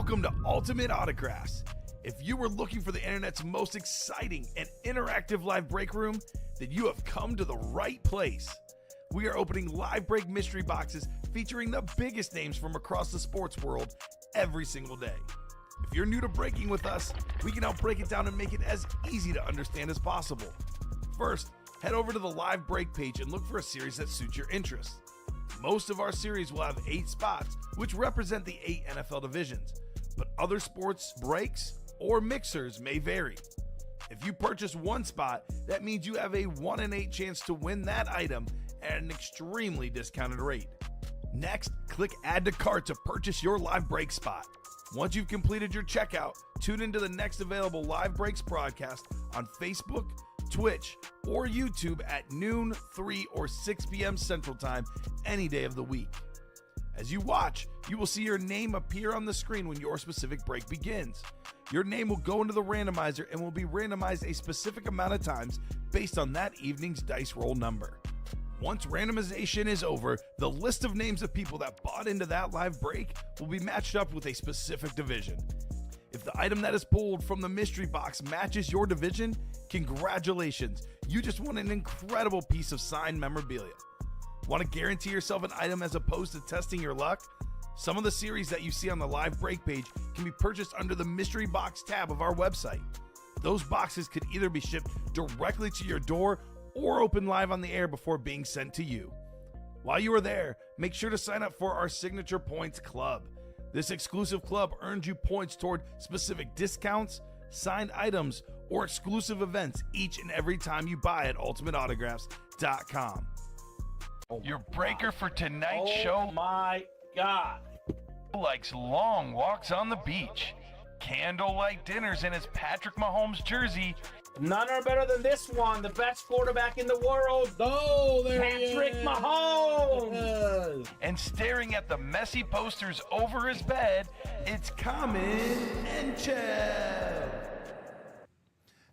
Welcome to Ultimate Autographs. If you were looking for the internet's most exciting and interactive live break room, then you have come to the right place. We are opening live break mystery boxes featuring the biggest names from across the sports world every single day. If you're new to breaking with us, we can help break it down and make it as easy to understand as possible. First, head over to the live break page and look for a series that suits your interests. Most of our series will have 8 spots, which represent the 8 NFL divisions, but other sports breaks or mixers may vary. If you purchase one spot, that means you have a 1 in 8 chance to win that item at an extremely discounted rate. Next, click Add to Cart to purchase your live break spot. Once you've completed your checkout, tune into the next available live breaks broadcast on Facebook, Twitch, or YouTube at noon, 3, or 6 p.m. Central Time any day of the week. As you watch, you will see your name appear on the screen when your specific break begins. Your name will go into the randomizer and will be randomized a specific amount of times based on that evening's dice roll number. Once randomization is over, the list of names of people that bought into that live break will be matched up with a specific division. If the item that is pulled from the mystery box matches your division, congratulations, you just won an incredible piece of signed memorabilia. Want to guarantee yourself an item as opposed to testing your luck? Some of the series that you see on the live break page can be purchased under the mystery box tab of our website. Those boxes could either be shipped directly to your door or open live on the air before being sent to you. While you are there, make sure to sign up for our Signature Points Club. This exclusive club earns you points toward specific discounts, signed items, or exclusive events each and every time you buy at ultimateautographs.com. Your breaker for tonight's show. Oh my God. Likes long walks on the beach, candlelight dinners in his Patrick Mahomes jersey. None are better than this one, the best quarterback in the world. Oh, there Patrick he is. Mahomes. And staring at the messy posters over his bed, it's Common and Chev.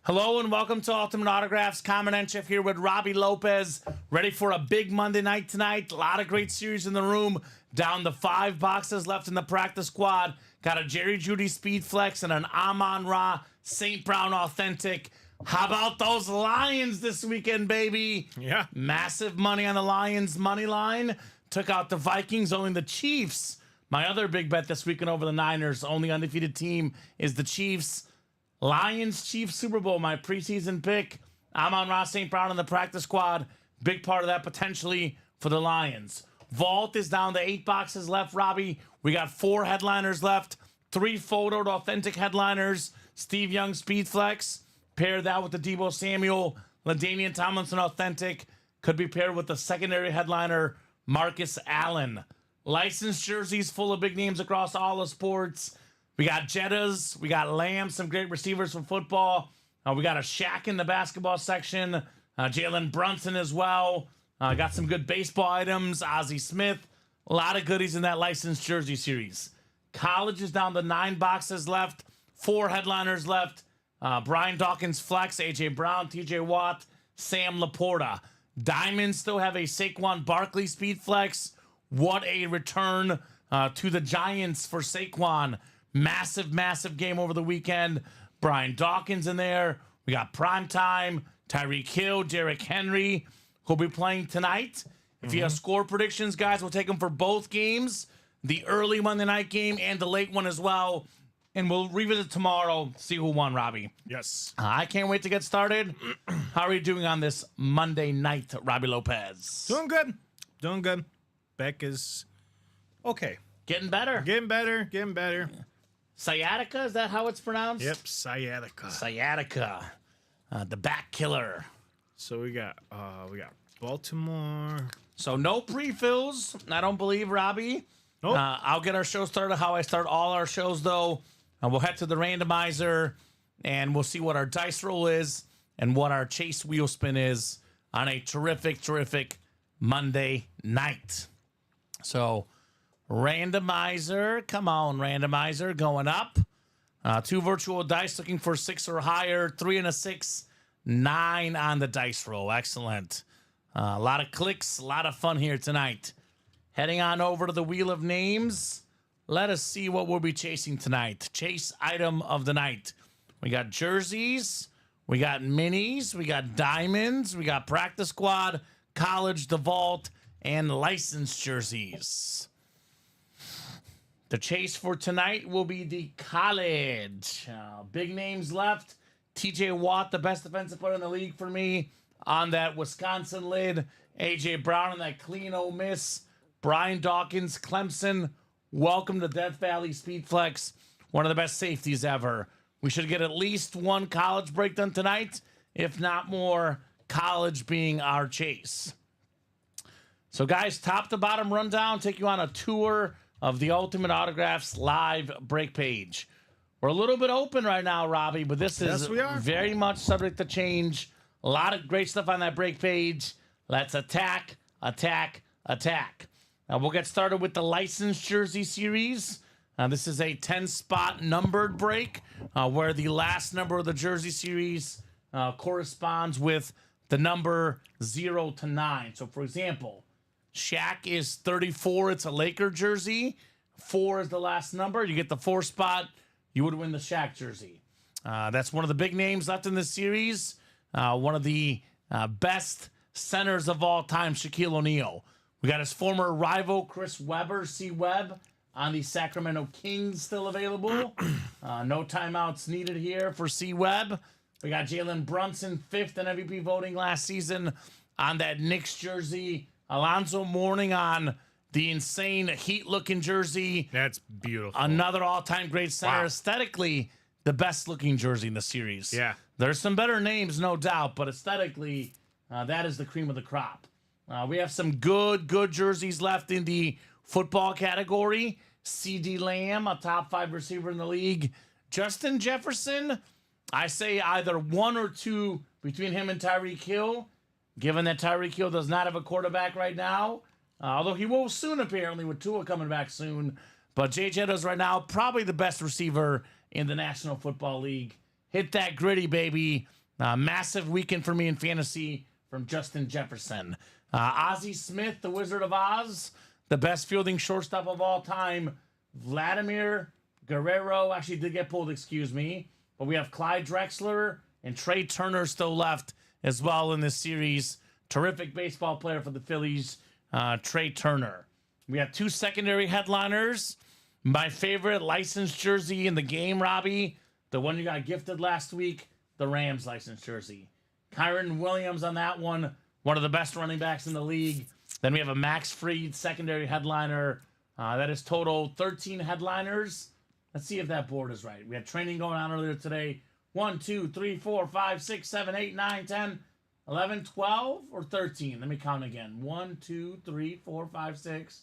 Hello and welcome to Ultimate Autographs. Common and Chef here with Robbie Lopez. Ready for a big Monday night tonight. A lot of great series in the room. Down to 5 boxes left in the practice squad. Got a Jerry Jeudy Speed Flex and an Amon-Ra St. Brown Authentic. How about those Lions this weekend, baby? Yeah. Massive money on the Lions money line. Took out the Vikings, only the Chiefs. My other big bet this weekend over the Niners. Only undefeated team is the Chiefs. Lions, Chiefs, Super Bowl, my preseason pick. Amon-Ra St. Brown in the practice squad. Big part of that potentially for the Lions. Vault is down to 8 boxes left, Robbie. We got 4 headliners left. 3 photoed authentic headliners. Steve Young Speed Flex. Pair that with the Deebo Samuel, LaDainian Tomlinson Authentic. Could be paired with the secondary headliner, Marcus Allen. Licensed jerseys full of big names across all the sports. We got Jettas. We got Lamb, some great receivers from football. We got a Shaq in the basketball section. Jalen Brunson as well. Got some good baseball items. Ozzie Smith. A lot of goodies in that licensed jersey series. College is down to 9 boxes left. 4 headliners left. Brian Dawkins Flex, A.J. Brown, T.J. Watt, Sam Laporta. Diamonds still have a Saquon Barkley Speed Flex. What a return to the Giants for Saquon. Massive, massive game over the weekend. Brian Dawkins in there. We got Primetime, Tyreek Hill, Derrick Henry, who'll be playing tonight. If you have score predictions, guys, we'll take them for both games. The early Monday night game and the late one as well. And we'll revisit tomorrow, see who won, Robbie. Yes. I can't wait to get started. How are you doing on this Monday night, Robbie Lopez? Doing good. Doing good. Beck is okay. Getting better. Getting better. Getting better. Sciatica, is that how it's pronounced? Yep. Sciatica. Sciatica. The back killer. So we got Baltimore. So no pre-fills, I don't believe, Robbie. Nope. I'll get our show started how I start all our shows, though. We'll head to the randomizer, and we'll see what our dice roll is and what our chase wheel spin is on a terrific, terrific Monday night. So, randomizer, come on, randomizer, going up. 2 virtual dice looking for 6 or higher, 3 and a 6, 9 on the dice roll. Excellent. A lot of clicks, a lot of fun here tonight. Heading on over to the Wheel of Names. let us see what we'll be chasing tonight. Chase item of the night. We got jerseys, we got minis, we got diamonds, we got practice squad, college, the vault, and licensed jerseys. The chase for tonight will be the college. Big names left. TJ Watt, the best defensive player in the league for me on that Wisconsin lid. AJ Brown on that clean Ole Miss. Brian Dawkins, Clemson. Welcome to Death Valley Speedflex. One of the best safeties ever. We should get at least one college breakdown tonight, if not more, college being our chase. So, guys, top to bottom rundown, take you on a tour of the Ultimate Autographs live break page. We're a little bit open right now, Robbie, but this is Yes, we are. very much subject to change. A lot of great stuff on that break page. Let's attack, attack, attack. Now, we'll get started with the licensed jersey series. This is a 10-spot numbered break where the last number of the jersey series corresponds with the number 0 to 9. So, for example, Shaq is 34. It's a Laker jersey. 4 is the last number. You get the 4 spot, you would win the Shaq jersey. That's one of the big names left in this series. One of the best centers of all time, Shaquille O'Neal. We got his former rival, Chris Webber, C. Webb, on the Sacramento Kings still available. No timeouts needed here for C. Webb. We got Jalen Brunson, 5th in MVP voting last season on that Knicks jersey. Alonzo Mourning on the insane Heat-looking jersey. That's beautiful. Another all-time great center. Wow. Aesthetically, the best-looking jersey in the series. Yeah. There's some better names, no doubt, but aesthetically, that is the cream of the crop. We have some good jerseys left in the football category. CeeDee Lamb, a top 5 receiver in the league. Justin Jefferson, I say either 1 or 2 between him and Tyreek Hill, given that Tyreek Hill does not have a quarterback right now. Although he will soon, apparently, with Tua coming back soon. But Jay Jetto's right now probably the best receiver in the National Football League. Hit that gritty, baby. Massive weekend for me in fantasy from Justin Jefferson. Ozzie Smith, the Wizard of Oz, the best fielding shortstop of all time. Vladimir Guerrero actually did get pulled, excuse me. But we have Clyde Drexler and Trey Turner still left as well in this series. Terrific baseball player for the Phillies, Trey Turner. We have 2 secondary headliners. My favorite licensed jersey in the game, Robbie, the one you got gifted last week, the Rams licensed jersey. Kyron Williams on that one of the best running backs in the league. Then we have a Max Fried secondary headliner. That is total 13 headliners. Let's see if that board is right. We had training going on earlier today. 1, 2, 3, 4, 5, 6, 7, 8, 9, 10, 11, 12, or 13. Let me count again. 1, 2, 3, 4, 5, 6.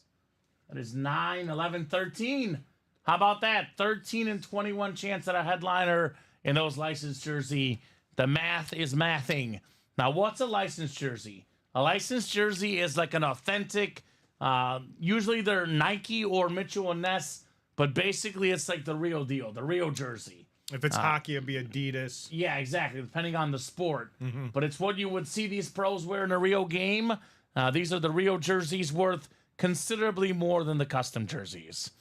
That is 9, 11, 13. How about that? 13 and 21 chance at a headliner in those licensed jersey. The math is mathing. Now, what's a licensed jersey? A licensed jersey is like an authentic, usually they're Nike or Mitchell & Ness, but basically it's like the real deal, the real jersey. If it's hockey, it'd be Adidas. Yeah, exactly, depending on the sport. But it's what you would see these pros wear in a real game. These are the real jerseys worth considerably more than the custom jerseys.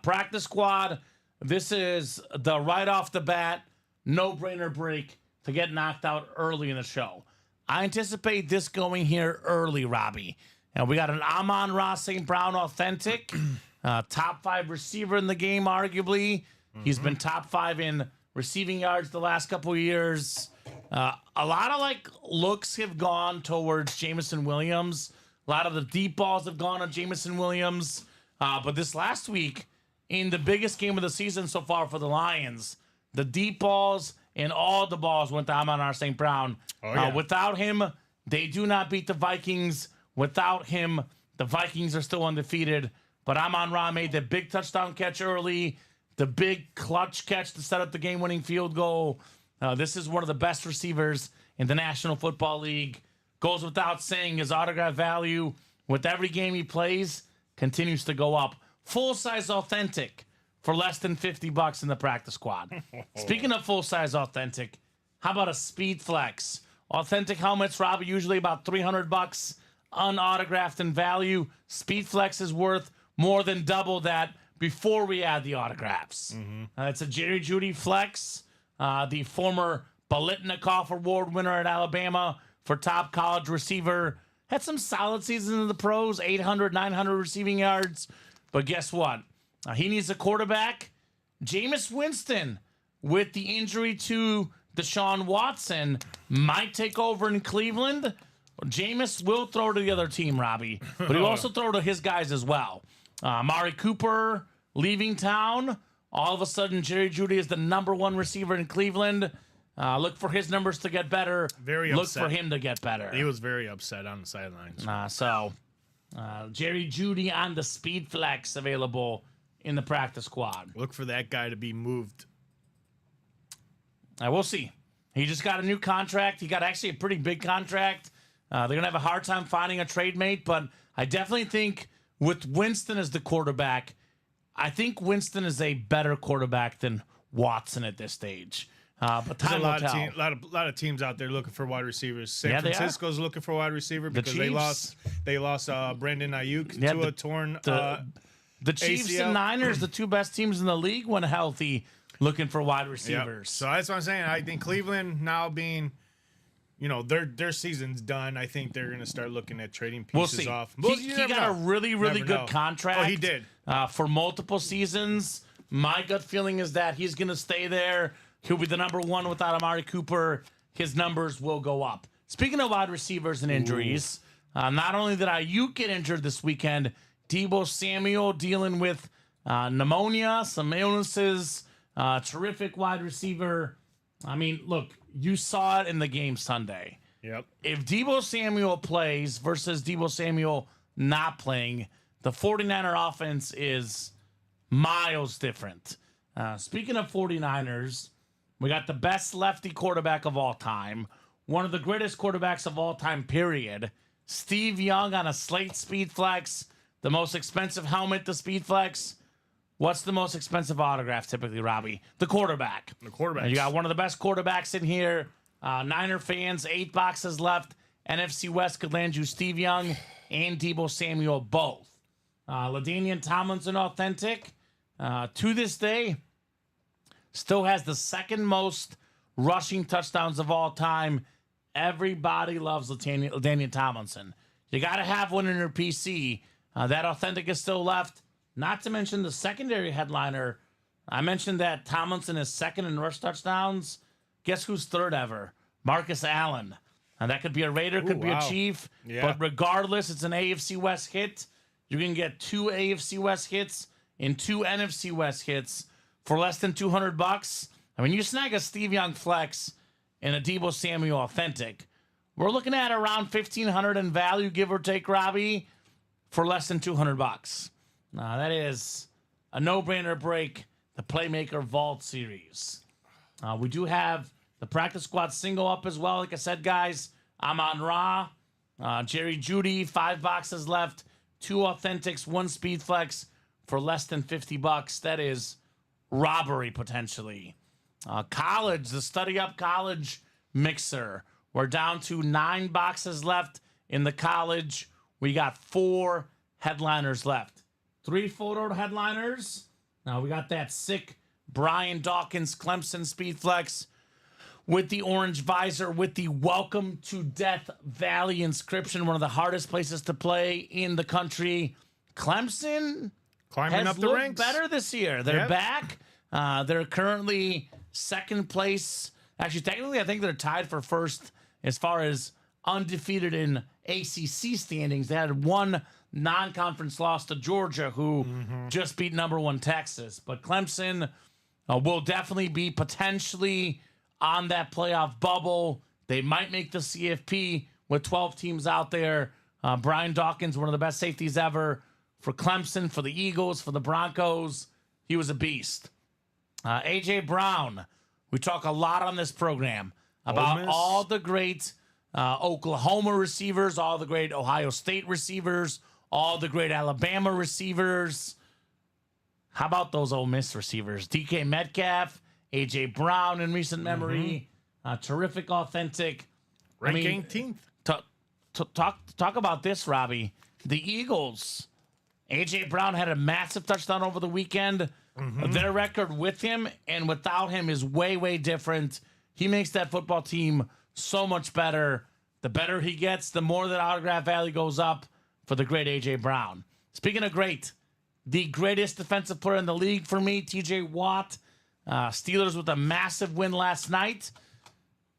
Practice squad, this is the right off the bat, no-brainer break to get knocked out early in the show. I anticipate this going here early, Robbie. And we got an Amon-Ra St. Brown authentic, top 5 receiver in the game, arguably. He's been top 5 in receiving yards the last couple of years. A lot of looks have gone towards Jameson Williams. A lot of the deep balls have gone on Jameson Williams. But this last week, in the biggest game of the season so far for the Lions, the deep balls and all the balls went to Amon-Ra St. Brown. Oh, yeah. Without him, they do not beat the Vikings. Without him, the Vikings are still undefeated. But Amon-Ra made the big touchdown catch early, the big clutch catch to set up the game-winning field goal. This is one of the best receivers in the National Football League. Goes without saying, his autograph value with every game he plays continues to go up. Full-size authentic for less than $50 in the practice squad. Speaking of full-size authentic, how about a Speed Flex? Authentic helmets, Robbie, usually about $300 unautographed in value. Speed Flex is worth more than double that before we add the autographs. It's a Jerry Jeudy flex, the former Biletnikoff Award winner at Alabama for top college receiver. Had some solid seasons in the pros, 800, 900 receiving yards. But guess what? He needs a quarterback. Jameis Winston, with the injury to Deshaun Watson, might take over in Cleveland. Jameis will throw to the other team, Robbie, but he'll also throw to his guys as well. Amari Cooper leaving town. All of a sudden, Jerry Jeudy is the number one receiver in Cleveland. Look for his numbers to get better. Look for him to get better. He was very upset on the sidelines. Jerry Jeudy on the speed flex available in the practice squad. Look for that guy to be moved. We'll see. He just got a new contract. He got actually a pretty big contract. They're going to have a hard time finding a trade mate, but I definitely think with Winston as the quarterback, I think Winston is a better quarterback than Watson at this stage. But time will tell. A lot of teams out there looking for wide receivers. San Francisco's looking for a wide receiver because they lost Brandon Ayuk to a torn the Chiefs ACL. and Niners, the two best teams in the league, when healthy, looking for wide receivers. Yep. So that's what I'm saying. I think Cleveland now being, their season's done. I think they're going to start looking at trading pieces off. He got a really, really good contract. Oh, he did. For multiple seasons. My gut feeling is that he's going to stay there. He'll be the number one without Amari Cooper. His numbers will go up. Speaking of wide receivers and injuries, not only did Ayuk get injured this weekend, Deebo Samuel dealing with pneumonia, some illnesses, terrific wide receiver. I mean, look, you saw it in the game Sunday. Yep. If Deebo Samuel plays versus Deebo Samuel not playing, the 49er offense is miles different. Speaking of 49ers, we got the best lefty quarterback of all time, one of the greatest quarterbacks of all time, period. Steve Young on a slate speed flex, the most expensive helmet, the speed flex. What's the most expensive autograph typically, Robbie? The quarterback. The quarterback. You got one of the best quarterbacks in here. Niner fans, 8 boxes left. NFC West could land you Steve Young and Deebo Samuel both. LaDainian Tomlinson authentic. To this day, still has the second most rushing touchdowns of all time. Everybody loves LaDainian Tomlinson. You got to have one in your PC. That authentic is still left. Not to mention the secondary headliner. I mentioned that Tomlinson is second in rush touchdowns. Guess who's third ever? Marcus Allen. And that could be a Raider, could be a Chief. Yeah. But regardless, it's an AFC West hit. You can get 2 AFC West hits and 2 NFC West hits for less than $200. I mean, you snag a Steve Young flex and a Deebo Samuel authentic. We're looking at around $1,500 in value, give or take, Robbie, for less than $200. That is a no-brainer break, the Playmaker Vault Series. We do have the practice squad single up as well. Like I said, guys, Amon-Ra, Jerry Jeudy, 5 boxes left, 2 authentics, 1 speed flex for less than $50. That is robbery potentially. College, the Study Up College mixer. We're down to 9 boxes left in the college. We got 4 headliners left. 3 photo headliners. Now we got that sick Brian Dawkins Clemson speed flex with the orange visor, with the Welcome to Death Valley inscription, one of the hardest places to play in the country. Clemson climbing up the looked ranks better this year. They're back. They're currently second place. Actually, technically, I think they're tied for first as far as undefeated in ACC standings. They had 1 non-conference loss to Georgia, who just beat number 1 Texas. But Clemson will definitely be potentially on that playoff bubble. They might make the CFP with 12 teams out there. Brian Dawkins, one of the best safeties ever for Clemson, for the Eagles, for the Broncos. He was a beast. A.J. Brown, we talk a lot on this program about all the great Oklahoma receivers, all the great Ohio State receivers, all the great Alabama receivers. How about those Ole Miss receivers? DK Metcalf, A.J. Brown in recent memory. Terrific, authentic. Rank 18th. Talk about this, Robbie. The Eagles A.J. Brown had a massive touchdown over the weekend. Their record with him and without him is way, way different. He makes that football team so much better. The better he gets, the more that autograph value goes up for the great A.J. Brown. Speaking of great, the greatest defensive player in the league for me, T.J. Watt. Steelers with a massive win last night.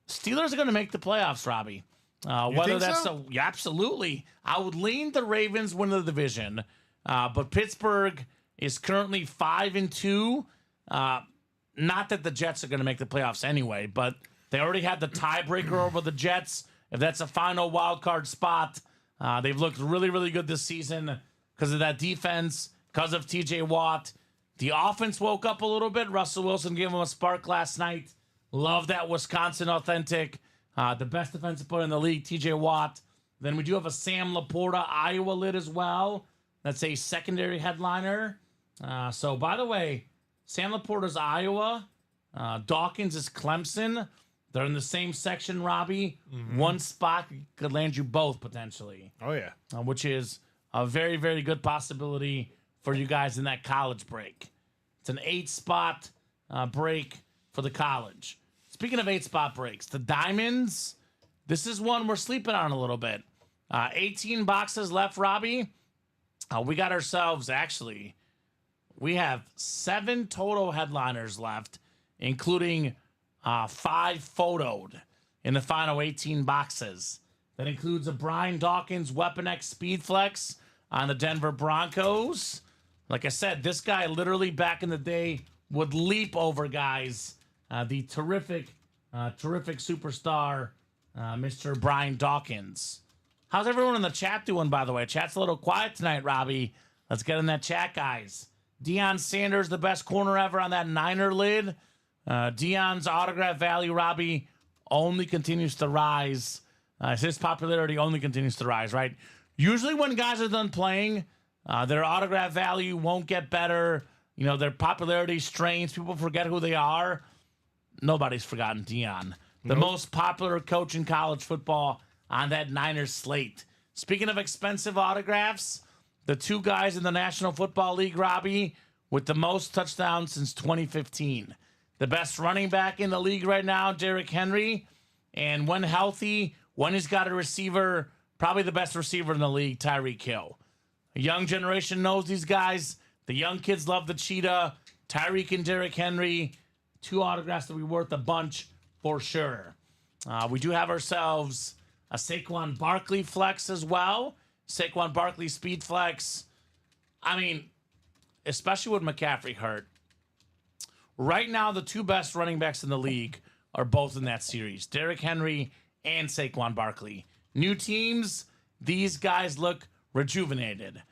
Steelers are going to make the playoffs, Robbie. Whether think that's so? Yeah, absolutely. I would lean the Ravens win the division, but Pittsburgh is currently 5-2. Not that the Jets are going to make the playoffs anyway, but they already had the tiebreaker over the Jets. If that's a final wild card spot, they've looked really, really good this season because of that defense, because of T.J. Watt. The offense woke up a little bit. Russell Wilson gave him a spark last night. Love that Wisconsin authentic. The best defensive player in the league, T.J. Watt. Then we do have a Sam Laporta Iowa lid as well. That's a secondary headliner. So, by the way, Sam Laporta's Iowa. Dawkins is Clemson. They're in the same section, Robbie. One spot could land you both potentially. Oh, yeah. Which is a very, very good possibility for you guys in that college break. It's an 8-spot break for the college. Speaking of 8-spot breaks, the Diamonds, this is one we're sleeping on a little bit. 18 boxes left, Robbie. We got ourselves, actually, we have 7 total headliners left, including 5 photoed in the final 18 boxes. That includes a Brian Dawkins Weapon X Speed Flex on the Denver Broncos. Like I said, this guy literally back in the day would leap over guys. The terrific superstar, Mr. Brian Dawkins. How's everyone in the chat doing, by the way? Chat's a little quiet tonight, Robbie. Let's get in that chat, guys. Deion Sanders, the best corner ever on that Niner lid. Deion's autograph value, Robbie, only continues to rise. His popularity only continues to rise, right? Usually when guys are done playing, their autograph value won't get better. You know, their popularity strains. People forget who they are. Nobody's forgotten Deion. The most popular coach in college football on that Niners slate. Speaking of expensive autographs, the 2 guys in the National Football League, Robbie, with the most touchdowns since 2015. The best running back in the league right now, Derrick Henry. And when healthy, when he's got a receiver, probably the best receiver in the league, Tyreek Hill. A young generation knows these guys. The young kids love the cheetah. Tyreek and Derrick Henry, 2 autographs that will be worth a bunch for sure. We do have ourselves a Saquon Barkley flex as well. Saquon Barkley speed flex. I mean, especially with McCaffrey hurt. Right now, the 2 best running backs in the league are both in that series. Derrick Henry and Saquon Barkley. New teams, these guys look rejuvenated.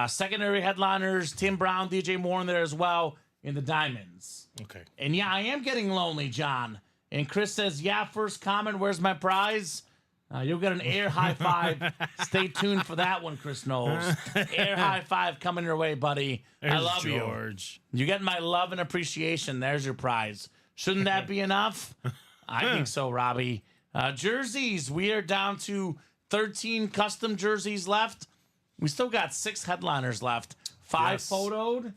Secondary headliners, Tim Brown, DJ Moore in there as well in the Diamonds. Okay. And yeah, I am getting lonely, John. And Chris says, yeah, first comment, where's my prize? You'll get an air high five. Stay tuned for that one, Chris Knowles. Air high five coming your way, buddy. I There's love George. you. You get my love and appreciation. There's your prize. Shouldn't that be enough? I think so, Robbie. Jerseys, we are down to 13 custom jerseys left. We still got 6 headliners left. 5 Yes. photoed.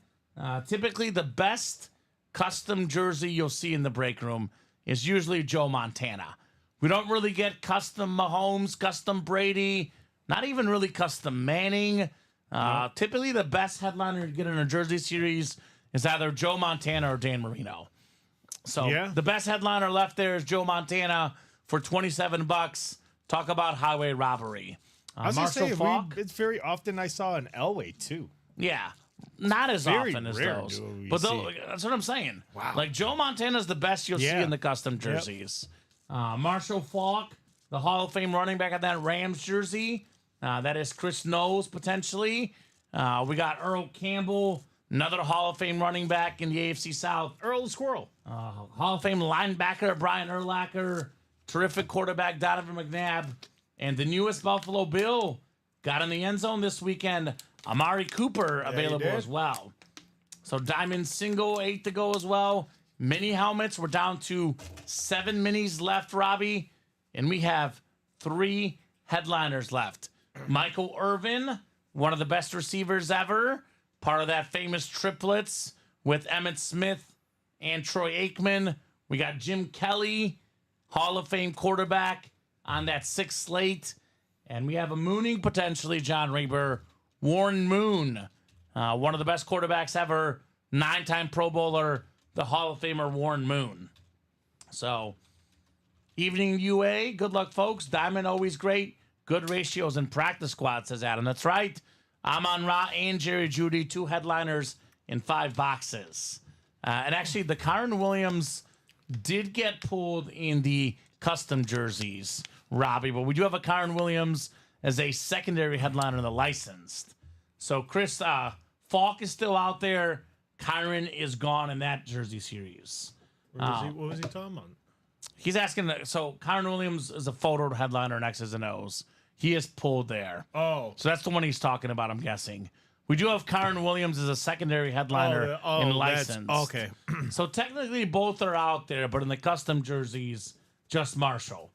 Typically, the best custom jersey you'll see in the break room is usually Joe Montana. We don't really get custom Mahomes, custom Brady, not even really custom Manning. Typically, the best headliner you get in a jersey series is either Joe Montana or Dan Marino. So Yeah. the best headliner left there is Joe Montana for $27. Talk about highway robbery. I was Marshall going to Faulk. say, it's very often I saw an Elway, too. Yeah. Not as Very often as rare those. do we But see. that's what I'm saying. Wow. Like Joe Montana's the best you'll see Yeah. in the custom jerseys. Marshall Faulk, the Hall of Fame running back of that Rams jersey. That is Chris Knowles, potentially. We got Earl Campbell, another Hall of Fame running back in the AFC South. Earl the Squirrel. Hall of Fame linebacker Brian Urlacher, terrific quarterback Donovan McNabb, and the newest Buffalo Bill got in the end zone this weekend. Amari Cooper available did. as well. So Diamond single, 8 to go as well. Mini helmets, we're down to 7 minis left, Robbie, and we have 3 headliners left. Michael Irvin, one of the best receivers ever, part of that famous triplets with Emmitt Smith and Troy Aikman. We got Jim Kelly, Hall of Fame quarterback, on that 6th slate. And we have a mooning potentially, John Reber, Warren Moon, one of the best quarterbacks ever, 9-time Pro Bowler, the Hall of Famer Warren Moon. So, evening UA, good luck, folks. Diamond always great. Good ratios in practice squad, says Adam. That's right. I'm on Ra and Jerry Judy, 2 headliners in 5 boxes. And actually, the Kyron Williams did get pulled in the custom jerseys, Robbie, but we do have a Kyron Williams as a secondary headliner in the licensed. So Chris Falk is still out there. Kyron is gone in that jersey series. What was he talking about? He's asking, so Kyron Williams is a photo headliner in X's and O's. He is pulled there. Oh. So that's the one he's talking about, I'm guessing. We do have Kyron Williams as a secondary headliner in license. Okay. So technically both are out there, but in the custom jerseys, just Marshall.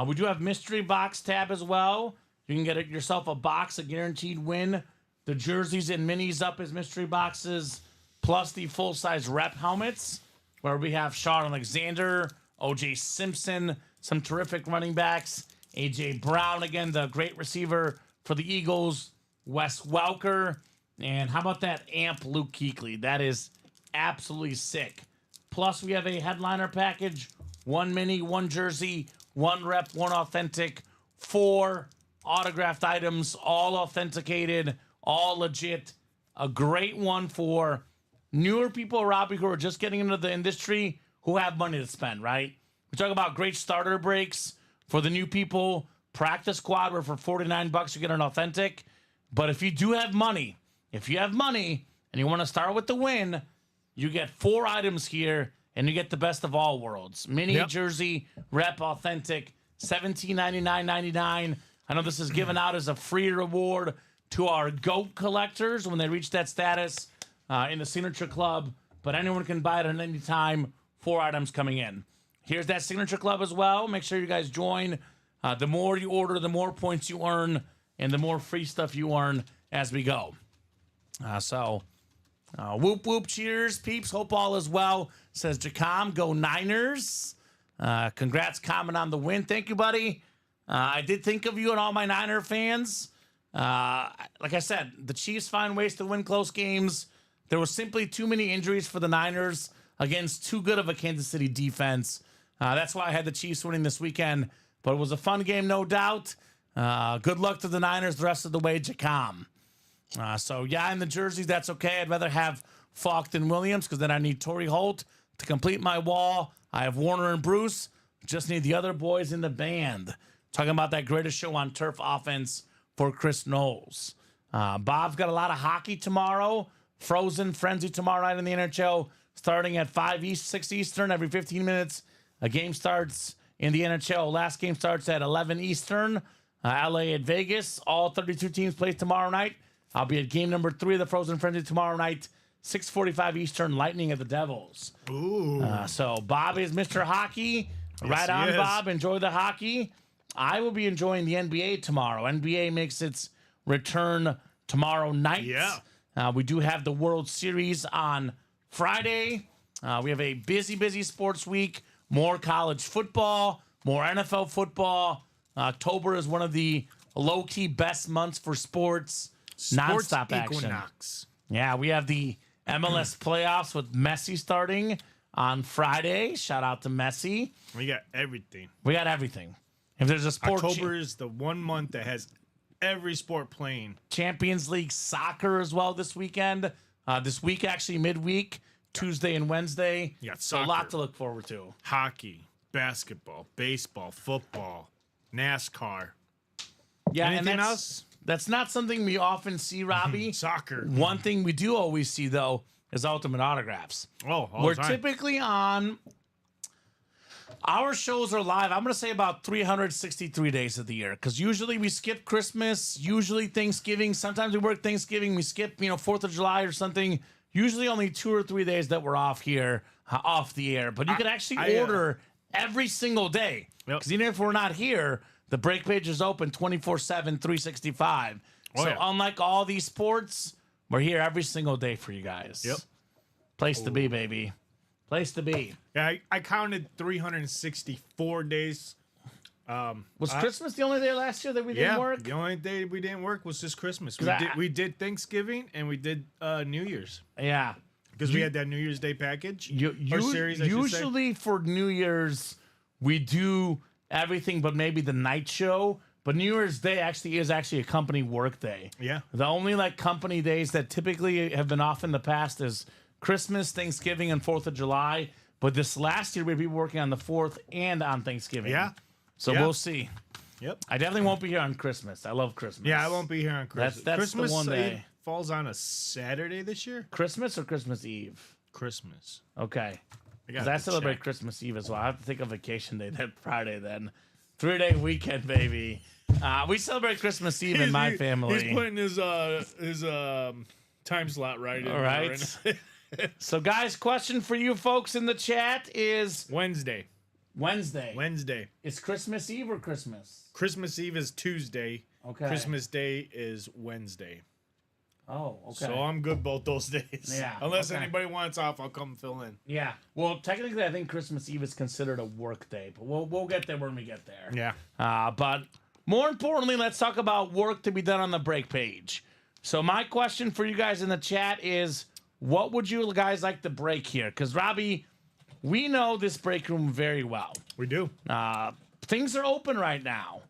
We do have mystery box tab as well. You can get yourself a box, a guaranteed win. The jerseys and minis up as mystery boxes, plus the full-size rep helmets, where we have Sean Alexander, O.J. Simpson, some terrific running backs, A.J. Brown, again, the great receiver for the Eagles, Wes Welker, and how about that amp Luke Kuechly? That is absolutely sick. Plus, we have a headliner package, 1 mini, 1 jersey, 1 rep, 1 authentic, 4 autographed items, all authenticated, all legit. A great one for newer people, Robbie, who are just getting into the industry, who have money to spend, right? We talk about great starter breaks for the new people. Practice squad, where for $49 you get an authentic. But if you do have money, and you want to start with the win, you get 4 items here, and you get the best of all worlds. Mini, jersey, rep, authentic, $17.99.99. I know this is given out as a free reward to our GOAT collectors when they reach that status in the Signature Club, but anyone can buy it at any time. 4 items coming in. Here's that Signature Club as well. Make sure you guys join. The more you order, the more points you earn, and the more free stuff you earn as we go. Whoop, whoop, cheers, peeps. Hope all is well, says Jacom. Go Niners. Congrats, Common, on the win. Thank you, buddy. I did think of you and all my Niner fans. Like I said, the Chiefs find ways to win close games. There were simply too many injuries for the Niners against too good of a Kansas City defense. That's why I had the Chiefs winning this weekend. But it was a fun game, no doubt. Good luck to the Niners the rest of the way, Jacom. In the jerseys, that's okay. I'd rather have Falk than Williams, because then I need Torrey Holt to complete my wall. I have Warner and Bruce. Just need the other boys in the band. Talking about that greatest show on turf offense for Chris Knowles. Bob's got a lot of hockey tomorrow. Frozen Frenzy tomorrow night in the NHL, starting at 5 East, 6 Eastern, every 15 minutes. A game starts in the NHL. Last game starts at 11 Eastern. LA at Vegas. All 32 teams play tomorrow night. I'll be at game number 3 of the Frozen Frenzy tomorrow night, 6:45 Eastern, Lightning at the Devils. Ooh. So Bob is Mr. Hockey. Right on, Bob. Enjoy the hockey. I will be enjoying the NBA tomorrow. NBA makes its return tomorrow night. Yeah. We do have the World Series on Friday. We have a busy sports week. More college football, more NFL football. October is one of the low-key best months for sports. Nonstop action. Equinox. Yeah, we have the MLS playoffs with Messi starting on Friday. Shout out to Messi. We got everything. We got everything. If there's a sport, October is the one month that has every sport playing. Champions League soccer as well this weekend. This week, actually, midweek, Tuesday and Wednesday. You got so a soccer, lot to look forward to. Hockey, basketball, baseball, football, NASCAR. Yeah, Anything and else? That's not something we often see, Robbie. Soccer. One thing we do always see, though, is ultimate autographs. Oh, We're typically on. Our shows are live, I'm going to say about 363 days of the year, because usually we skip Christmas, usually Thanksgiving. Sometimes we work Thanksgiving. We skip, 4th of July or something. Usually only 2 or 3 days that we're off here, off the air. But you can actually order every single day. Because even if we're not here, the break page is open 24/7, 365. Oh, So yeah. unlike all these sports, we're here every single day for you guys. Yep. Place to be, baby. Place to be. Yeah, I counted 364 days. Was Christmas the only day last year that we didn't work? The only day we didn't work was just Christmas. I- We did Thanksgiving and we did New Year's Yeah. because we had that New Year's Day package You, or series. I should say. usually for New Year's, we do everything but maybe the night show. But New Year's Day is actually a company work day. Yeah. The only like company days that typically have been off in the past is Christmas, Thanksgiving, and 4th of July. But this last year, we'd be working on the 4th and on Thanksgiving. Yeah. So Yeah. we'll see. Yep. I definitely won't be here on Christmas. I love Christmas. Yeah, I won't be here on Christmas. That's Christmas the one Eve day. falls on a Saturday this year. Christmas or Christmas Eve? Christmas. Okay. I Because got I celebrate Christmas Eve as well. I have to take a vacation day that Friday then. 3-day weekend, baby. We celebrate Christmas Eve in my family. He's putting his time slot right in. All right. So, guys, question for you folks in the chat is Wednesday. Wednesday. Is Christmas Eve or Christmas? Christmas Eve is Tuesday. Okay. Christmas Day is Wednesday. Oh, okay. So I'm good both those days. Yeah, Unless okay. anybody wants off, I'll come fill in. Yeah. Well, technically, I think Christmas Eve is considered a work day, but we'll get there when we get there. Yeah. But more importantly, let's talk about work to be done on the break page. So my question for you guys in the chat is, what would you guys like to break here? Because, Robbie, we know this break room very well. We do. Things are open right now.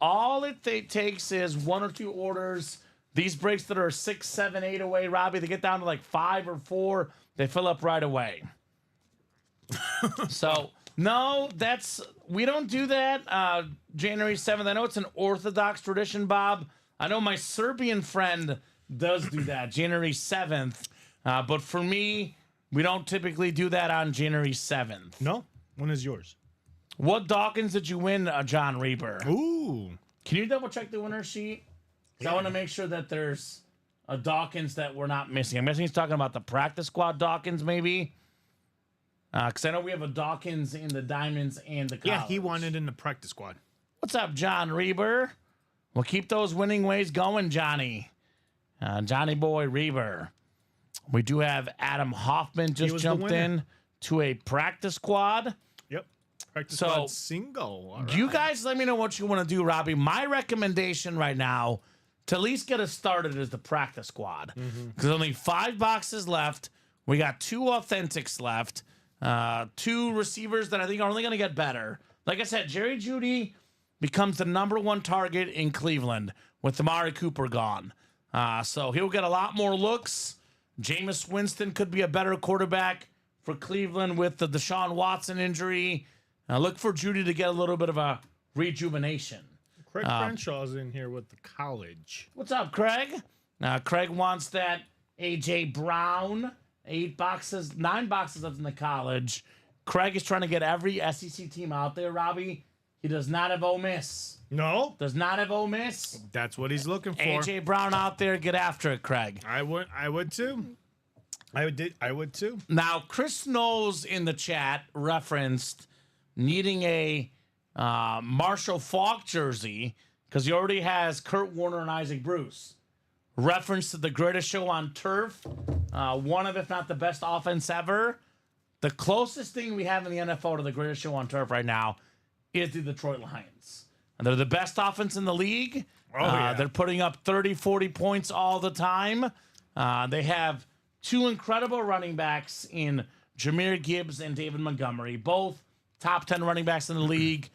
All it takes is 1 or 2 orders. These breaks that are 6, 7, 8 away, Robbie, they get down to like 5 or 4, they fill up right away. So, no, we don't do that. January 7th, I know it's an Orthodox tradition, Bob. I know my Serbian friend does do that, January 7th. But for me, we don't typically do that on January 7th. No? When is yours? What Dawkins did you win, John Reber? Ooh. Can you double check the winner sheet? Because I want to make sure that there's a Dawkins that we're not missing. I'm guessing he's talking about the practice squad Dawkins, maybe. Because I know we have a Dawkins in the Diamonds and the college. Yeah, he won it in the practice squad. What's up, John Reber? We'll keep those winning ways going, Johnny. Johnny boy Reber. We do have Adam Hoffman just was the jumped winner. in to a practice squad. Yep. Practice So, squad single. All You right. guys let me know what you want to do, Robbie. My recommendation right now to at least get us started is the practice squad. Because only 5 boxes left. We got 2 authentics left. 2 receivers that I think are only going to get better. Like I said, Jerry Jeudy becomes the #1 target in Cleveland with Amari Cooper gone. So he'll get a lot more looks. Jameis Winston could be a better quarterback for Cleveland with the Deshaun Watson injury. Look for Jeudy to get a little bit of a rejuvenation. Craig Crenshaw's in here with the college. What's up, Craig? Craig wants that A.J. Brown. 9 boxes left in the college. Craig is trying to get every SEC team out there, Robbie. He does not have Ole Miss. No, Does not have Ole Miss. that's what he's looking for. A.J. Brown out there. Get after it, Craig. I would too. I would too. Now, Chris Knowles in the chat referenced needing a Marshall Faulk jersey because he already has Kurt Warner and Isaac Bruce. Reference to the greatest show on turf, one of, if not the best offense ever. The closest thing we have in the NFL to the greatest show on turf right now is the Detroit Lions. And they're the best offense in the league. Yeah. They're putting up 30, 40 points all the time. They have 2 incredible running backs in Jahmyr Gibbs and David Montgomery, both top 10 running backs in the league.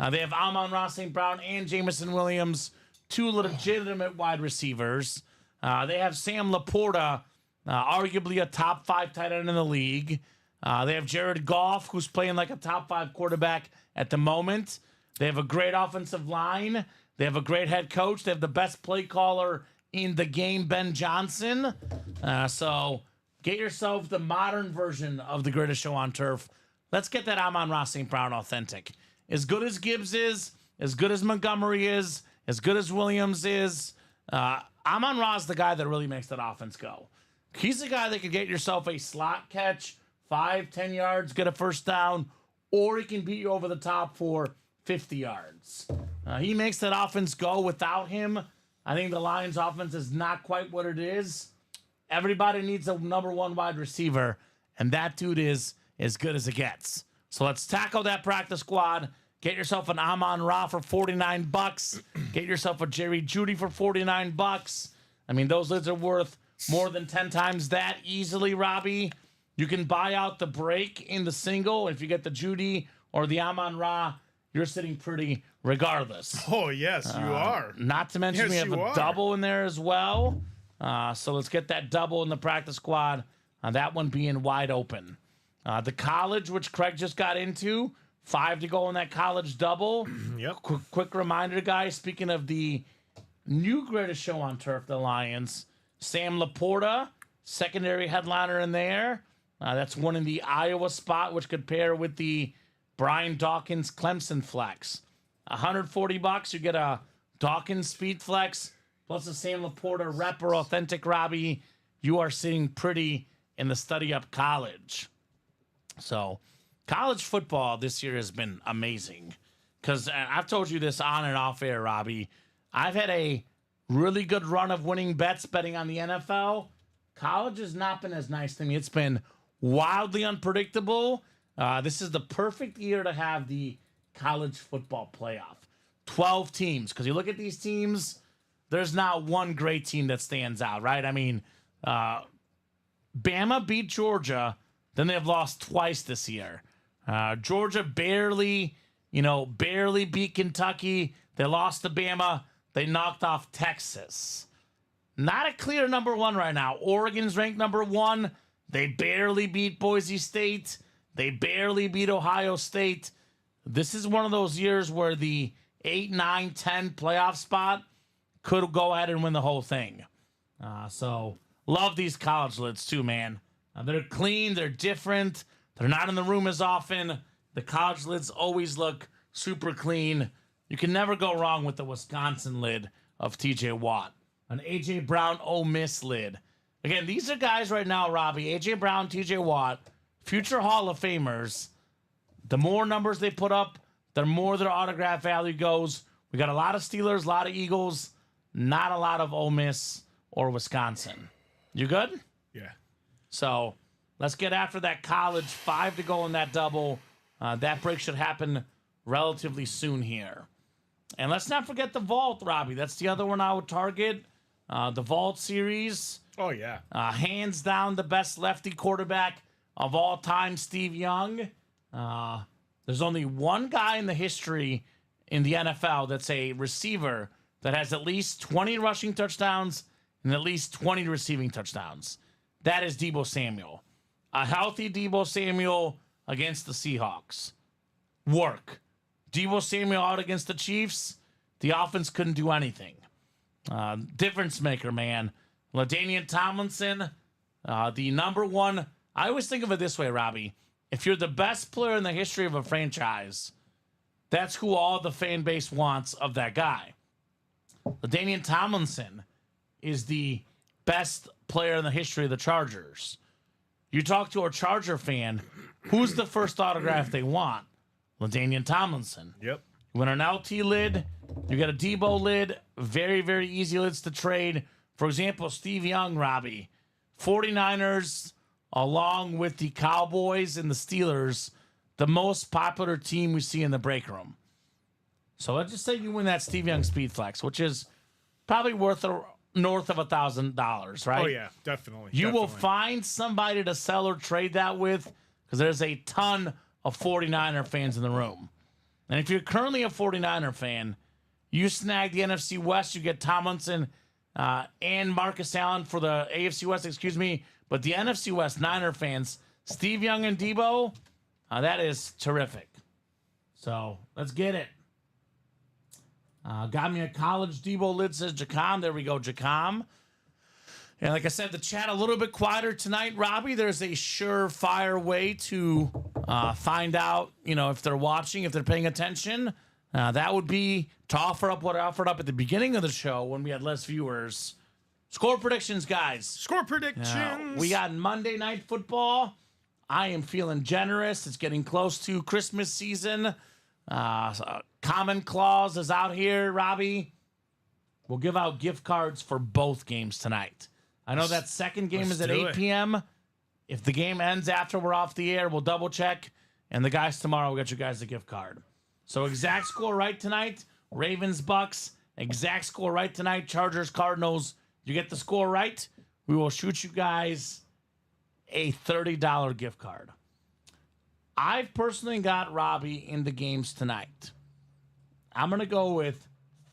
They have Amon-Ra St. Brown and Jameson Williams, 2 legitimate wide receivers. They have Sam Laporta, arguably a top 5 tight end in the league. They have Jared Goff, who's playing like a top 5 quarterback at the moment. They have a great offensive line. They have a great head coach. They have the best play caller in the game, Ben Johnson. So get yourself the modern version of the greatest show on turf. Let's get that Amon-Ra St. Brown authentic. As good as Gibbs is, as good as Montgomery is, as good as Williams is, Amon-Ra is the guy that really makes that offense go. He's the guy that could get yourself a slot catch, 5-10 yards, get a first down, or he can beat you over the top for 50 yards. He makes that offense go. Without him, I think the Lions offense is not quite what it is. Everybody needs a number one wide receiver, and that dude is as good as it gets. So let's tackle that practice squad. Get yourself an Amon-Ra for $49. Get yourself a Jerry Jeudy for $49. I mean, those lids are worth more than 10 times that easily, Robbie. You can buy out the break in the single. If you get the Jeudy or the Amon-Ra, you're sitting pretty regardless. Oh, yes, you are. Not to mention we have a double in there as well. So let's get that double in the practice squad. That one being wide open. The college, which Craig just got into, 5 to go in that college double. Yep. Quick reminder, guys, speaking of the new greatest show on turf, the Lions, Sam Laporta, secondary headliner in there. That's one in the Iowa spot, which could pair with the Brian Dawkins Clemson flex. $140, you get a Dawkins speed flex plus a Sam Laporta rep or authentic, Robbie. You are sitting pretty in the study up college. So college football this year has been amazing because I've told you this on and off air, Robbie. I've had a really good run of winning bets betting on the NFL. College has not been as nice to me. It's been wildly unpredictable. This is the perfect year to have the college football playoff. 12 teams, because you look at these teams, there's not one great team that stands out, right? I mean, Bama beat Georgia, then they've lost twice this year. Georgia barely beat Kentucky. They lost to Bama. They knocked off Texas. Not a clear number one right now. Oregon's ranked number one. They barely beat Boise State. They barely beat Ohio State. This is one of those years where the 8, 9, 10 playoff spot could go ahead and win the whole thing. So love these college lids too, man. They're clean. They're different. They're not in the room as often. The college lids always look super clean. You can never go wrong with the Wisconsin lid of TJ Watt. An A.J. Brown Ole Miss lid. Again, these are guys right now, Robbie. A.J. Brown, TJ Watt, future Hall of Famers. The more numbers they put up, the more their autograph value goes. We got a lot of Steelers, a lot of Eagles, not a lot of Ole Miss or Wisconsin. You good? Yeah. So let's get after that college. 5 to go in that double. That break should happen relatively soon here. And let's not forget the Vault, Robbie. That's the other one I would target. The Vault series. Oh, yeah. Hands down the best lefty quarterback of all time, Steve Young. There's only one guy in the history in the NFL that's a receiver that has at least 20 rushing touchdowns and at least 20 receiving touchdowns. That is Deebo Samuel. A healthy Deebo Samuel against the Seahawks. Work. Deebo Samuel out against the Chiefs. The offense couldn't do anything. Difference maker, man. LaDainian Tomlinson, the number one. I always think of it this way, Robbie. If you're the best player in the history of a franchise, that's who all the fan base wants of that guy. LaDainian Tomlinson is the best player in the history of the Chargers. You talk to a Charger fan, who's the first autograph they want? LaDainian Tomlinson. Yep. You want an LT lid, you got a Deebo lid, very, very easy lids to trade. For example, Steve Young, Robbie, 49ers, along with the Cowboys and the Steelers, the most popular team we see in the break room. So let's just say you win that Steve Young Speed Flex, which is probably worth north of $1,000, right? Oh, yeah, definitely. You will find somebody to sell or trade that with because there's a ton of 49er fans in the room. And if you're currently a 49er fan, you snag the NFC West, you get Tomlinson and Marcus Allen for the AFC West, but the NFC West Niner fans, Steve Young and Deebo, that is terrific. So let's get it. Got me a college Deebo lid, says Jacom. There we go, Jacom. And like I said, the chat a little bit quieter tonight, Robbie. There's a surefire way to find out, if they're watching, if they're paying attention. That would be to offer up what I offered up at the beginning of the show when we had less viewers. Score predictions, guys. Score predictions. We got Monday Night Football. I am feeling generous. It's getting close to Christmas season. Common Claus is out here, Robbie. we'll give out gift cards for both games tonight. I know that second game is at do 8 it. p.m. If the game ends after we're off the air, we'll double check. And the guys tomorrow will get you guys a gift card. So exact score right tonight, Ravens, Bucks. Exact score right tonight, Chargers, Cardinals. You get the score right, we will shoot you guys a $30 gift card. I've personally got Robbie in the games tonight. I'm going to go with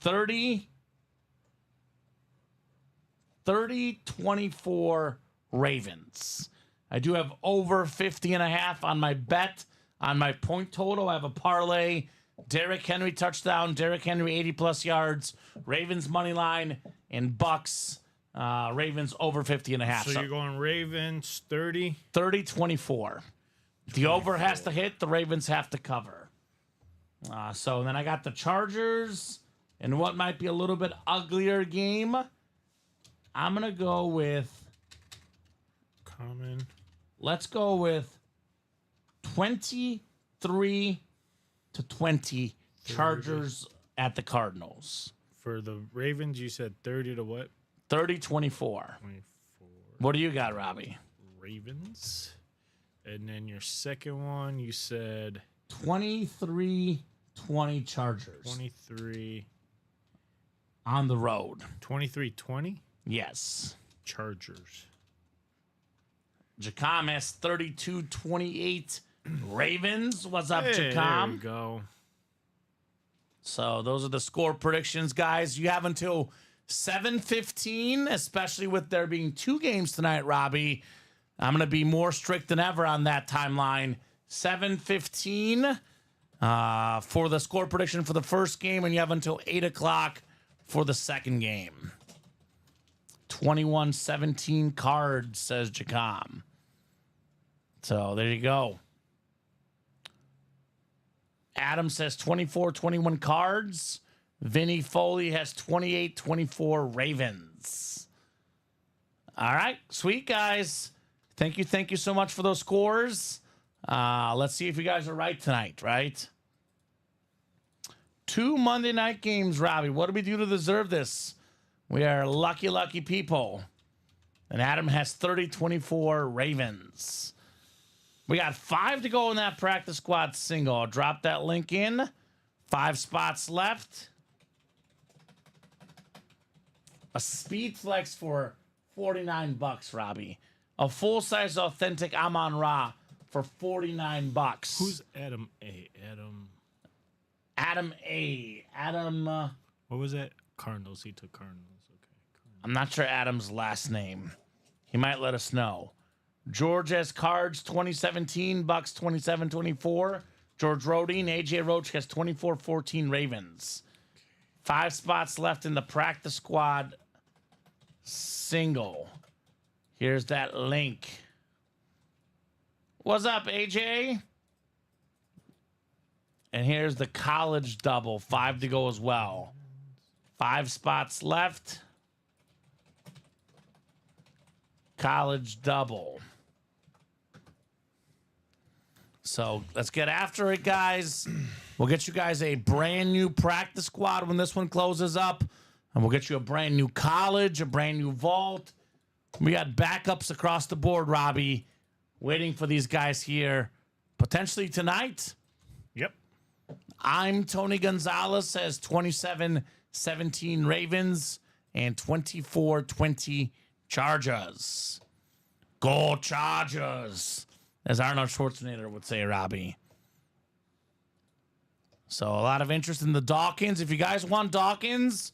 30-24 Ravens. I do have over 50.5 on my bet. On my point total, I have a parlay. Derrick Henry touchdown, Derrick Henry 80-plus yards, Ravens money line, and Bucks, Ravens over 50.5. So you're going Ravens 30? 30-24. The over has to hit, the Ravens have to cover. So then I got the Chargers, and what might be a little bit uglier game. I'm going to go with, Common. let's go with 23-20 Chargers at the Cardinals. For the Ravens, you said 30 to what? 30-24. 24 What do you got, Robbie? Ravens. And then your second one, you said 23-20 Chargers 23. on the road. 23-20 Yes. Chargers. Jacom has 32-28 Ravens. What's up, Hey, there we Jacom? go. So those are the score predictions, guys. You have until 7:15, especially with there being two games tonight, Robbie. I'm going to be more strict than ever on that timeline. 7:15 for the score prediction for the first game, and you have until 8 o'clock for the second game. 21-17 Cards, says Jacom. So there you go. Adam says 24-21 Cards. Vinny Foley has 28-24 Ravens. All right, sweet guys. Thank you so much for those scores. Let's see if you guys are right tonight, right? 2 Monday night games, Robbie. What do we do to deserve this? We are lucky people. And Adam has 30-24 Ravens. We got 5 to go in that practice squad single. I'll drop that link in. 5 spots left. A speed flex for $49, Robbie. A full-size authentic Amon-Ra for $49. Who's Adam A? Adam A? Adam, What was that? Cardinals. He took Cardinals. Okay. I'm not sure Adam's last name. He might let us know. George has Cards 2017, Bucks 27-24. George Rodine, AJ Roach has 24-14 Ravens. 5 spots left in the practice squad single. Here's that link. What's up, AJ? And here's the college double. 5 to go as well. 5 spots left. College double. So let's get after it, guys. We'll get you guys a brand new practice squad when this one closes up. And we'll get you a brand new college, a brand new vault. We got backups across the board, Robbie, waiting for these guys here potentially tonight. Yep. I'm Tony Gonzalez, says 27-17 Ravens and 24-20 Chargers. Go Chargers, as Arnold Schwarzenegger would say, Robbie. So a lot of interest in the Dawkins. If you guys want Dawkins,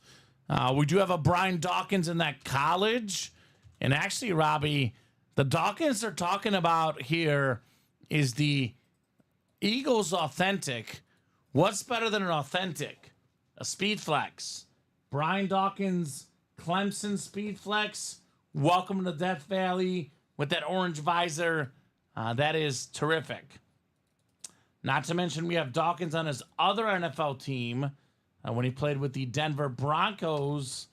we do have a Brian Dawkins in that college. And actually, Robbie, the Dawkins they're talking about here is the Eagles authentic. What's better than an authentic? A speed flex. Brian Dawkins, Clemson speed flex. Welcome to Death Valley with that orange visor. That is terrific. Not to mention we have Dawkins on his other NFL team when he played with the Denver Broncos.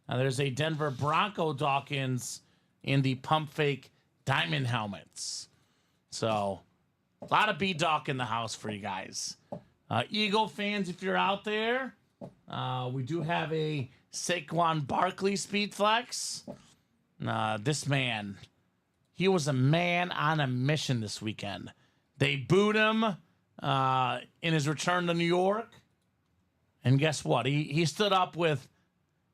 There's a Denver Bronco Dawkins in the pump fake diamond helmets. So a lot of B-Dawk in the house for you guys. Eagle fans, if you're out there, we do have a Saquon Barkley speed flex. This man, he was a man on a mission this weekend. They booed him in his return to New York. And guess what? He stood up with,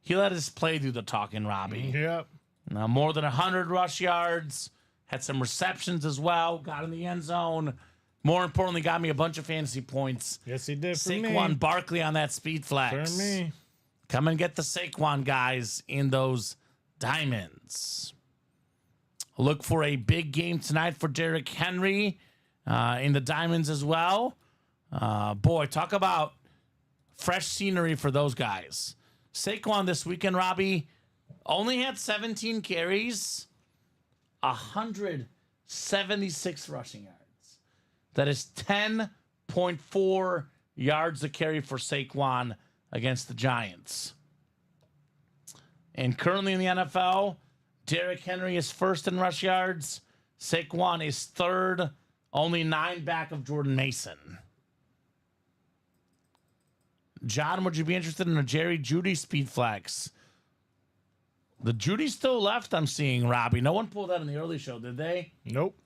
he let his play do the talking, Robbie. Yep. More than 100 rush yards, had some receptions as well, got in the end zone. More importantly, got me a bunch of fantasy points. Yes, he did for Saquon me. Barkley on that speed flex. For me. Come and get the Saquon guys in those diamonds. Look for a big game tonight for Derrick Henry in the diamonds as well. Boy, talk about fresh scenery for those guys. Saquon this weekend, Robbie, only had 17 carries, 176 rushing yards. That is 10.4 yards a carry for Saquon against the Giants. And currently in the NFL, Derrick Henry is first in rush yards. Saquon is third, only 9 back of Jordan Mason. John, would you be interested in a Jerry Jeudy speed flex? The Judy still left, I'm seeing, Robbie. No one pulled that in the early show, did they? Nope.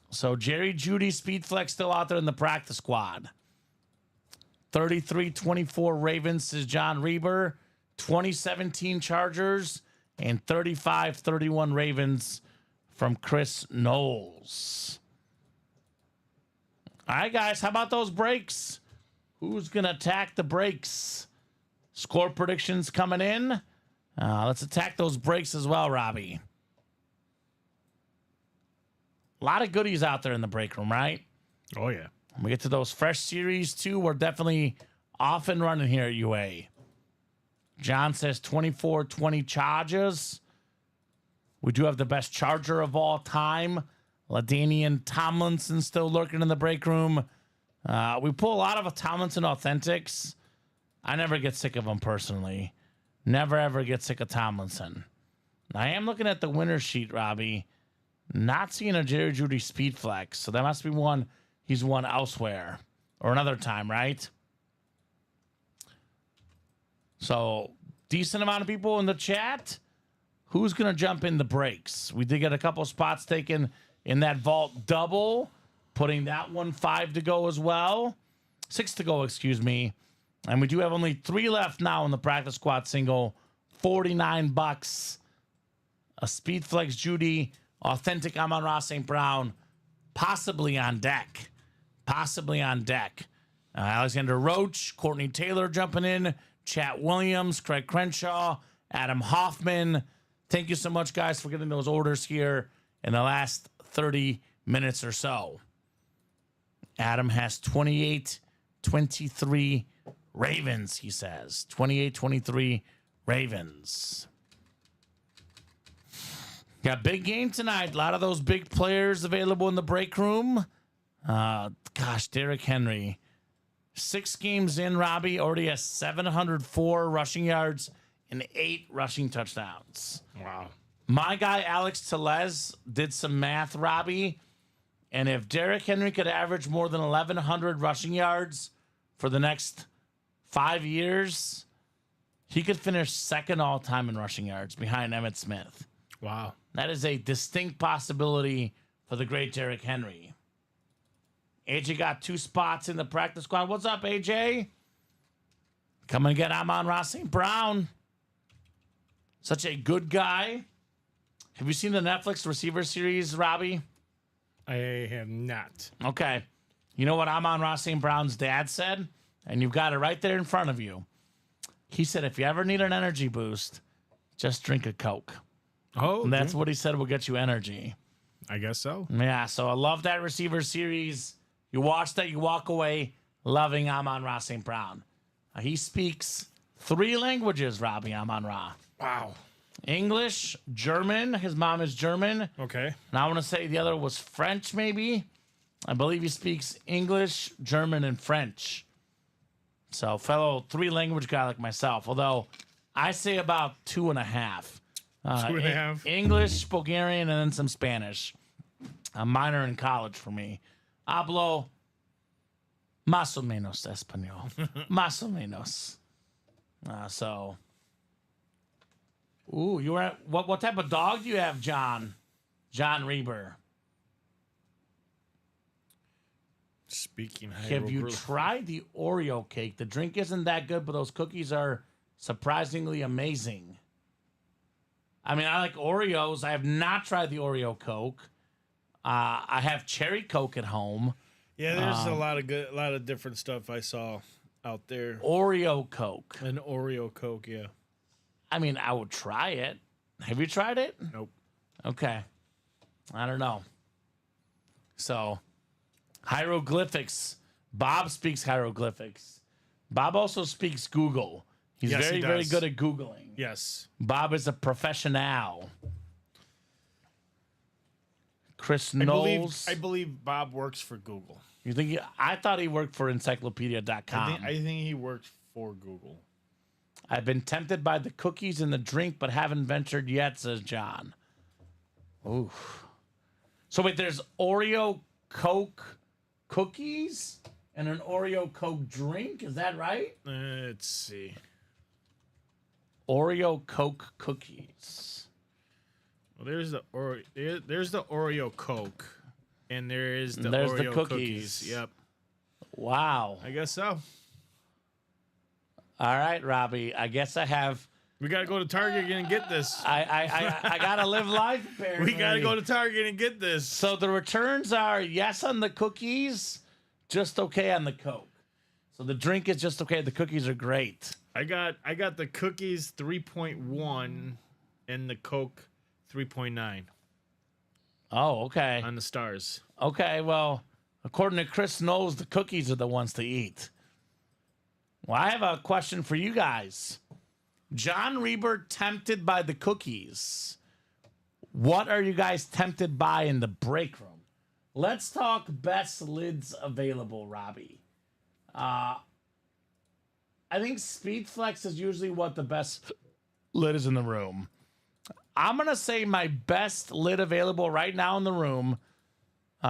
So Jerry Jeudy speed flex still out there in the practice squad. 33-24 Ravens is John Reber. 2017 Chargers. And 35-31 Ravens from Chris Knowles. All right, guys. How about those breaks? Who's going to attack the breaks? Score predictions coming in. Let's attack those breaks as well, Robbie. A lot of goodies out there in the break room, right? Oh, yeah. When we get to those fresh series, too, we're definitely off and running here at UA. John says 24-20 Chargers. We do have the best Charger of all time. LaDainian Tomlinson still lurking in the break room. We pull a lot of Tomlinson Authentics. I never get sick of them personally. Never, ever get sick of Tomlinson. I am looking at the winner sheet, Robbie. Not seeing a Jerry Jeudy speed flex. So that must be one he's won elsewhere. Or another time, right? So, decent amount of people in the chat. Who's going to jump in the breaks? We did get a couple spots taken in that vault double. Putting that one 5 to go as well. 6 to go, excuse me. And we do have only 3 left now in the practice squad single. $49. A speed flex Jeudy. Authentic Amon-Ra St. Brown. Possibly on deck. Possibly on deck. Alexander Roach. Courtney Taylor jumping in. Chat Williams. Craig Crenshaw. Adam Hoffman. Thank you so much, guys, for getting those orders here in the last 30 minutes or so. Adam has 28-23 Ravens, he says. 28-23 Ravens. Got big game tonight. A lot of those big players available in the break room. Gosh, Derrick Henry. 6 games in, Robbie. Already has 704 rushing yards and 8 rushing touchdowns. Wow. My guy, Alex Tellez, did some math, Robbie. And if Derrick Henry could average more than 1,100 rushing yards for the next 5 years, he could finish second all-time in rushing yards behind Emmitt Smith. Wow. That is a distinct possibility for the great Derrick Henry. AJ got 2 spots in the practice squad. What's up, AJ? Come and get Amon-Ra St. Brown. Such a good guy. Have you seen the Netflix receiver series, Robbie? I have not. Okay. You know what Amon-Ra St. Brown's dad said? And you've got it right there in front of you. He said, if you ever need an energy boost, just drink a Coke. Oh, And that's what he said will get you energy. I guess so. Yeah, so I love that receiver series. You watch that, you walk away loving Amon-Ra St. Brown. He speaks 3 languages, Robbie Amon-Ra. Wow. English, German. His mom is German. Okay. And I want to say the other was French, maybe. I believe he speaks English, German, and French. So, fellow 3-language guy like myself. Although, I say about 2.5. 2.5. English, Bulgarian, and then some Spanish. A minor in college for me. Hablo más o menos español. Más o menos. So, Ooh, you were at, what type of dog do you have, John? John Reber. Speaking Have you tried the Oreo cake? The drink isn't that good, but those cookies are surprisingly amazing. I mean, I like Oreos. I have not tried the Oreo Coke. I have cherry Coke at home. Yeah, there's a lot of different stuff I saw out there. Oreo Coke. An Oreo Coke, yeah. I mean, I would try it. Have you tried it? Nope. Okay. I don't know. So, hieroglyphics. Bob speaks hieroglyphics. Bob also speaks Google. He's Yes, very, he very does. good at Googling. Yes. Bob is a professional. Chris Knowles. I believe Bob works for Google. You think I thought he worked for encyclopedia.com. I think he worked for Google. I've been tempted by the cookies and the drink, but haven't ventured yet, says John. Ooh. So wait, there's Oreo Coke cookies and an Oreo Coke drink? Is that right? Let's see. Oreo Coke cookies. Well, there's the Oreo Coke, and there's the There's the Oreo cookies. Yep. Wow. I guess so. All right, Robbie. I guess I have. We gotta go to Target and get this. I gotta live life. Apparently. We gotta go to Target and get this. So the returns are yes on the cookies, just okay on the Coke. So the drink is just okay. The cookies are great. I got the cookies 3.1 and the Coke 3.9 Oh, okay. on the stars. Okay, well, according to Chris Knowles, the cookies are the ones to eat. Well, I have a question for you guys. John Reber tempted by the cookies. What are you guys tempted by in the break room? Let's talk best lids available, Robbie. I think Speedflex is usually what the best lid is in the room. I'm going to say my best lid available right now in the room.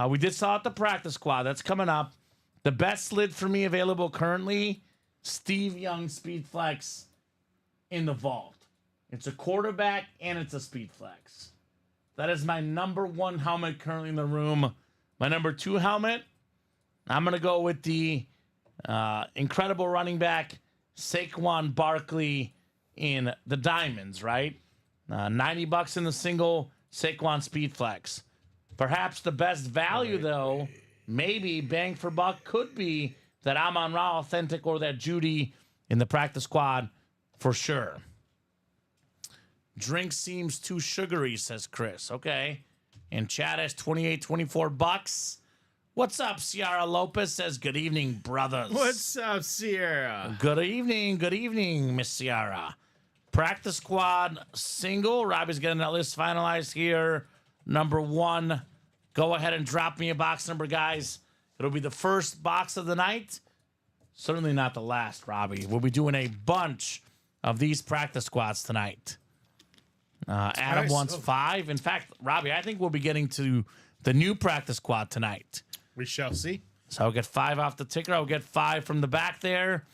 We did sell out the practice squad. That's coming up. The best lid for me available currently, Steve Young Speedflex in the vault. It's a quarterback and it's a Speedflex. That is my number one helmet currently in the room. My number two helmet, I'm going to go with the incredible running back, Saquon Barkley in the diamonds, right? $90 in the single, Saquon Speedflex. Perhaps the best value, though, maybe bang for buck, could be that Amon-Ra Authentic or that Judy in the practice squad for sure. Drink seems too sugary, says Chris. Okay. And chat has $24. What's up, Ciara Lopez says, good evening, brothers. What's up, Sierra? Good evening, Miss Ciara. Practice squad single. Robbie's getting that list finalized here. Number one. Go ahead and drop me a box number, guys. It'll be the first box of the night. Certainly not the last, Robbie. We'll be doing a bunch of these practice squads tonight. Adam wants 5. In fact, Robbie, I think we'll be getting to the new practice squad tonight. We shall see. So I'll get 5 off the ticker. I'll get 5 from the back there.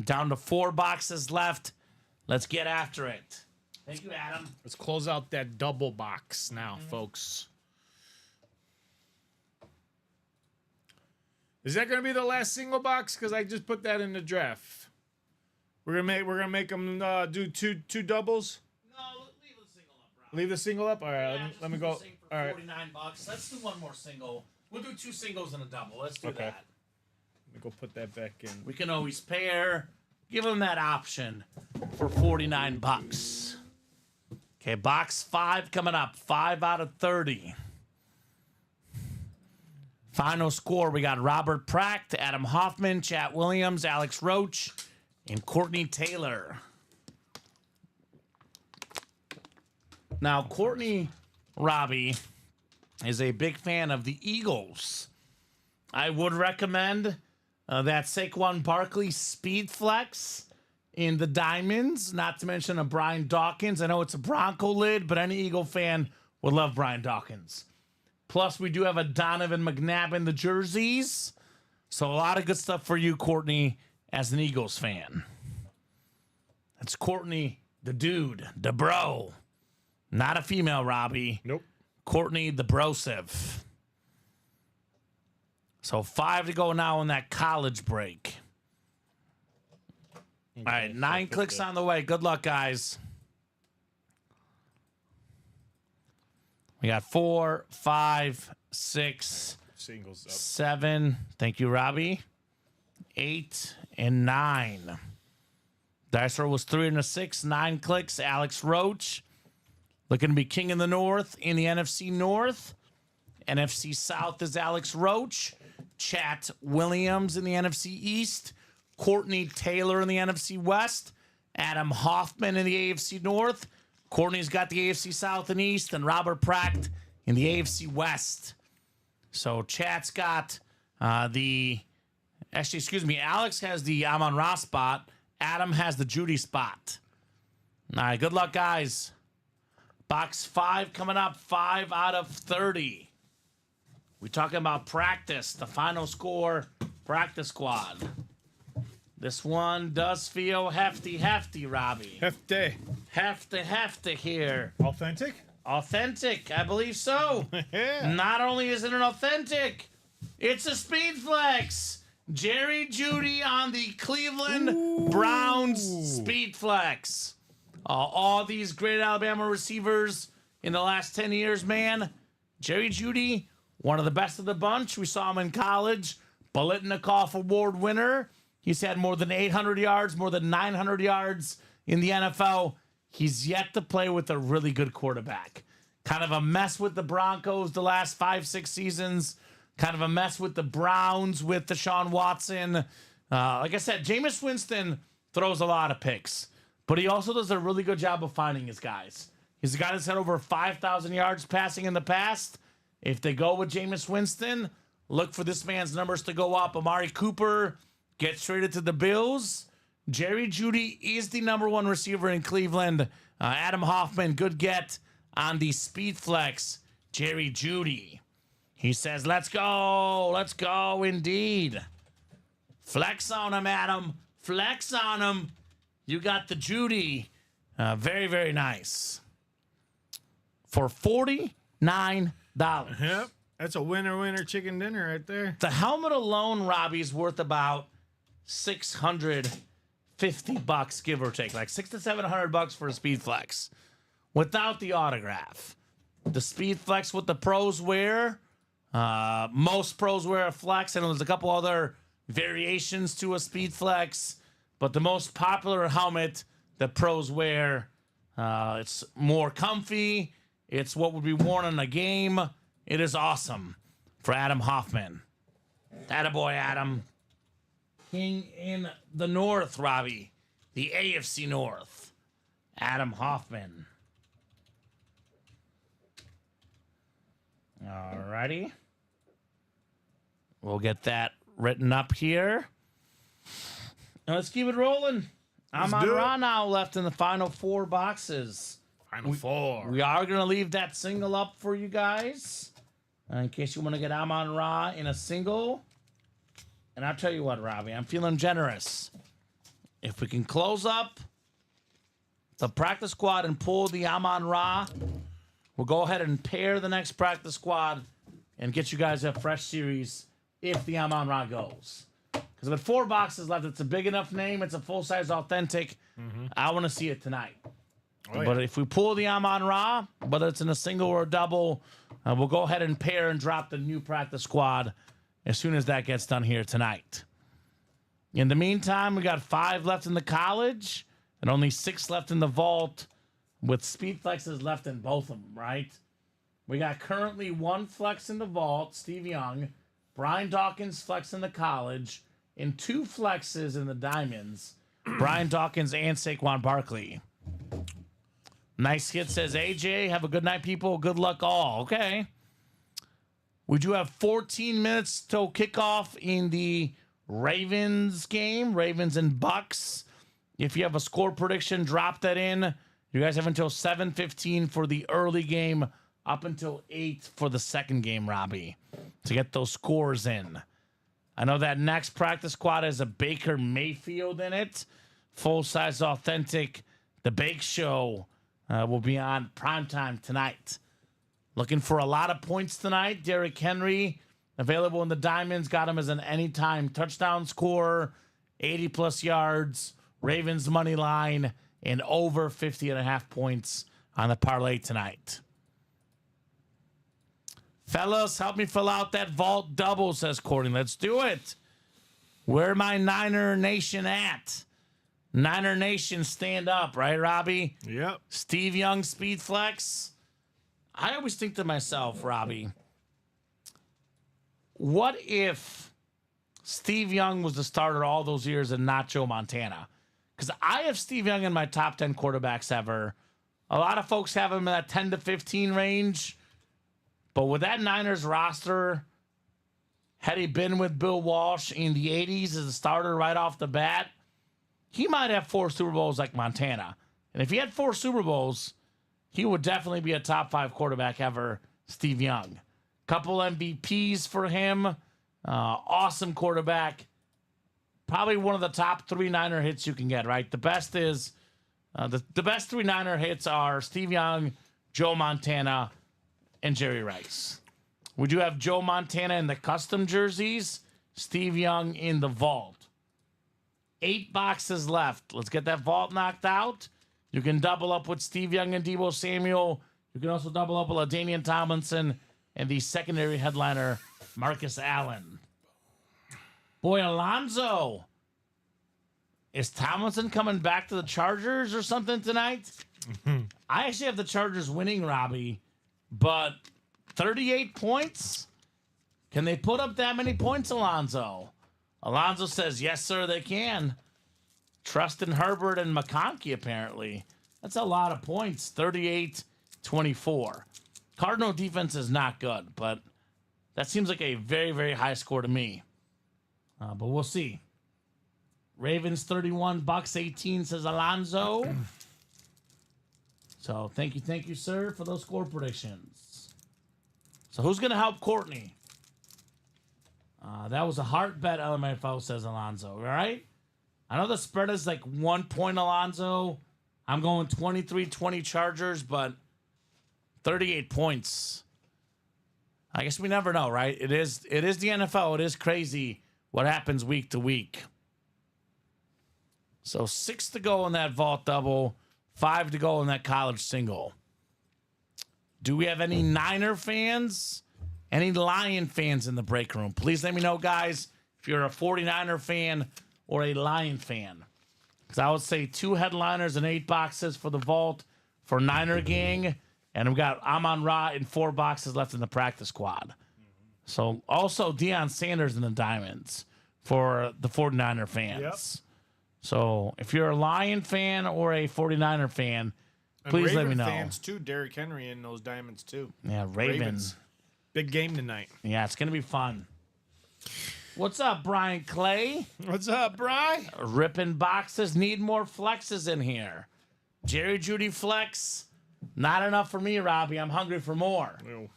Down to 4 boxes left. Let's get after it. Thank you, Adam. Let's close out that double box now, folks. Is that going to be the last single box? Because I just put that in the draft. We're gonna make them do two doubles. No, leave the single up, Robbie. Leave the single up. All right, Yeah, let me just go. do the same for All right, $49. Let's do one more single. We'll do 2 singles and a double. Let's do Okay. that. let me go put that back in. We can always pair. Give them that option for $49. Okay, box 5 coming up. 5 out of 30. Final score, we got Robert Pratt, Adam Hoffman, Chat Williams, Alex Roach, and Courtney Taylor. Now, Courtney Robbie is a big fan of the Eagles. I would recommend that Saquon Barkley Speed Flex in the diamonds, not to mention a Brian Dawkins. I know it's a Bronco lid, but any Eagle fan would love Brian Dawkins. Plus, we do have a Donovan McNabb in the jerseys. So a lot of good stuff for you, Courtney, as an Eagles fan. That's Courtney the dude, the bro. Not a female, Robbie. Nope. Courtney the Brosive. So 5 to go now in that college break. All right, 9 clicks on the way. Good luck, guys. We got 4, 5, 6, Singles up. 7. Thank you, Robbie. 8 and 9. Dice roll was 3 and a 6. 9 clicks. Alex Roach looking to be king in the North in the NFC North. NFC South is Alex Roach. Chat Williams in the NFC East. Courtney Taylor in the NFC West. Adam Hoffman in the AFC North. Courtney's got the AFC South and East, and Robert Pratt in the AFC West. So Chat's got Alex has the Amon-Ra spot. Adam has the Judy spot. All right, good luck, guys. Box 5 coming up, 5 out of 30. We're talking about practice, the final score, practice squad. This one does feel hefty, Robbie. Hefty here. Authentic? Authentic, I believe so. Yeah. Not only is it an authentic, it's a speed flex. Jerry Jeudy on the Cleveland Browns speed flex. All these great Alabama receivers in the last 10 years, man. Jerry Jeudy, one of the best of the bunch. We saw him in college. Biletnikoff Award winner. He's had more than 800 yards, more than 900 yards in the NFL. He's yet to play with a really good quarterback. Kind of a mess with the Broncos the last 5-6 seasons. Kind of a mess with the Browns with Deshaun Watson. Like I said, Jameis Winston throws a lot of picks, but he also does a really good job of finding his guys. He's a guy that's had over 5,000 yards passing in the past. If they go with Jameis Winston, look for this man's numbers to go up. Amari Cooper gets traded to the Bills. Jerry Jeudy is the number 1 receiver in Cleveland. Adam Hoffman, good get on the speed flex. Jerry Jeudy. He says, let's go indeed. Flex on him, Adam. Flex on him. You got the Jeudy. Very, very nice. For $49. Yep. That's a winner chicken dinner right there. The helmet alone, Robbie's worth about $650, give or take. Like $600 to $700 for a speed flex. Without the autograph. The speed flex, what the pros wear. Most pros wear a flex, and there's a couple other variations to a speed flex, but the most popular helmet that pros wear, it's more comfy. It's what would be worn in a game. It is awesome for Adam Hoffman. Attaboy, Adam. King in the North, Robbie. The AFC North. Adam Hoffman. Alrighty. We'll get that written up here. And let's keep it rolling. I'm on Raw now, left in the final 4 boxes. Final 4. We are going to leave that single up for you guys. In case you want to get Amon Ra in a single. And I'll tell you what, Robbie, I'm feeling generous. If we can close up the practice squad and pull the Amon Ra, we'll go ahead and pair the next practice squad and get you guys a fresh series if the Amon Ra goes. Because with 4 boxes left, it's a big enough name. It's a full-size authentic. I want to see it tonight. Oh, yeah. But if we pull the Amon Ra, whether it's in a single or a double, we'll go ahead and pair and drop the new practice squad as soon as that gets done here tonight. In the meantime, we got 5 left in the college and only 6 left in the vault with speed flexes left in both of them, right? We got currently 1 flex in the vault, Steve Young, Brian Dawkins flex in the college, and 2 flexes in the diamonds, Brian Dawkins and Saquon Barkley. Nice hit, says AJ. Have a good night, people. Good luck all. Okay. We do have 14 minutes till kickoff in the Ravens game. Ravens and Bucks. If you have a score prediction, drop that in. You guys have until 7:15 for the early game, up until 8 for the second game, Robbie, to get those scores in. I know that next practice squad has a Baker Mayfield in it. Full-size authentic The Bake Show will be on primetime tonight. Looking for a lot of points tonight. Derrick Henry, available in the Diamonds, got him as an anytime touchdown scorer, 80-plus yards, Ravens money line, and over 50.5 points on the parlay tonight. Fellas, help me fill out that vault double, says Courtney. Let's do it. Where my Niner Nation at? Niner Nation, stand up, right, Robbie? Yep. Steve Young, speed flex. I always think to myself, Robbie, what if Steve Young was the starter all those years and not Joe Montana? Because I have Steve Young in my top 10 quarterbacks ever. A lot of folks have him in that 10 to 15 range. But with that Niners roster, had he been with Bill Walsh in the 80s as a starter right off the bat, he might have 4 Super Bowls like Montana. And if he had 4 Super Bowls, he would definitely be a top 5 quarterback ever, Steve Young. Couple MVPs for him. Awesome quarterback. Probably one of the top 3 Niner hits you can get, right? The best is, the best 3 Niner hits are Steve Young, Joe Montana, and Jerry Rice. Would you have Joe Montana in the custom jerseys? Steve Young in the vault. 8 boxes left. Let's get that vault knocked out. You can double up with Steve Young and Deebo Samuel. You can also double up with LaDainian Tomlinson and the secondary headliner, Marcus Allen. Boy, Alonzo. Is Tomlinson coming back to the Chargers or something tonight? I actually have the Chargers winning, Robbie, but 38 points? Can they put up that many points, Alonzo? Alonzo says, yes, sir, they can. Trust in Herbert and McConkey, apparently. That's a lot of points, 38-24. Cardinal defense is not good, but that seems like a very, very high score to me. But we'll see. Ravens 31, Bucks 18, says Alonzo. So thank you, sir, for those score predictions. So who's going to help Courtney? That was a heart bet, LMFO, says Alonzo. All right? I know the spread is like 1 point, Alonzo. I'm going 23-20 Chargers, but 38 points. I guess we never know, right? It is the NFL. It is crazy what happens week to week. So 6 to go in that vault double, 5 to go in that college single. Do we have any Niner fans? Any Lion fans in the break room? Please let me know, guys, if you're a 49er fan or a Lion fan. Because I would say 2 headliners and 8 boxes for the vault for Niner gang. And we got Amon Ra in 4 boxes left in the practice squad. So also Deion Sanders in the Diamonds for the 49er fans. Yep. So if you're a Lion fan or a 49er fan, please let me know. Fans too, Derrick Henry in those Diamonds too. Yeah, Ravens. Big game tonight. Yeah, it's going to be fun. What's up, Brian Clay? What's up, Bri? Ripping boxes. Need more flexes in here. Jerry Judy flex. Not enough for me, Robbie. I'm hungry for more. No.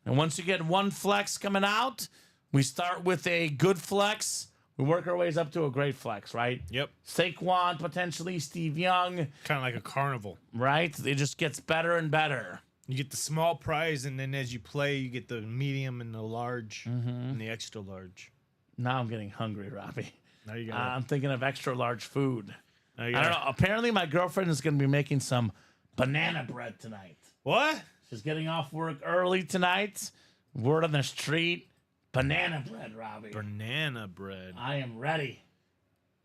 And once you get 1 flex coming out, we start with a good flex. We work our ways up to a great flex, right? Yep. Saquon, potentially Steve Young. Kind of like a carnival. Right? It just gets better and better. You get the small prize, and then as you play, you get the medium and the large and the extra large. Now I'm getting hungry, Robbie. Now you got I'm thinking of extra large food. I I don't know. Apparently, my girlfriend is going to be making some banana bread tonight. What? She's getting off work early tonight. Word on the street. Banana bread, Robbie. Banana bread. I am ready.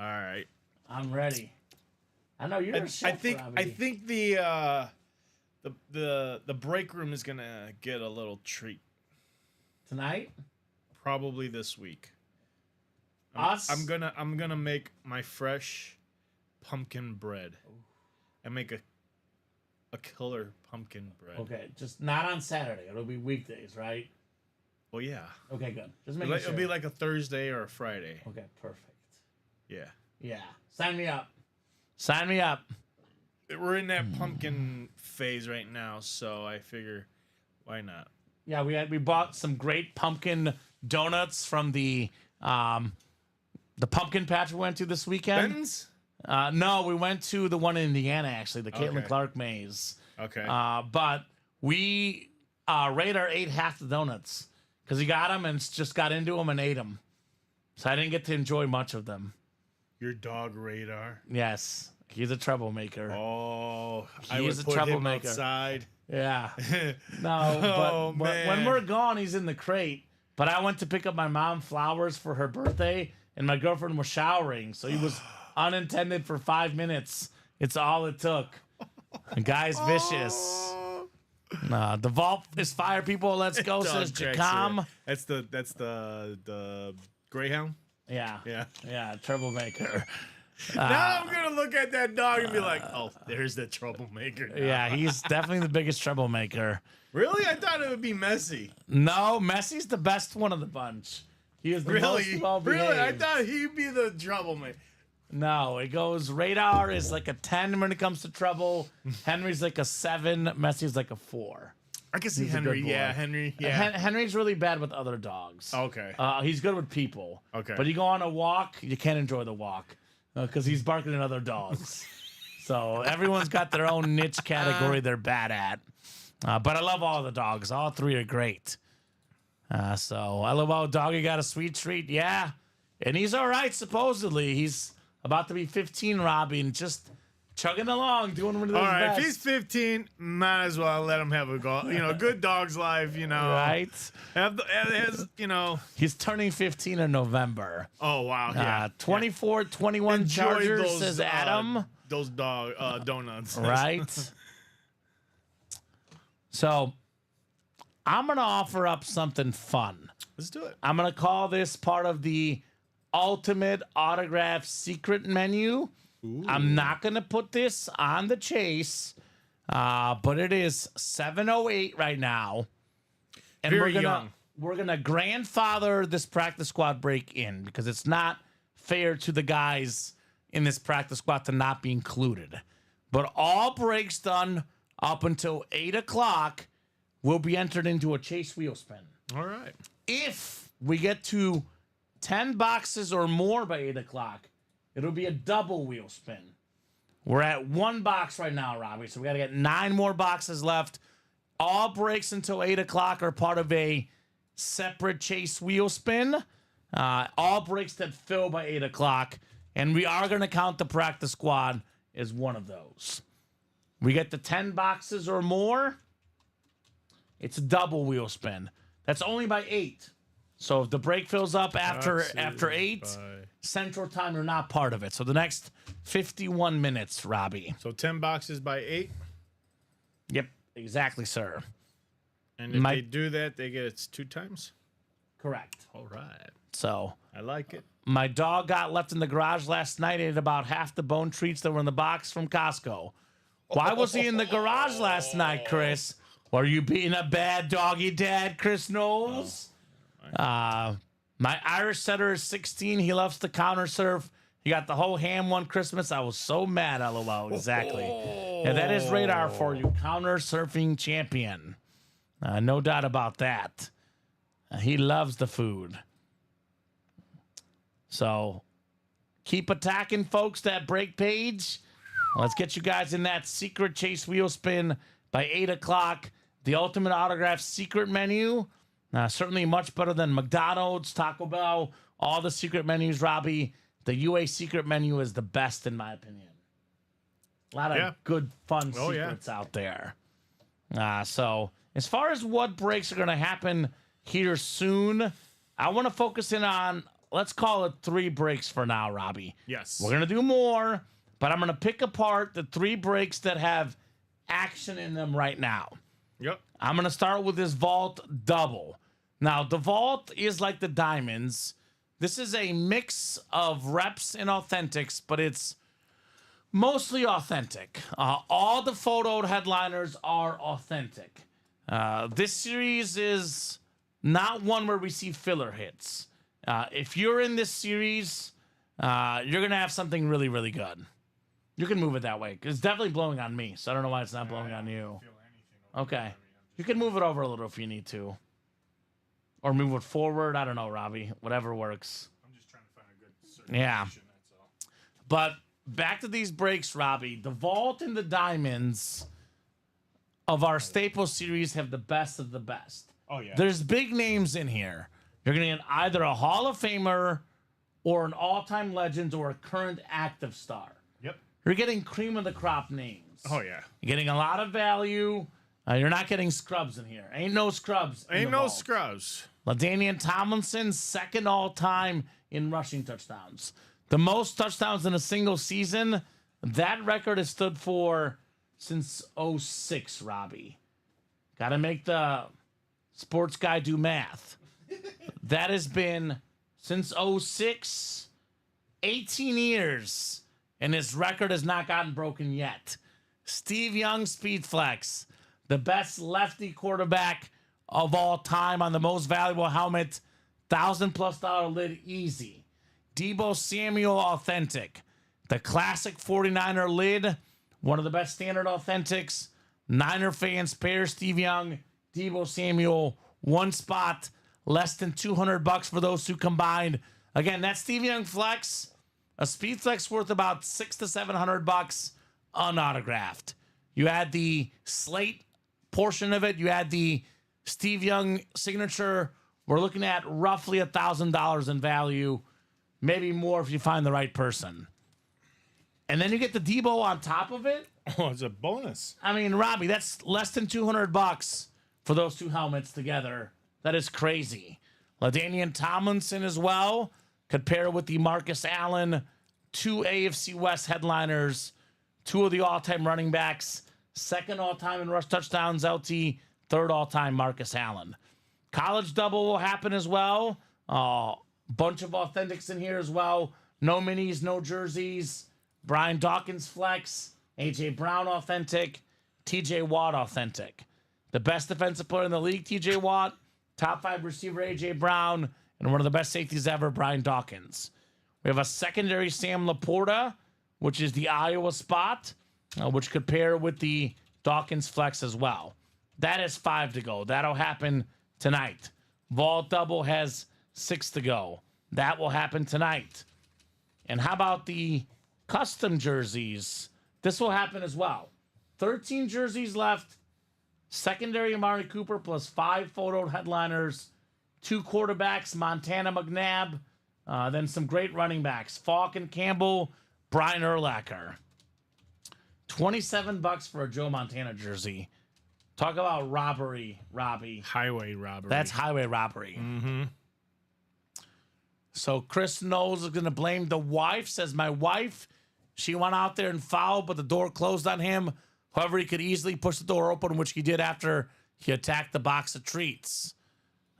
All right. I'm ready. I know you're a chef, Robbie. I think the break room is gonna get a little treat Tonight? probably this week. Us? I'm gonna make my fresh pumpkin bread and make a killer pumpkin bread. Okay, just not on Saturday. It'll be weekdays, right? Well, yeah. Okay, good. Just making It'll sure. be like a Thursday or a Friday. Okay, perfect. Yeah. Yeah. Sign me up. Sign me up. We're in that pumpkin phase right now, so I figure, why not? Yeah, we bought some great pumpkin donuts from the pumpkin patch we went to this weekend. Ben's? No, we went to the one in Indiana, actually, the Caitlin Okay. Clark Maze. Okay. But we Radar ate half the donuts because he got them and just got into them and ate them. So I didn't get to enjoy much of them. Your dog Radar. Yes, he's a troublemaker. Oh, He I would is a put troublemaker. him outside. Yeah. No, but Oh, when man. we're gone, he's in the crate. But I went to pick up my mom flowers for her birthday, and my girlfriend was showering, so he was unintended for 5 minutes. It's all it took. The guy's vicious. Oh. The vault is fire, people. Let's go, says Dog cracks Jacom. it. That's the Greyhound. Yeah. Yeah. Yeah, troublemaker. Now I'm gonna look at that dog and be like, oh, there's the troublemaker. Now. Yeah, he's definitely the biggest troublemaker. Really? I thought it would be Messi. No, Messi's the best one of the bunch. He is the most Really? well-behaved. Really? I thought he'd be the troublemaker. No, it goes Radar is like a 10 when it comes to trouble. Henry's like a 7. Messi's like a 4. I can see He's a Henry. good boy. Yeah, Henry. Yeah. Henry's really bad with other dogs. Okay. He's good with people. Okay. But you go on a walk, you can't enjoy the walk because he's barking at other dogs. So everyone's got their own niche category they're bad at. But I love all the dogs. All 3 are great. So I love how Doggy got a sweet treat. Yeah. And he's all right, supposedly. He's about to be 15, Robbie, and just chugging along, doing what he does All right, best. if he's 15, might as well let him have a go. You know, good dog's life. You know, Right? you know. He's turning 15 in November. Oh wow, yeah. 24, 21 Enjoy Chargers, those, says Adam. Those donuts. Right? So I'm going to offer up something fun. Let's do it. I'm going to call this part of the Ultimate Autograph Secret Menu. I'm not going to put this on the chase, but it is 7:08 right now. And Very we're young. gonna grandfather this practice squad break in because it's not fair to the guys in this practice squad to not be included. But all breaks done up until 8 o'clock will be entered into a chase wheel spin. All right. If we get to 10 boxes or more by 8 o'clock, it'll be a double wheel spin. We're at 1 box right now, Robbie, so we got to get 9 more boxes left. All breaks until 8 o'clock are part of a separate chase wheel spin. All breaks that fill by 8 o'clock, and we are going to count the practice squad as one of those. We get the 10 boxes or more, it's a double wheel spin. That's only by 8. So if the break fills up after 8 Central Time, you're not part of it. So the next 51 minutes, Robbie. So 10 boxes by 8. Yep, exactly, sir. And if they do that, they get it 2 times. Correct. All right. So I like it. my dog got left in the garage last night and ate about half the bone treats that were in the box from Costco. Why was he in the garage last night, Chris? Were you being a bad doggy dad, Chris Knowles? My Irish setter is 16. He loves to counter surf. He got the whole ham one Christmas. I was so mad, LOL. Exactly. Yeah, that is Radar for you. Counter surfing champion. No doubt about that. He loves the food. So keep attacking, folks, that break page. Let's get you guys in that secret chase wheel spin by 8 o'clock. The Ultimate Autograph secret menu. Certainly much better than McDonald's, Taco Bell, all the secret menus, Robbie. The UA secret menu is the best, in my opinion. A lot of good, fun secrets out there. So as far as what breaks are going to happen here soon, I want to focus in on, let's call it 3 breaks for now, Robbie. Yes. We're going to do more, but I'm going to pick apart the 3 breaks that have action in them right now. Yep. I'm going to start with this vault double. Now, the vault is like the diamonds. This is a mix of reps and authentics, but it's mostly authentic. All the photoed headliners are authentic. This series is not one where we see filler hits. If you're in this series, you're going to have something really, really good. You can move it that way. It's definitely blowing on me, so I don't know why it's not blowing on you. Okay. You can move it over a little if you need to. Or move it forward. I don't know, Robbie. Whatever works. I'm just trying to find a good Yeah. But back to these breaks, Robbie. The vault and the diamonds of our Staples series have the best of the best. Oh, yeah. There's big names in here. You're going to get either a Hall of Famer or an all-time legend or a current active star. Yep. You're getting cream of the crop names. Oh, yeah. You're getting a lot of value. You're not getting scrubs in here. Ain't no scrubs. Ain't no scrubs. LaDainian Tomlinson, second all-time in rushing touchdowns. The most touchdowns in a single season. That record has stood for since 06, Robbie. Got to make the sports guy do math. That has been since 06, 18 years, and his record has not gotten broken yet. Steve Young, Speed Flex, the best lefty quarterback of all time on the most valuable helmet, $1,000+ lid easy. Deebo Samuel Authentic, the classic 49er lid, one of the best standard authentics. Niner fans pair Steve Young, Deebo Samuel, one spot, less than $200 for those two combined. Again, that's Steve Young Flex. A Speed Flex worth about $600 to $700 unautographed. You add the slate portion of it. You add the Steve Young signature. We're looking at roughly $1,000 in value, maybe more if you find the right person. And then you get the Deebo on top of it. Oh, it's a bonus. I mean, Robbie, that's less than $200 for those two helmets together. That is crazy. LaDainian Tomlinson as well. Could pair with the Marcus Allen, two AFC West headliners, two of the all-time running backs, second all-time in rush touchdowns, LT, third all-time Marcus Allen. College double will happen as well. Bunch of authentics in here as well. No minis, no jerseys. Brian Dawkins Flex, AJ Brown authentic, TJ Watt authentic. The best defensive player in the league, TJ Watt. Top 5 receiver, AJ Brown. And one of the best safeties ever, Brian Dawkins. We have a secondary Sam Laporta, which is the Iowa spot, which could pair with the Dawkins Flex as well. That is 5 to go. That'll happen tonight. Vault double has 6 to go. That will happen tonight. And how about the custom jerseys? This will happen as well. 13 jerseys left. Secondary Amari Cooper plus 5 photo headliners. 2 quarterbacks, Montana McNabb. Then some great running backs. Falk and Campbell, Brian Urlacher. $27 for a Joe Montana jersey. Talk about robbery, Robbie. Highway robbery. That's highway robbery. Mm-hmm. So Chris Knowles is going to blame the wife. Says, my wife, she went out there and fouled, but the door closed on him. However, he could easily push the door open, which he did after he attacked the box of treats.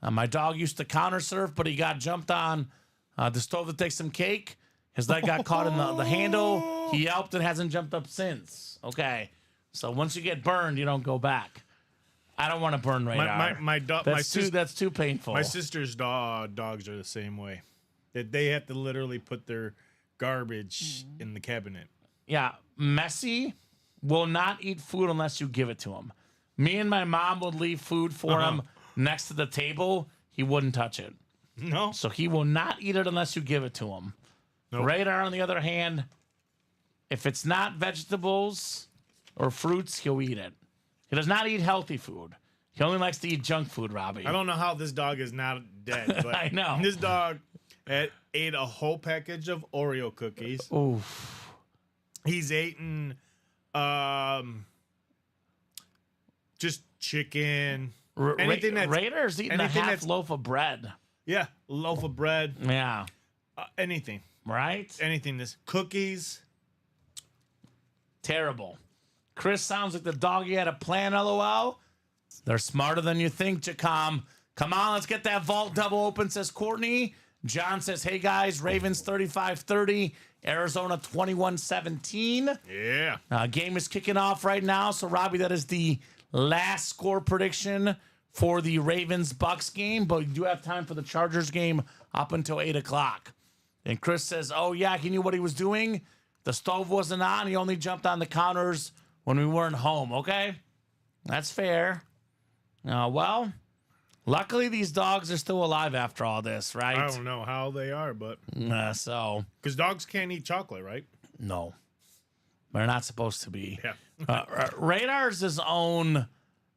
My dog used to counter surf, but he got jumped on the stove to take some cake. His leg got caught in the handle. He yelped and hasn't jumped up since. Okay. So once you get burned, you don't go back. I don't want to burn radar. That's too painful. My sister's dogs are the same way. That they have to literally put their garbage in the cabinet. Yeah. Messi will not eat food unless you give it to him. Me and my mom would leave food for him next to the table. He wouldn't touch it. No. So he will not eat it unless you give it to him. Nope. Radar, on the other hand, if it's not vegetables or fruits, he'll eat it. He does not eat healthy food. He only likes to eat junk food, Robbie. I don't know how this dog is not dead, but I know. This dog ate a whole package of Oreo cookies. Oof. He's eaten just chicken. Raiders eating a half that's loaf of bread. Yeah, loaf of bread. Yeah. Anything. Right? Anything. This cookies. Terrible. Chris sounds like the doggy had a plan, LOL. They're smarter than you think, Jacom. Come on, let's get that vault double open, says Courtney. John says, hey, guys, Ravens 35-30, Arizona 21-17. Yeah. Game is kicking off right now. So, Robbie, that is the last score prediction for the Ravens-Bucks game. But we do have time for the Chargers game up until 8 o'clock. And Chris says, oh, yeah, he knew what he was doing. The stove wasn't on. He only jumped on the counters when we weren't home. Okay? That's fair. Well, luckily these dogs are still alive after all this, right? I don't know how they are, but So because dogs can't eat chocolate, right? No. They're not supposed to be. Yeah. Radar's his own.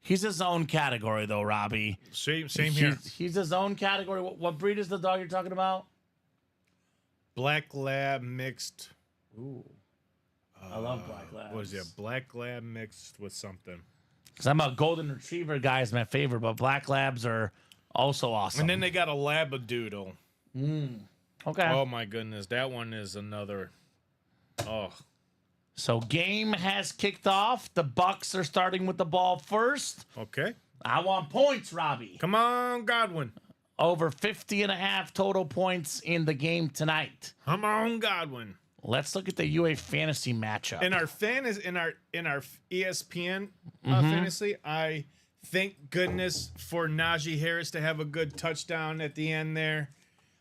He's his own category, though, Robbie. Same here. He's his own category. What breed is the dog you're talking about? Black Lab mixed. Ooh. I love Black Labs. What is it? Black Lab mixed with something. Because I'm a Golden Retriever guy is my favorite, but Black Labs are also awesome. And then they got a Labradoodle. Okay. Oh my goodness, that one is another. Oh, So game has kicked off. The Bucks are starting with the ball first. okay. I want points, Robbie. Come on, Godwin. Over 50.5 total points in the game tonight. Come on, Godwin. Let's look at the UA fantasy matchup. In our ESPN fantasy, I thank goodness for Najee Harris to have a good touchdown at the end there.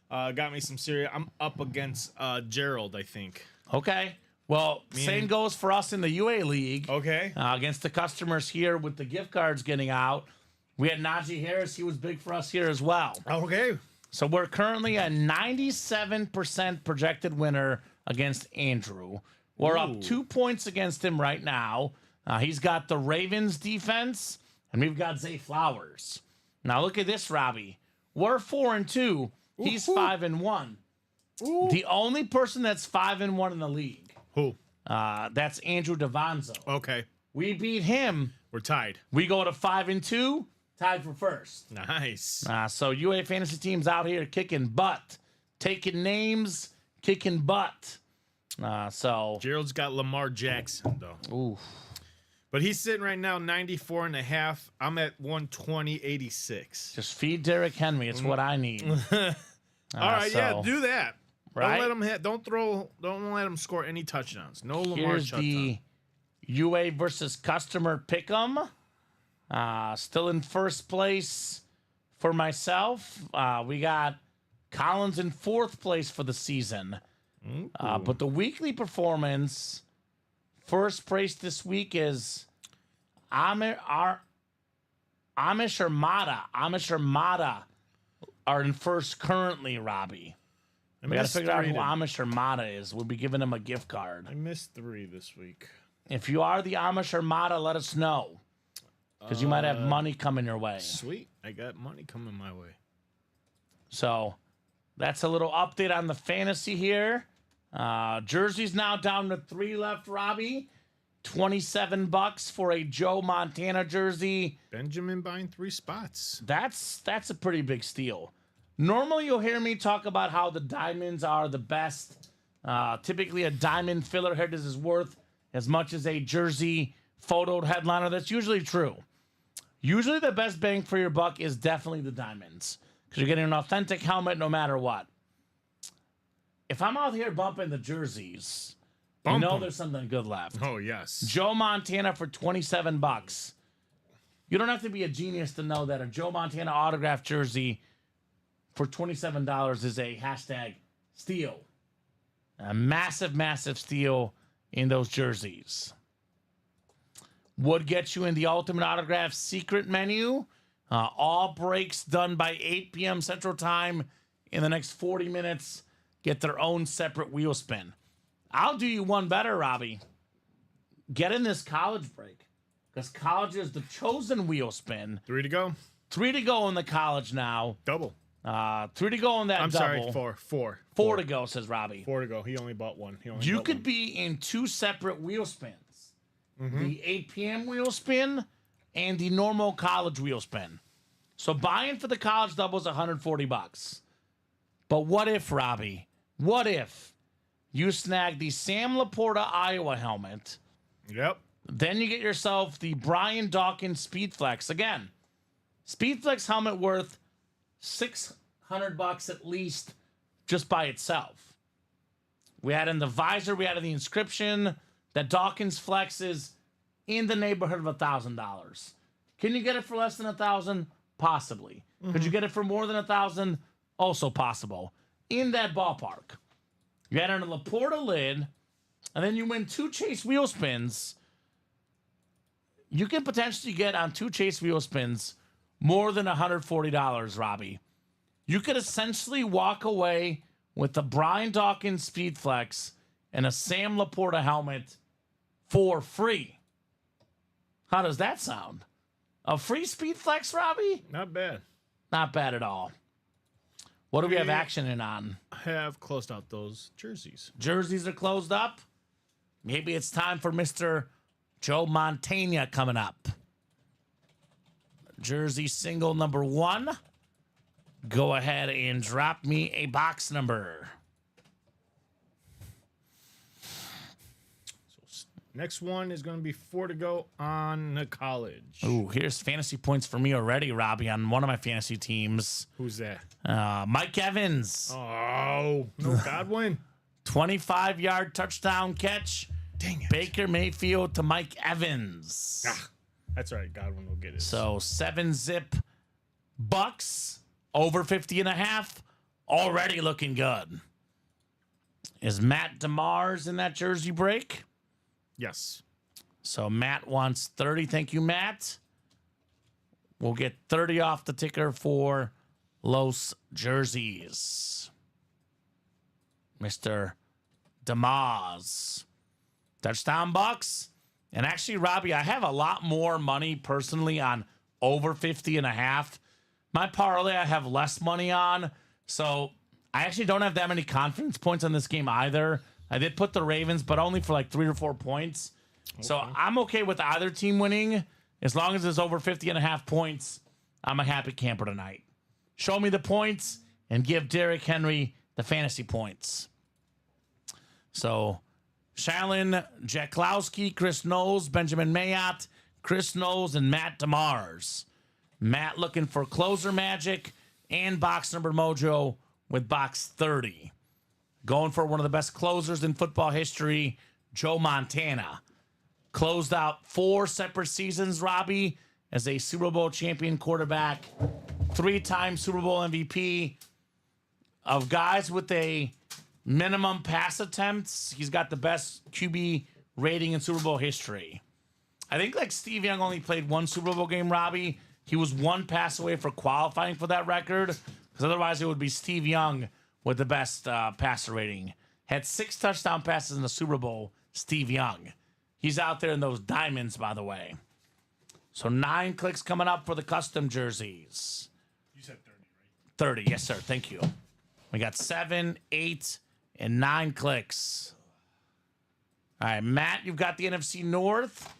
Got me some serious. I'm up against Gerald, I think. Okay. Well, same goes for us in the UA League. Okay. Against the customers here with the gift cards getting out. We had Najee Harris. He was big for us here as well. Okay. So we're currently a 97% projected winner against Andrew. We're up 2 points against him right now. He's got the Ravens defense, and we've got Zay Flowers. Now look at this, Robbie. We're 4-2. He's 5-1. The only person that's 5-1 in the league. Who? That's Andrew Davanzo. Okay. We beat him. We're tied. We go to 5-2, tied for first. Nice. So UA fantasy teams out here kicking butt, taking names, kicking butt. So Gerald's got Lamar Jackson, though. ooh, But he's sitting right now 94.5. I'm at 120.86. just feed Derrick Henry. It's what I need. All right, yeah, so- do that. Right? Don't let him hit. Don't let him score any touchdowns. No Lamar Here's touchdown. the UA versus customer pick'em. Still in first place for myself. We got Collins in fourth place for the season. But the weekly performance, first place this week is Amish Armada. Amish Armada are in first currently, Robbie. We got to figure out who Amish Armada is. We'll be giving them a gift card. I missed 3 this week. If you are the Amish Armada, let us know. Because you might have money coming your way. Sweet. I got money coming my way. So that's a little update on the fantasy here. Jersey's now down to 3 left, Robbie. $27 for a Joe Montana jersey. Benjamin buying 3 spots. That's a pretty big steal. Normally you'll hear me talk about how the diamonds are the best. Typically a diamond filler head is worth as much as a jersey photoed headliner. That's usually true. Usually the best bang for your buck is definitely the diamonds. Because you're getting an authentic helmet no matter what. If I'm out here bumping the jerseys, you know there's something good left. Oh, yes. Joe Montana for $27. You don't have to be a genius to know that a Joe Montana autographed jersey for $27 is a hashtag steal. A massive, massive steal in those jerseys. Would get you in the Ultimate Autograph secret menu. All breaks done by 8 p.m. Central Time in the next 40 minutes. Get their own separate wheel spin. I'll do you one better, Robbie. Get in this college break. Because college is the chosen wheel spin. 3 to go. 3 to go in the college now. Double. 3 to go in that I'm double. sorry, 4. 4 to go, says Robbie. 4 to go. He only bought 1. You could be in 2 separate wheel spins. The 8 p.m. wheel spin and the normal college wheel spin. So buying for the college double is $140. But what if, Robbie? What if you snag the Sam Laporta Iowa helmet? Yep. Then you get yourself the Brian Dawkins Speedflex. Again, Speedflex helmet worth $600 at least just by itself. We had in the visor, we had in the inscription that Dawkins Flex is in the neighborhood of $1,000. Can you get it for less than $1,000? Possibly. Could you get it for more than $1,000? Also possible. In that ballpark. You had on a Laporta lid, and then you win 2 chase wheel spins. You can potentially get on 2 chase wheel spins more than $140, Robbie. You could essentially walk away with the Brian Dawkins Speedflex and a Sam Laporta helmet for free. How does that sound? A free speed flex, Robbie? Not bad. Not bad at all. What do we have action in on? Have closed out those jerseys. Jerseys are closed up. Maybe it's time for Mr. Joe Montana coming up. Jersey single number 1. Go ahead and drop me a box number. Next one is going to be 4 to go on the college. Ooh, here's fantasy points for me already, Robbie, on one of my fantasy teams. Who's that? Mike Evans. Oh, no Godwin. 25-yard touchdown catch. Dang it. Baker Mayfield to Mike Evans. That's right. Godwin will get it. So 7-zip Bucks over 50.5. Already looking good. Is Matt DeMars in that jersey break? Yes. So Matt wants 30. Thank you, Matt. We'll get 30 off the ticker for Los Jerseys. Mr. DeMars. Touchdown Bucks. And actually, Robbie, I have a lot more money personally on over 50.5. My parlay I have less money on. So I actually don't have that many confidence points on this game either. I did put the Ravens, but only for like 3 or 4 points. Okay. So I'm okay with either team winning. As long as it's over 50.5 points, I'm a happy camper tonight. Show me the points and give Derrick Henry the fantasy points. So Shalin Jaklowski, Chris Knowles, Benjamin Mayotte, Chris Knowles, and Matt DeMars. Matt looking for closer magic and box number mojo with box 30. Going for one of the best closers in football history, Joe Montana. Closed out 4 separate seasons, Robbie, as a Super Bowl champion quarterback, 3-time Super Bowl MVP. Of guys with a minimum pass attempts, he's got the best QB rating in Super Bowl history. I think like Steve Young only played 1 Super Bowl game, Robbie. He was 1 pass away for qualifying for that record, because otherwise it would be Steve Young with the best passer rating. Had 6 touchdown passes in the Super Bowl, Steve Young. He's out there in those diamonds, by the way. So 9 clicks coming up for the custom jerseys. You said 30, right? 30, yes, sir. Thank you. We got 7, 8, and 9 clicks. All right, Matt, you've got the NFC North.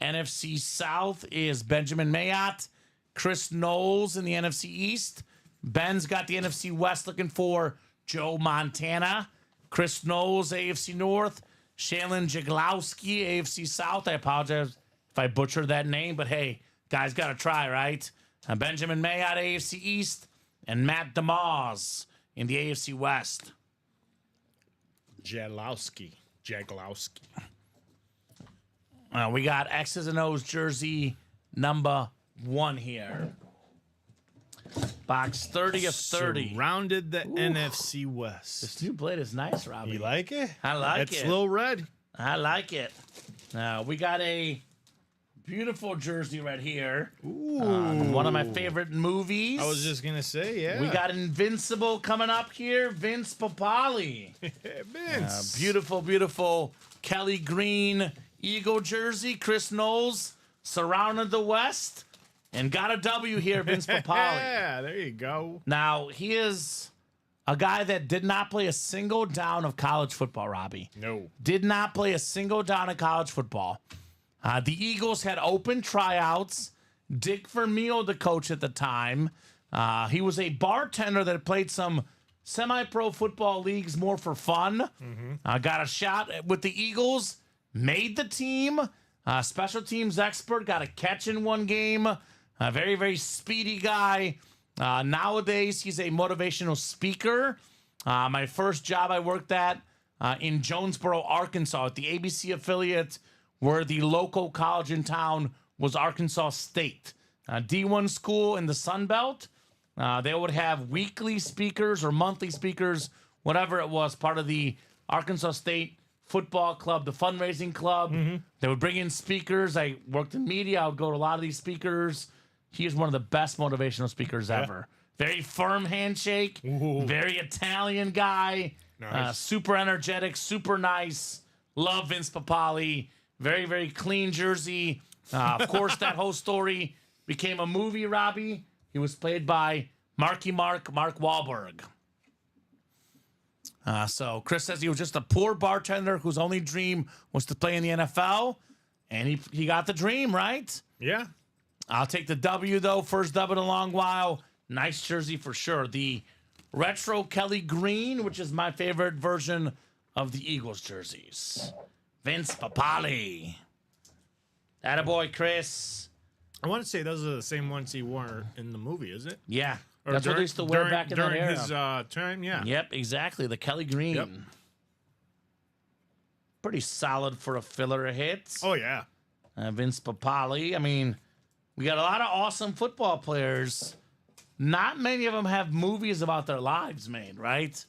NFC South is Benjamin Mayotte. Chris Knowles in the NFC East. Ben's got the NFC West looking for Joe Montana. Chris Knowles, AFC North. Shalin Jaglowski, AFC South. I apologize if I butchered that name, but hey, guys got to try, right? Benjamin Mayotte, AFC East. And Matt DeMars in the AFC West. Jaglowski. We got X's and O's jersey number 1 here. Box 30 of 30. Surrounded the NFC West. This new blade is nice, Robbie. You like it? I like it's it. It's a little red. I like it. Now, we got a beautiful jersey right here. Ooh. One of my favorite movies. I was just going to say, yeah. We got Invincible coming up here. Vince Papale. Vince. Beautiful, beautiful Kelly Green Eagle jersey. Chris Knowles surrounded the West. And got a W here, Vince Papale. Yeah, there you go. Now, he is a guy that did not play a single down of college football, Robbie. No. Did not play a single down of college football. The Eagles had open tryouts. Dick Vermeil, the coach at the time. He was a bartender that played some semi-pro football leagues more for fun. Got a shot with the Eagles. Made the team. Special teams expert. Got a catch in 1 game. A very, very speedy guy. Nowadays, he's a motivational speaker. My first job I worked at in Jonesboro, Arkansas, at the ABC affiliate, where the local college in town was Arkansas State. D1 school in the Sun Belt. They would have weekly speakers or monthly speakers, whatever it was, part of the Arkansas State Football Club, the fundraising club. They would bring in speakers. I worked in media. I would go to a lot of these speakers. He is one of the best motivational speakers ever. Very firm handshake. Very Italian guy. Nice. Super energetic, super nice. Love Vince Papale. Very, very clean jersey. Of course, that whole story became a movie, Robbie. He was played by Mark Wahlberg. So Chris says he was just a poor bartender whose only dream was to play in the NFL. And he got the dream, right? Yeah. I'll take the W, though. First dub in a long while. Nice jersey for sure. The retro Kelly Green, which is my favorite version of the Eagles jerseys. Vince Papale. Attaboy, Chris. I want to say those are the same ones he wore in the movie, is it? Yeah. Or That's what they used to wear back in that during era. his time, yeah. Yep, exactly. The Kelly Green. Yep. Pretty solid for a filler hit. Oh, yeah. Vince Papale. I mean, we got a lot of awesome football players. Not many of them have movies about their lives made, right?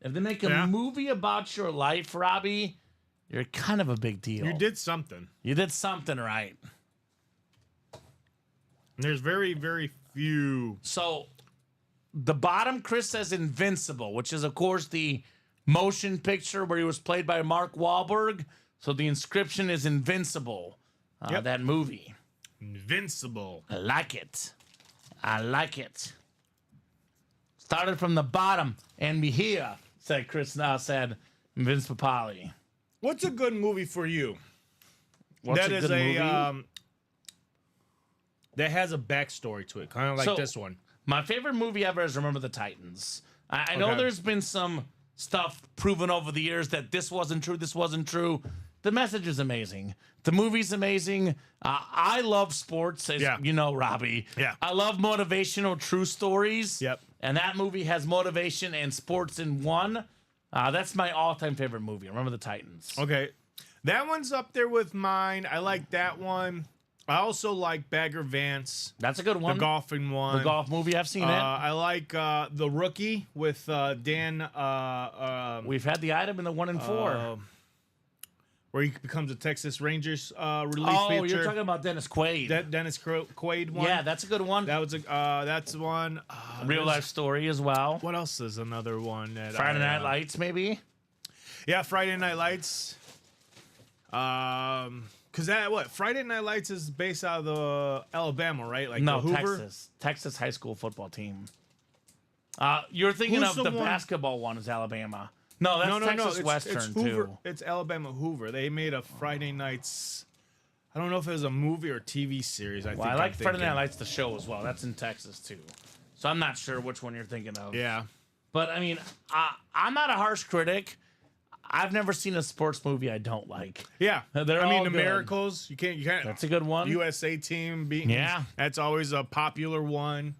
If they make a Yeah. movie about your life, Robbie, you're kind of a big deal. You did something. You did something right. And there's very, very few. So the bottom, Chris says Invincible, which is, of course, the motion picture where he was played by Mark Wahlberg. So the inscription is Invincible, Yep. that movie. Invincible. I like it. I like it. Started from the bottom, and we here, said Chris now, said Vince Papale. What's a good movie for you? What's That a is good movie? that has a backstory to it, kind of like So- this one. My favorite movie ever is Remember the Titans. I know Okay. there's been some stuff proven over the years that this wasn't true. The message is amazing. The movie's amazing. I love sports, as Yeah. you know, Robbie. Yeah. I love motivational true stories. Yep. And that movie has motivation and sports in one. That's my all-time favorite movie. Remember the Titans. Okay. That one's up there with mine. I like that one. I also like Bagger Vance, That's a good the one. golfing one. The golf movie. I've seen it. I like The Rookie with Dan, We've had the item in the 1 and 4. where he becomes a Texas Rangers relief Oh, pitcher. you're talking about Dennis Quaid. That Dennis Quaid one. Yeah, that's a good one. that was that's one. Real life story as well. What else is another one that Friday Night Lights, maybe. Yeah, Friday Night Lights. Cause Friday Night Lights is based out of the Alabama, right? Like No, the Hoover. Texas high school football team. You're thinking Who's of the the one- basketball one is Alabama. No, that's Texas It's, Western it's Hoover. too. It's Alabama Hoover. They made a Friday Nights. I don't know if it was a movie or TV series. Well, I like Friday Night Lights, the show as well. That's in Texas too. So I'm not sure which one you're thinking of. Yeah. But I mean, I'm not a harsh critic. I've never seen a sports movie I don't like. Yeah. They're I mean, all the good. Miracles. You can't. That's a good one. USA team beating. Yeah. That's always a popular one.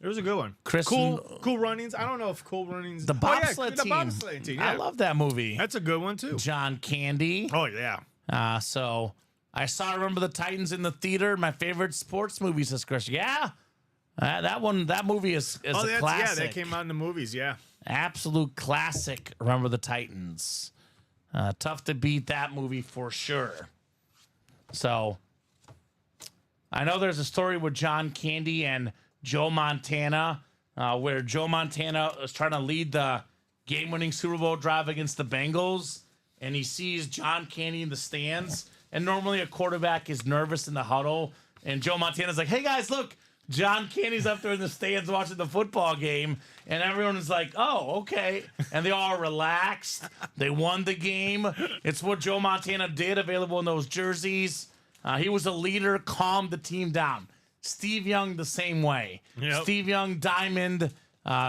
It was a good one. Chris- Cool Runnings. I don't know if Cool Runnings. The Oh, yeah, bobsled the team. bobsled team. Yeah. I love that movie. That's a good one too. John Candy. Oh yeah. So I saw Remember the Titans in the theater. My favorite sports movie, says Chris. Yeah. That movie is a classic. Yeah, that came out in the movies. Yeah. Absolute classic. Remember the Titans. Tough to beat that movie for sure. So I know there's a story with John Candy and Joe Montana, where Joe Montana was trying to lead the game-winning Super Bowl drive against the Bengals, and he sees John Candy in the stands. And normally a quarterback is nervous in the huddle, and Joe Montana's like, "Hey guys, look, John Candy's up there in the stands watching the football game," and everyone is like, "Oh, okay," and they all relaxed. They won the game. It's what Joe Montana did, available in those jerseys. He was a leader, calmed the team down. Steve Young the same way. Yep. Steve Young, Diamond,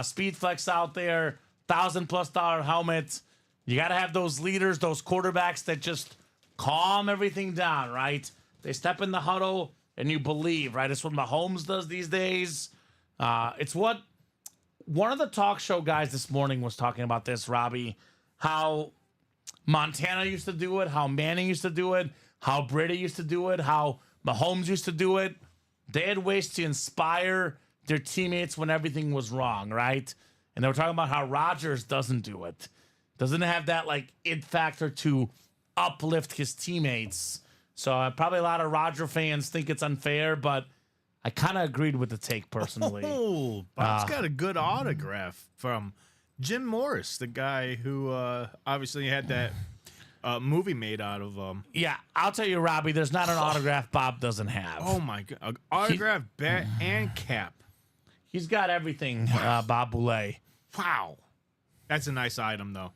Speed Flex out there, $1,000+ helmet. You got to have those leaders, those quarterbacks that just calm everything down, right? They step in the huddle and you believe, right? It's what Mahomes does these days. It's what one of the talk show guys this morning was talking about this, Robbie, how Montana used to do it, how Manning used to do it, how Brady used to do it, how Mahomes used to do it. They had ways to inspire their teammates when everything was wrong, right? And they were talking about how Rodgers doesn't do it. Doesn't have that, like, it factor to uplift his teammates. So probably a lot of Roger fans think it's unfair, but I kind of agreed with the take personally. Oh, Bob's got a good autograph from Jim Morris, the guy who obviously had that movie made out of Yeah, I'll tell you, Robbie, there's not an autograph Bob doesn't have. oh my god, autograph bat and cap. He's got everything, Bob Boulay. Wow, that's a nice item though.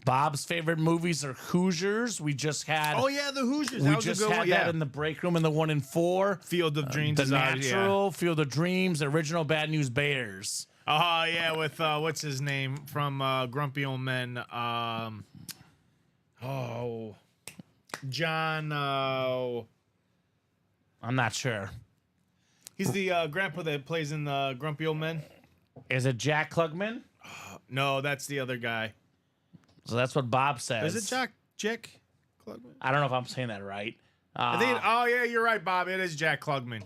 Bob's favorite movies are Hoosiers. We just had. Oh yeah, the Hoosiers. we That was just a good had one. that Yeah, in the break room in the 1 and 4. Field of Dreams. The is ours, Natural, Field of Dreams, original Bad News Bears. Oh yeah, with what's his name from Grumpy Old Men? John. I'm not sure. He's the grandpa that plays in the Grumpy Old Men. Is it Jack Klugman? No, that's the other guy. So that's what Bob says. Is it Jack Klugman? I don't know if I'm saying that right. I think. Oh yeah, you're right, Bob. It is Jack Klugman.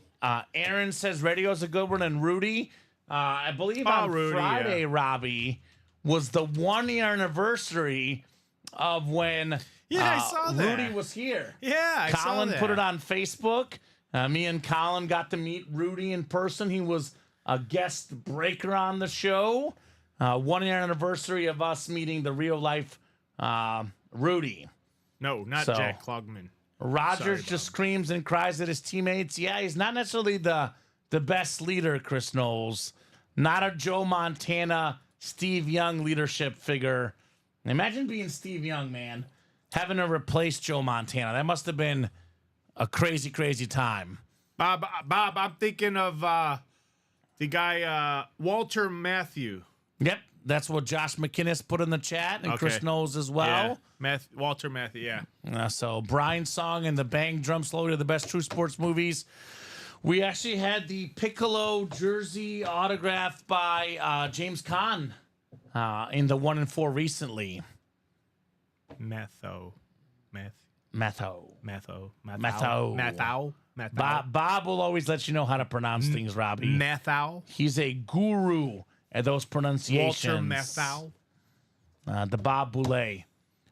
Aaron says radio's a good one, and Rudy, I believe on Rudy, Friday, yeah. Robbie, was the 1 year anniversary of when Yeah, I saw that. Rudy was here. Yeah, I saw Colin that. put it on Facebook. Me and Colin got to meet Rudy in person. He was a guest breaker on the show. 1 year anniversary of us meeting the real life Rudy. No, not So- Jack Klugman. Rogers Sorry, just screams and cries at his teammates. Yeah, he's not necessarily the best leader, Chris Knowles. Not a Joe Montana, Steve Young leadership figure. Imagine being Steve Young, man. Having to replace Joe Montana. That must have been a crazy, crazy time. Bob, I'm thinking of the guy Walter Matthew. Yep, that's what Josh McInnes put in the chat, and Chris Okay. Knowles as well. Walter Matthew. Yeah. So Brian's song and the Bang Drum Solo are the best true sports movies. We actually had the Piccolo jersey autographed by James Caan in the 1 and 4 recently. Matho. Bob will always let you know how to pronounce things, Robbie. Mathau. He's a guru at those pronunciations. Walter Mathau. The Bob Boulay.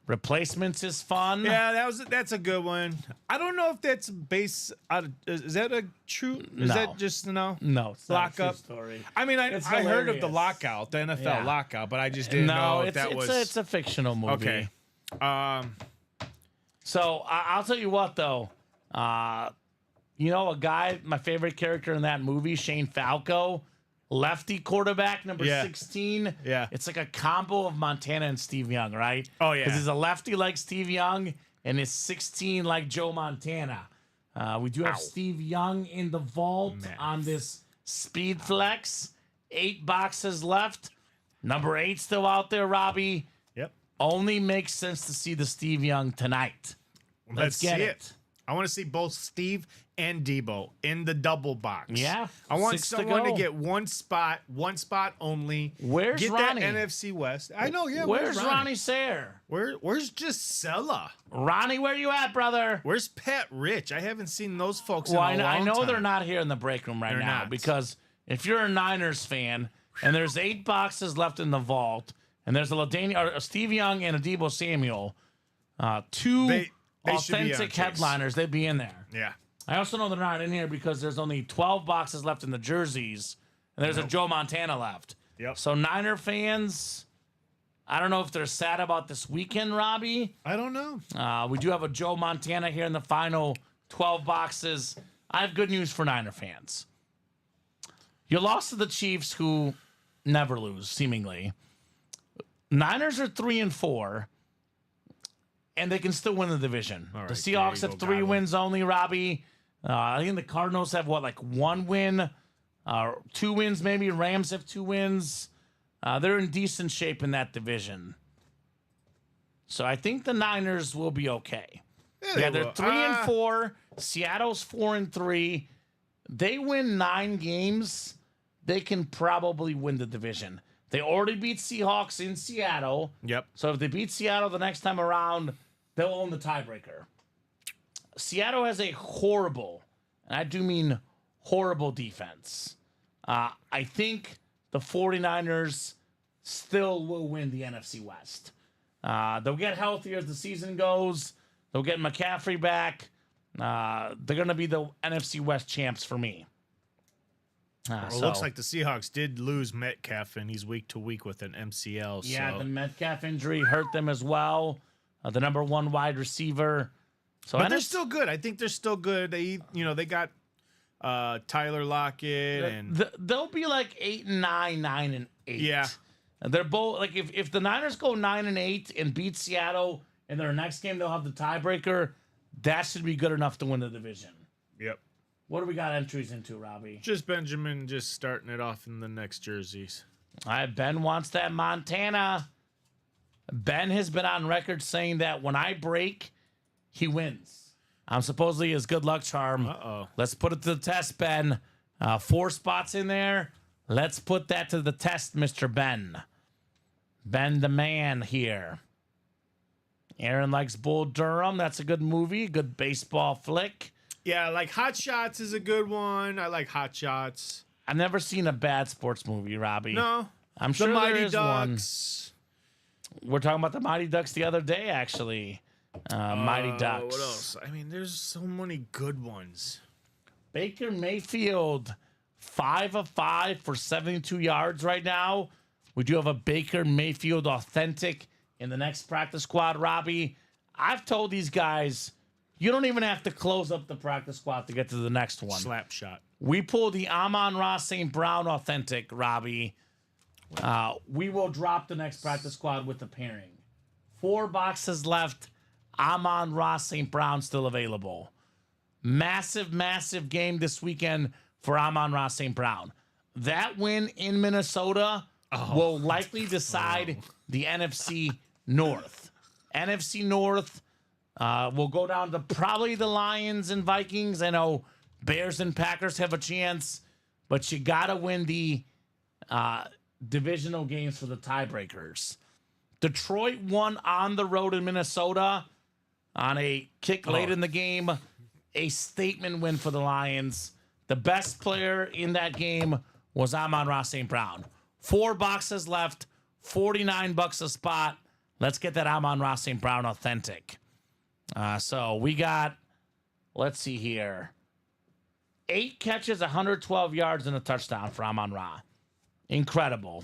Replacements is fun. Yeah, that's a good one. I don't know if that's based out of, is that a true? Is No. that just No, it's not a lockup true story. I mean, I It's heard of the hilarious. lockout, the NFL Yeah. lockout, but I just didn't know if that was it's a fictional movie. okay. So I'll tell you what, though. You know, a guy, my favorite character in that movie, Shane Falco, lefty quarterback, number Yeah. 16. Yeah. It's like a combo of Montana and Steve Young, right? Oh, yeah. Because he's a lefty like Steve Young and is 16 like Joe Montana. We do have Steve Young in the vault on this Speed Flex. 8 boxes left. Number 8 still out there, Robbie. Yep. Only makes sense to see the Steve Young tonight. Let's get see it. it. I want to see both Steve and Debo in the double box. Yeah, I want 6 to someone to go. get one spot only. Where's get Ronnie? that NFC West? I know, yeah. Where's Ronnie Sayre? Where's Gisela? Ronnie, where you at, brother? Where's Pat Rich? I haven't seen those folks Well, in a long I know time. they're not here in the break room right They're now not. because if you're a Niners fan and there's 8 boxes left in the vault and there's a Steve Young and a Debo Samuel, 2 They should be on authentic Chase. headliners, they'd be in there. Yeah. I also know they're not in here because there's only 12 boxes left in the jerseys and there's a Joe Montana left. Yep. So Niner fans, I don't know if they're sad about this weekend, Robbie. I don't know. We do have a Joe Montana here in the final 12 boxes. I have good news for Niner fans. You lost to the Chiefs, who never lose, seemingly. Niners are 3 and 4, and they can still win the division. All right, The there Seahawks you have go, 3 Godwin. wins only, Robbie. I think the Cardinals have, 1 win? 2 wins, maybe. Rams have 2 wins. They're in decent shape in that division. So I think the Niners will be okay. they They're will. 3 and 4. Seattle's 4 and 3. They win 9 games. They can probably win the division. They already beat Seahawks in Seattle. Yep. So if they beat Seattle the next time around, they'll own the tiebreaker. Seattle has a horrible, and I do mean horrible defense. I think the 49ers still will win the NFC West. They'll get healthier as the season goes. They'll get McCaffrey back. They're going to be the NFC West champs for me. Well, it looks like the Seahawks did lose Metcalf, and he's week to week with an MCL. Yeah, so. the Metcalf injury hurt them as well. The number 1 wide receiver. So But they're still good. I think they're still good. They got Tyler Lockett and they'll be like 8-9, 9-8. Yeah. And they're both like if the Niners go 9-8 and beat Seattle in their next game, they'll have the tiebreaker. That should be good enough to win the division. Yep. What do we got entries into, Robbie? Just Benjamin just starting it off in the next jerseys. All right, Ben wants that Montana. Ben has been on record saying that when I break, he wins. I'm supposedly his good luck charm. Uh-oh. Let's put it to the test, Ben. 4 spots in there. Let's put that to the test, Mr. Ben. Ben the man here. Aaron likes Bull Durham. That's a good movie, good baseball flick. Yeah, like Hot Shots is a good one. I like Hot Shots. I've never seen a bad sports movie, Robbie. No. I'm sure The there Mighty is Ducks. one. We're talking about the Mighty Ducks the other day, actually. Mighty Ducks. What else? I mean, there's so many good ones. Baker Mayfield, 5 of 5 for 72 yards right now. We do have a Baker Mayfield authentic in the next practice squad, Robbie. I've told these guys, you don't even have to close up the practice squad to get to the next one. Slap shot. We pulled the Amon-Ra St. Brown authentic, Robbie. We will drop the next practice squad with the pairing. 4 boxes left. Amon-Ra St. Brown still available. Massive, massive game this weekend for Amon-Ra St. Brown. That win in Minnesota will likely decide the NFC North. NFC North will go down to probably the Lions and Vikings. I know Bears and Packers have a chance, but you got to win the divisional games for the tiebreakers. Detroit won on the road in Minnesota on a kick late in the game. A statement win for the Lions. The best player in that game was Amon-Ra St. Brown. 4 boxes left, $49 a spot. Let's get that Amon-Ra St. Brown authentic. So we got, let's see here, 8 catches, 112 yards, and a touchdown for Amon-Ra. Incredible.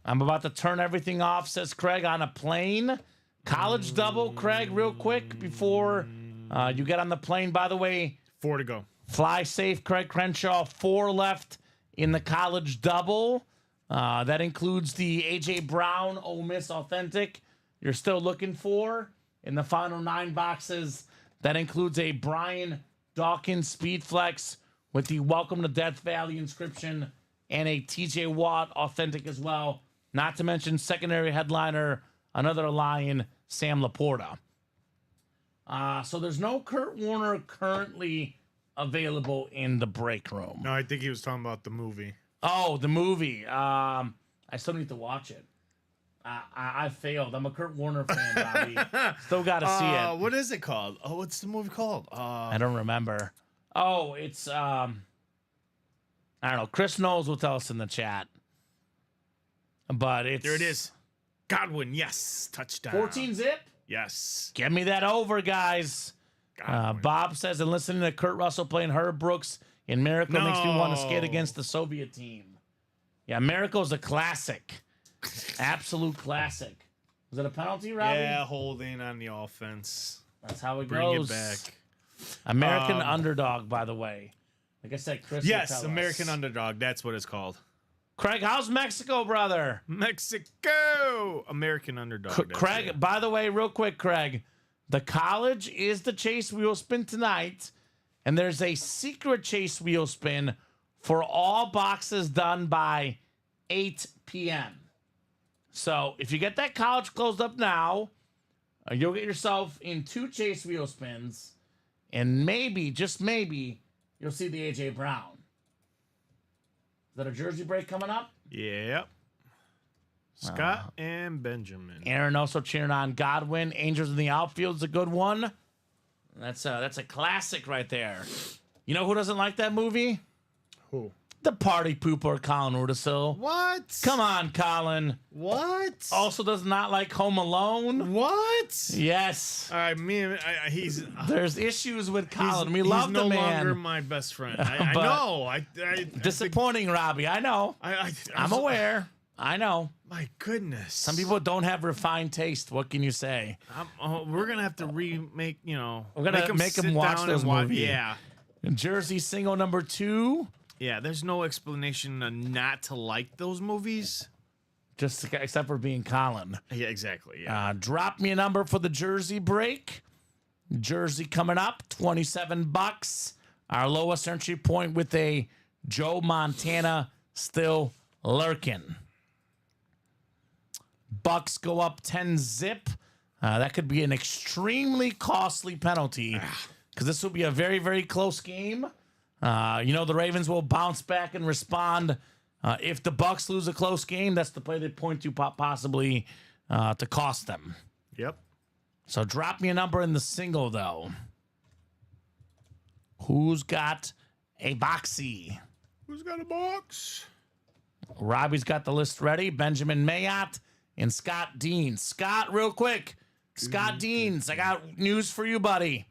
I'm about to turn everything off, says Craig, on a plane. College double, Craig, real quick before you get on the plane. By the way, 4 to go. fly safe, Craig Crenshaw. 4 left in the college double. That includes the A.J. Brown Ole Miss authentic you're still looking for in the final 9 boxes. That includes a Brian Dawkins Speed Flex with the Welcome to Death Valley inscription and a T.J. Watt authentic as well. Not to mention secondary headliner, another Lion, Sam Laporta. So there's no Kurt Warner currently available in the break room. No, I think he was talking about the movie. Oh, the movie. I still need to watch it. I failed. I'm a Kurt Warner fan, Bobby. Still got to see it. What is it called? Oh, what's the movie called? I don't remember. Oh, it's I don't know. Chris Knowles will tell us in the chat. But it's There it is. Godwin, yes. Touchdown. 14 zip. Yes. Get me that over, guys. Godwin. Bob says, and listening to Kurt Russell playing Herb Brooks in Miracle makes me want to skate No. against the Soviet team. Yeah, Miracle's a classic. Absolute classic. Was it a penalty, Robbie? Yeah, holding on the offense. That's how it Bring goes. it back. American Underdog, by the way. Like I said, Chris will Yes, tell American us. Underdog. That's what it's called. Craig, how's Mexico, brother? Mexico. American Underdog. that's Craig, it. by the way, real quick, Craig, the college is the chase wheel spin tonight, and there's a secret chase wheel spin for all boxes done by 8 p.m. So if you get that college closed up now, you'll get yourself in 2 chase wheel spins, and maybe, just maybe, you'll see the A.J. Brown. Is that a jersey break coming up? Yep. Scott and Benjamin. Aaron also cheering on Godwin. Angels in the outfield is a good one. That's a classic right there. You know who doesn't like that movie? Who? The party pooper, Colin Rudisil. What? Come on, Colin. What? Also does not like Home Alone. What? Yes. All right, he's There's issues with Colin. We love he's the no man. longer my best friend. I But- know. Disappointing, Robbie. I know. I'm aware. I know. My goodness. Some people don't have refined taste. What can you say? We're gonna have to remake. We're gonna make 'em sit watch down those and watch. movies. Yeah. Jersey single number 2. Yeah. There's no explanation not to like those movies. Just except for being Colin. Yeah. Exactly. Yeah. Drop me a number for the Jersey break. Jersey coming up, $27. Our lowest entry point with a Joe Montana still lurking. Bucks go up 10 zip. That could be an extremely costly penalty because this will be a very, very close game. The Ravens will bounce back and respond. If the Bucks lose a close game, that's the play they point to possibly to cost them. Yep. So drop me a number in the single, though. Who's got a boxy? Who's got a box? Robbie's got the list ready. Benjamin Mayotte and Scott Dean. Scott, real quick. Scott Deans, I got news for you, buddy.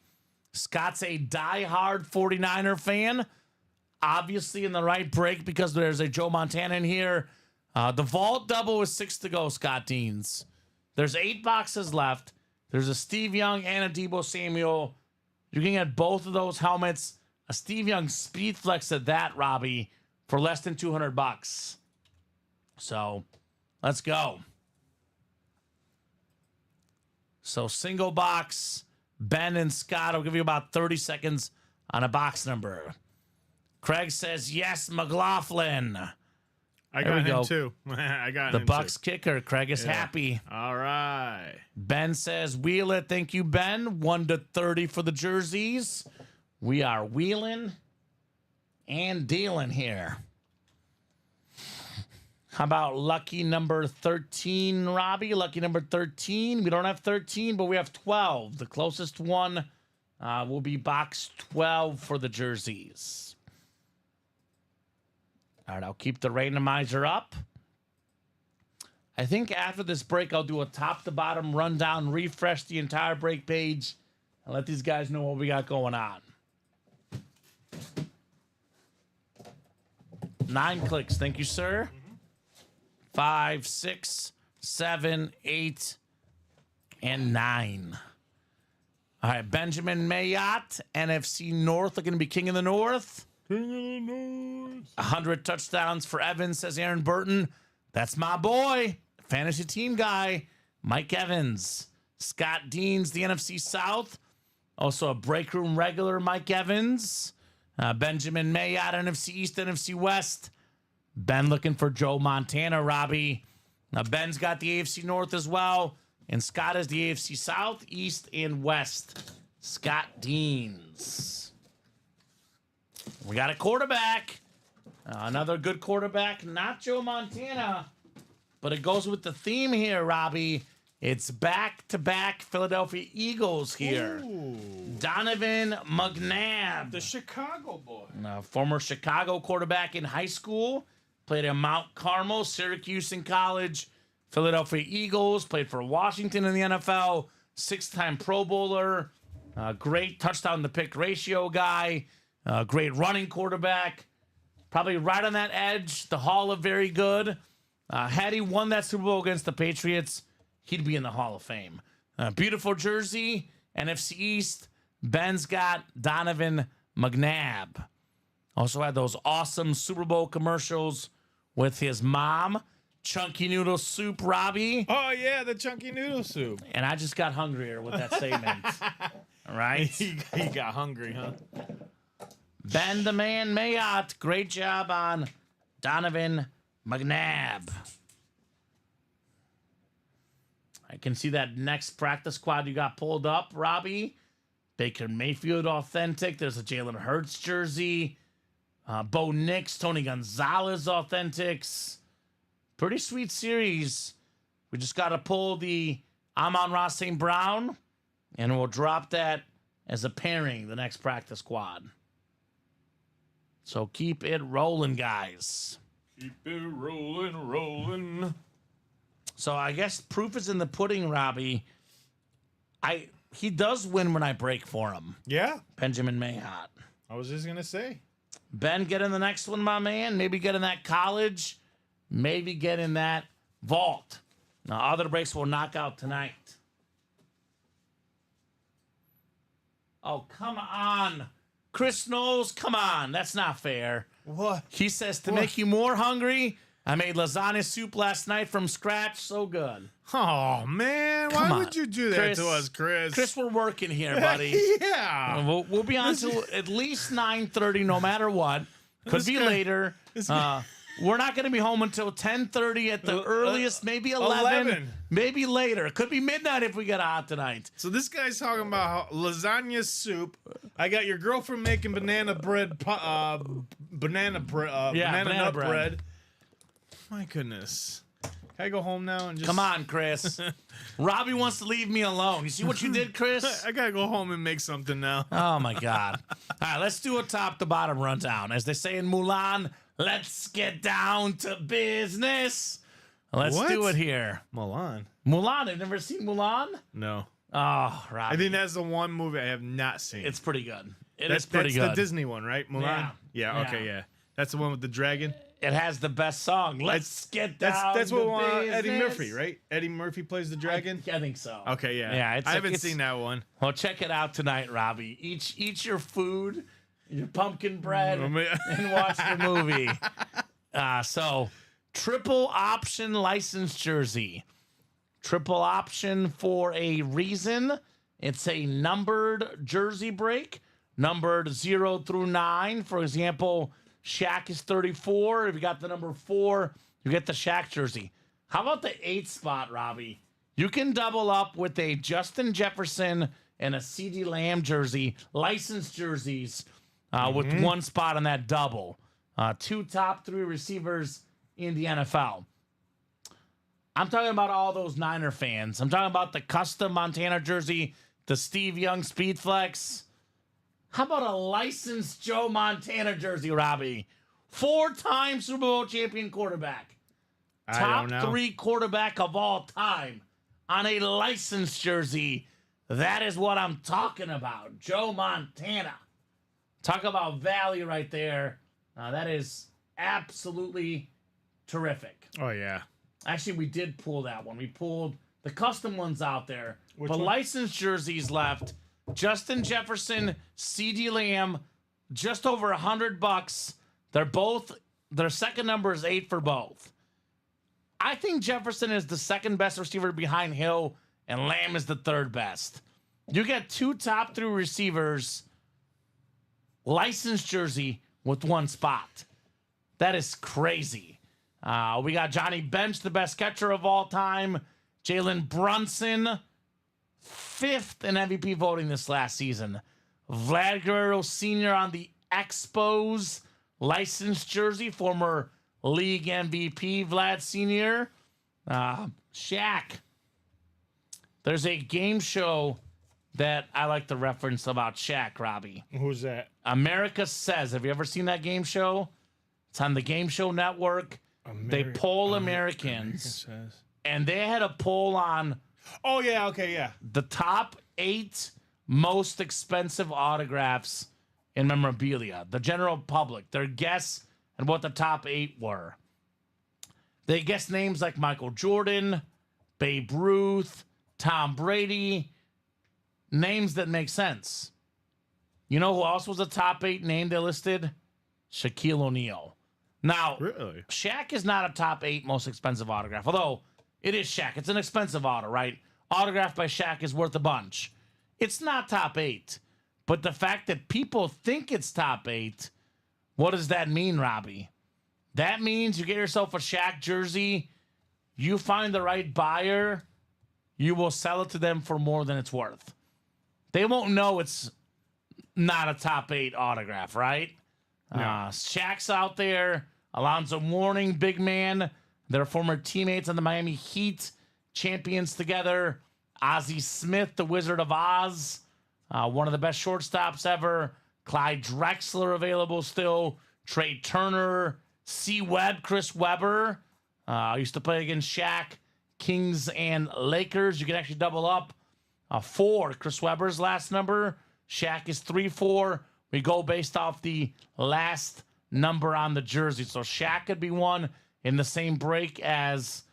Scott's a diehard 49er fan. Obviously in the right break because there's a Joe Montana in here. The vault double is 6 to go, Scott Deans. There's 8 boxes left. There's a Steve Young and a Deebo Samuel. You can get both of those helmets. A Steve Young Speed Flex at that, Robbie, for less than $200. So, let's go. So, single box, Ben and Scott, I'll give you about 30 seconds on a box number. Craig says, yes, McLaughlin. I There we got him go. too. I got The him Bucks too. kicker. Craig is happy. All right. Ben says, wheel it. Thank you, Ben. 1 to 30 for the jerseys. We are wheeling and dealing here. How about lucky number 13, Robbie? Lucky number 13. We don't have 13, but we have 12. The closest one will be box 12 for the jerseys. All right, I'll keep the randomizer up. I think after this break, I'll do a top-to-bottom rundown, refresh the entire break page, and let these guys know what we got going on. 9 clicks. Thank you, sir. 5, 6, 7, 8, and 9. All right, Benjamin Mayotte, NFC North, looking to be king of the North. King of the North. 100 touchdowns for Evans, says Aaron Burton. That's my boy, fantasy team guy, Mike Evans. Scott Deans, the NFC South. Also a break room regular, Mike Evans. Benjamin Mayotte, NFC East, NFC West. Ben looking for Joe Montana, Robbie. Now, Ben's got the AFC North as well. And Scott is the AFC South, East, and West. Scott Deans. We got a quarterback. Another good quarterback. Not Joe Montana. But it goes with the theme here, Robbie. It's back-to-back Philadelphia Eagles here. Ooh. Donovan McNabb. The Chicago boy. Former Chicago quarterback in high school. Played at Mount Carmel, Syracuse in college. Philadelphia Eagles. Played for Washington in the NFL. 6-time Pro Bowler. Great touchdown-to-pick ratio guy. Great running quarterback. Probably right on that edge. The Hall of Very Good. Had he won that Super Bowl against the Patriots, he'd be in the Hall of Fame. Beautiful jersey. NFC East. Ben's got Donovan McNabb. Also had those awesome Super Bowl commercials with his mom. Chunky Noodle Soup, Robbie. Oh, yeah, the chunky noodle soup. And I just got hungrier with that statement. All right. He got hungry, huh? Ben the Man Mayotte. Great job on Donovan McNabb. I can see that next practice squad you got pulled up, Robbie. Baker Mayfield authentic. There's a Jalen Hurts jersey. Bo Nix, Tony Gonzalez authentics. Pretty sweet series. We just got to pull the Amon-Ra St. Brown, and we'll drop that as a pairing the next practice squad. So keep it rolling, guys. Keep it rolling. So I guess proof is in the pudding, Robbie. He does win when I break for him. Yeah, Benjamin Mayhot. I was just gonna say. Ben, get in the next one, my man. Maybe get in that college. Maybe get in that vault. Now, other breaks will knock out tonight. Oh, come on. Chris Knowles, come on. That's not fair. What? He says, to make you more hungry, I made lasagna soup last night from scratch. So good. Oh man, Come why on. would you do that Chris, to us, Chris? Chris, we're working here, buddy. Yeah. We'll be on till at least 9:30, no matter what. Could This be guy- later. We're not going to be home until 10:30 at the earliest, maybe 11, maybe later. It could be midnight if we get out tonight. So this guy's talking about lasagna soup. I got your girlfriend making banana Banana nut bread. bread. My goodness. Can I go home now and just Come on, Chris. Robbie wants to leave me alone. You see what you did, Chris? I gotta go home and make something now. Oh, my God. All right, let's do a top-to-bottom rundown. As they say in Mulan, let's get down to business. Let's What? do it here. Milan? Mulan, have never seen Mulan? No. Oh, Robbie. I think that's the one movie I have not seen. It's pretty good. It that's is pretty that's good. the Disney one, right? Mulan? Yeah. Okay, yeah. That's the one with the dragon. It has the best song. Let's get down That's to what Eddie business. Murphy, right? Eddie Murphy plays the dragon. I think so. Okay, yeah. Yeah, I haven't seen that one. Well, check it out tonight, Robbie. Eat your food, your pumpkin bread, and watch the movie. So, triple option license jersey. Triple option for a reason. It's a numbered jersey break, numbered 0 through 9. For example, Shaq is 34. If you got the number 4, you get the Shaq jersey. How about the 8 spot, Robbie? You can double up with a Justin Jefferson and a CeeDee Lamb jersey, licensed jerseys, with one spot on that double. 2 top 3 receivers in the NFL. I'm talking about all those Niner fans. I'm talking about the custom Montana jersey, the Steve Young Speed Flex. How about a licensed Joe Montana jersey, Robbie? 4-time Super Bowl champion quarterback. I Top don't know. 3 quarterback of all time on a licensed jersey. That is what I'm talking about. Joe Montana. Talk about value right there. That is absolutely terrific. Oh yeah. Actually, we did pull that one. We pulled the custom ones out there. Which but one? licensed jerseys left. Justin Jefferson, CeeDee Lamb, just over $100. Their second number is 8 for both. I think Jefferson is the second best receiver behind Hill, and Lamb is the third best. You get 2 top 3 receivers, licensed jersey with 1 spot. That is crazy. We got Johnny Bench, the best catcher of all time. Jalen Brunson, 5th in MVP voting this last season. Vlad Guerrero Sr. on the Expos licensed jersey, former league MVP Vlad Sr. Shaq. There's a game show that I like to reference about Shaq, Robbie. Who's that? America Says. Have you ever seen that game show? It's on the Game Show Network. They poll Americans, and they had a poll on Oh yeah. Okay. Yeah. the top 8 most expensive autographs in memorabilia. The general public, their guess and what the top 8 were. They guessed names like Michael Jordan, Babe Ruth, Tom Brady, names that make sense. You know who else was a top 8 name they listed? Shaquille O'Neal. Now, Really? Shaq is not a top 8 most expensive autograph, although it is Shaq. It's an expensive auto, right? Autographed by Shaq is worth a bunch. It's not top 8, but the fact that people think it's top 8, what does that mean, Robbie? That means you get yourself a Shaq jersey, you find the right buyer, you will sell it to them for more than it's worth. They won't know it's not a top 8 autograph, right? Shaq's out there. Alonzo Mourning, big man. They're former teammates on the Miami Heat, champions together. Ozzie Smith, the Wizard of Oz, one of the best shortstops ever. Clyde Drexler available still. Trey Turner, C. Webb, Chris Webber. Used to play against Shaq, Kings, and Lakers. You can actually double up. 4, Chris Webber's last number. Shaq is 3-4. We go based off the last number on the jersey. So Shaq could be one in the same break as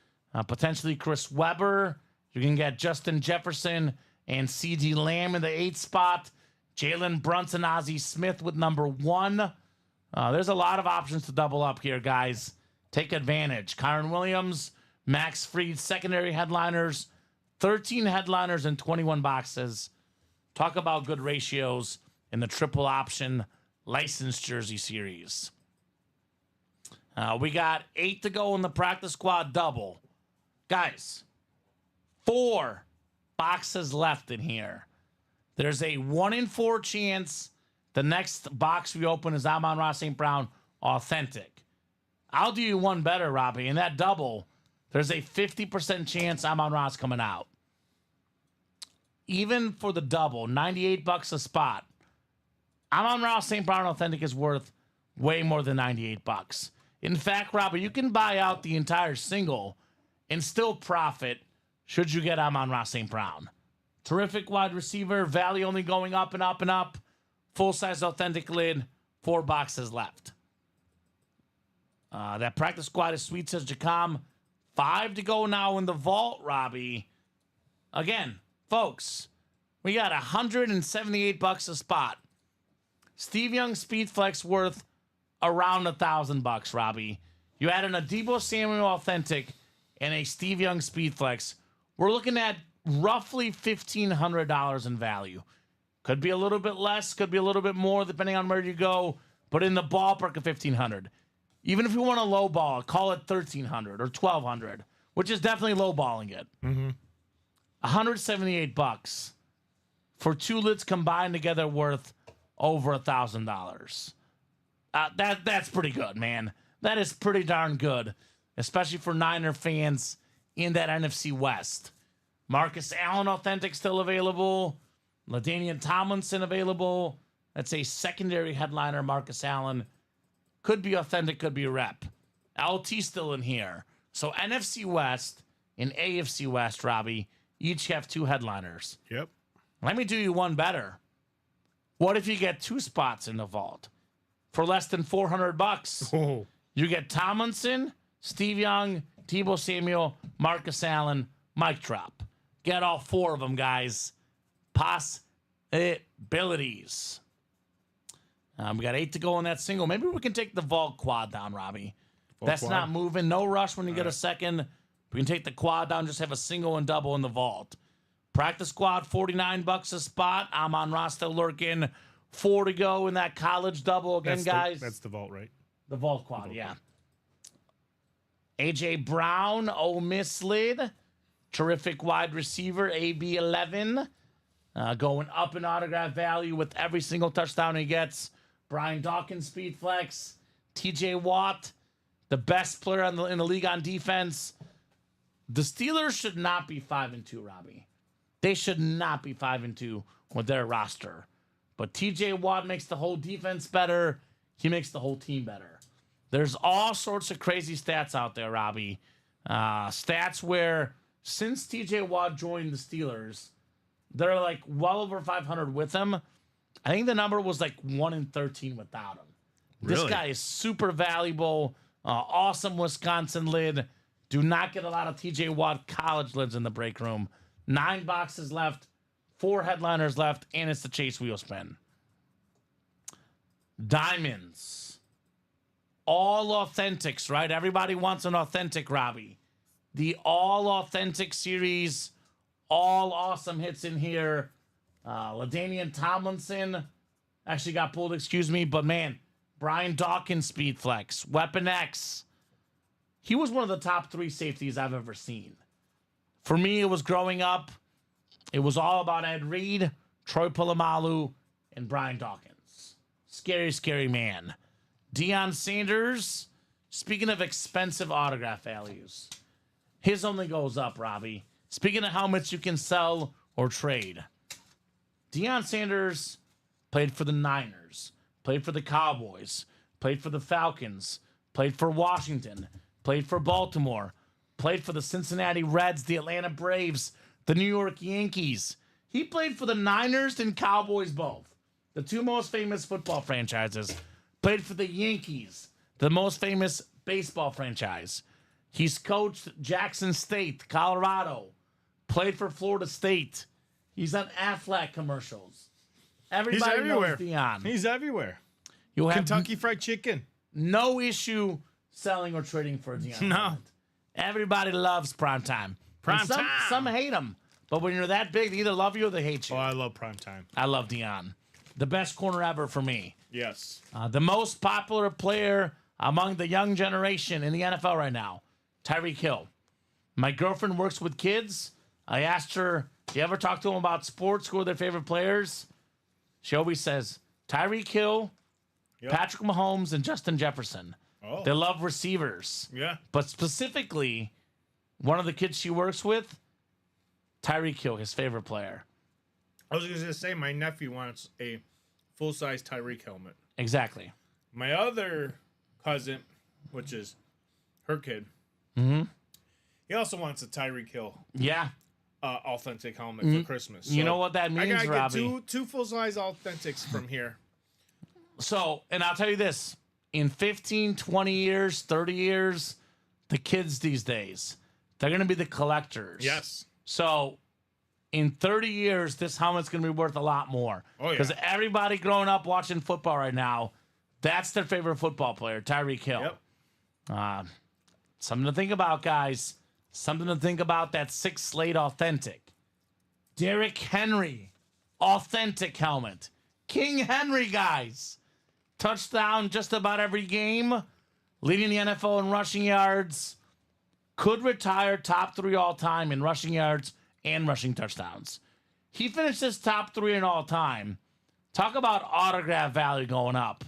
potentially Chris Webber. You can get Justin Jefferson and CeeDee Lamb in the 8th spot. Jalen Brunson, Ozzie Smith with number 1. There's a lot of options to double up here, guys. Take advantage. Kyron Williams, Max Fried, secondary headliners, 13 headliners and 21 boxes. Talk about good ratios in the triple option licensed jersey series. We got 8 to go in the practice squad double. Guys, 4 boxes left in here. There's a 1 in 4 chance the next box we open is Amon-Ra St. Brown Authentic. I'll do you one better, Robbie. In that double, there's a 50% chance Amon-Ra's coming out. Even for the double, $98 a spot. Amon-Ra St. Brown Authentic is worth way more than $98. In fact, Robbie, you can buy out the entire single and still profit should you get Amon-Ra St. Brown. Terrific wide receiver, value only going up and up and up. Full-size authentic lid, 4 boxes left. That practice squad is sweet, says Jacom. 5 to go now in the vault, Robbie. Again, folks, we got $178 a spot. Steve Young Speed Flex worth around $1,000, Robbie. You add an Deebo Samuel Authentic and a Steve Young Speed Flex. We're looking at roughly $1,500 in value. Could be a little bit less, could be a little bit more, depending on where you go, but in the ballpark of $1,500. Even if you want to lowball, call it $1,300 or $1,200, which is definitely lowballing it. $178 for 2 lids combined together worth over $1,000. That's pretty good, man. That is pretty darn good, especially for Niner fans in that NFC West. Marcus Allen Authentic still available. LaDainian Tomlinson available. That's a secondary headliner, Marcus Allen. Could be authentic, could be a rep. LT still in here. So NFC West and AFC West, Robbie, each have 2 headliners. Yep. Let me do you one better. What if you get 2 spots in the vault for less than $400? Oh. You get Tomlinson, Steve Young, Deebo Samuel, Marcus Allen, Mike Drop. Get all 4 of them, guys. Possibilities. We got 8 to go in that single. Maybe we can take the vault quad down, Robbie. That's quad. not moving. No rush when you get a second. We can take the quad down, just have a single and double in the vault. Practice squad, $49 a spot. Amon-Ra still lurking. 4 to go in that college double again, guys. That's the vault, right? The vault quad, yeah. A.J. Brown, Ole Miss lid. Terrific wide receiver, AB11. Going up in autograph value with every single touchdown he gets. Brian Dawkins, speed flex. T.J. Watt, the best player in the league on defense. The Steelers should not be 5-2, Robbie. They should not be 5-2 with their roster. But T.J. Watt makes the whole defense better. He makes the whole team better. There's all sorts of crazy stats out there, Robbie. Stats where since T.J. Watt joined the Steelers, they're like well over 500 with him. I think the number was like 1 in 13 without him. This Really? guy is super valuable. Awesome Wisconsin lid. Do not get a lot of TJ Watt college lids in the break room. 9 boxes left, 4 headliners left, and it's the Chase wheel spin. Diamonds. All authentics, right? Everybody wants an authentic, Robbie. The all authentic series, all awesome hits in here. LaDainian Tomlinson actually got pulled, excuse me, but man, Brian Dawkins speed flex, Weapon X. He was one of the top 3 safeties I've ever seen. For me, it was growing up. It was all about Ed Reed, Troy Polamalu, and Brian Dawkins. Scary, scary man. Deion Sanders, speaking of expensive autograph values, his only goes up, Robbie. Speaking of how much you can sell or trade, Deion Sanders played for the Niners, played for the Cowboys, played for the Falcons, played for Washington, played for Baltimore, played for the Cincinnati Reds, the Atlanta Braves, the New York Yankees. He played for the Niners and Cowboys both, the two most famous football franchises. Played for the Yankees, the most famous baseball franchise. He's coached Jackson State, Colorado. Played for Florida State. He's on Aflac commercials. Everybody He's everywhere. knows Deion. He's everywhere. You'll have Kentucky Fried Chicken. no issue selling or trading for a Deion. No. Sanders. Everybody loves primetime. Prime And some, time. Some hate him. But when you're that big, they either love you or they hate you. Oh, I love prime time. I love Deion. The best corner ever for me. Yes. The most popular player among the young generation in the NFL right now, Tyreek Hill. My girlfriend works with kids. I asked her, do you ever talk to them about sports? Who are their favorite players? She always says Tyreek Hill, Yep. Patrick Mahomes, and Justin Jefferson. Oh. They love receivers. Yeah. But specifically, one of the kids she works with, Tyreek Hill, his favorite player. I was going to say my nephew wants a full-size Tyreek helmet. Exactly. My other cousin, which is her kid, he also wants a Tyreek Hill Yeah. authentic helmet for Christmas. You So know what that I means, gotta Robbie? get two full-size authentics from here. So, and I'll tell you this, in 15, 20 years, 30 years, the kids these days, they're going to be the collectors. Yes. So, in 30 years, this helmet's going to be worth a lot more. Oh, yeah. Because everybody growing up watching football right now, that's their favorite football player, Tyreek Hill. Yep. Something to think about, guys. Something to think about, that 6 Slate Authentic. Derrick Henry, authentic helmet. King Henry, guys. Touchdown just about every game. Leading the NFL in rushing yards. Could retire top 3 all time in rushing yards and rushing touchdowns. He finished his top 3 in all time. Talk about autograph value going up.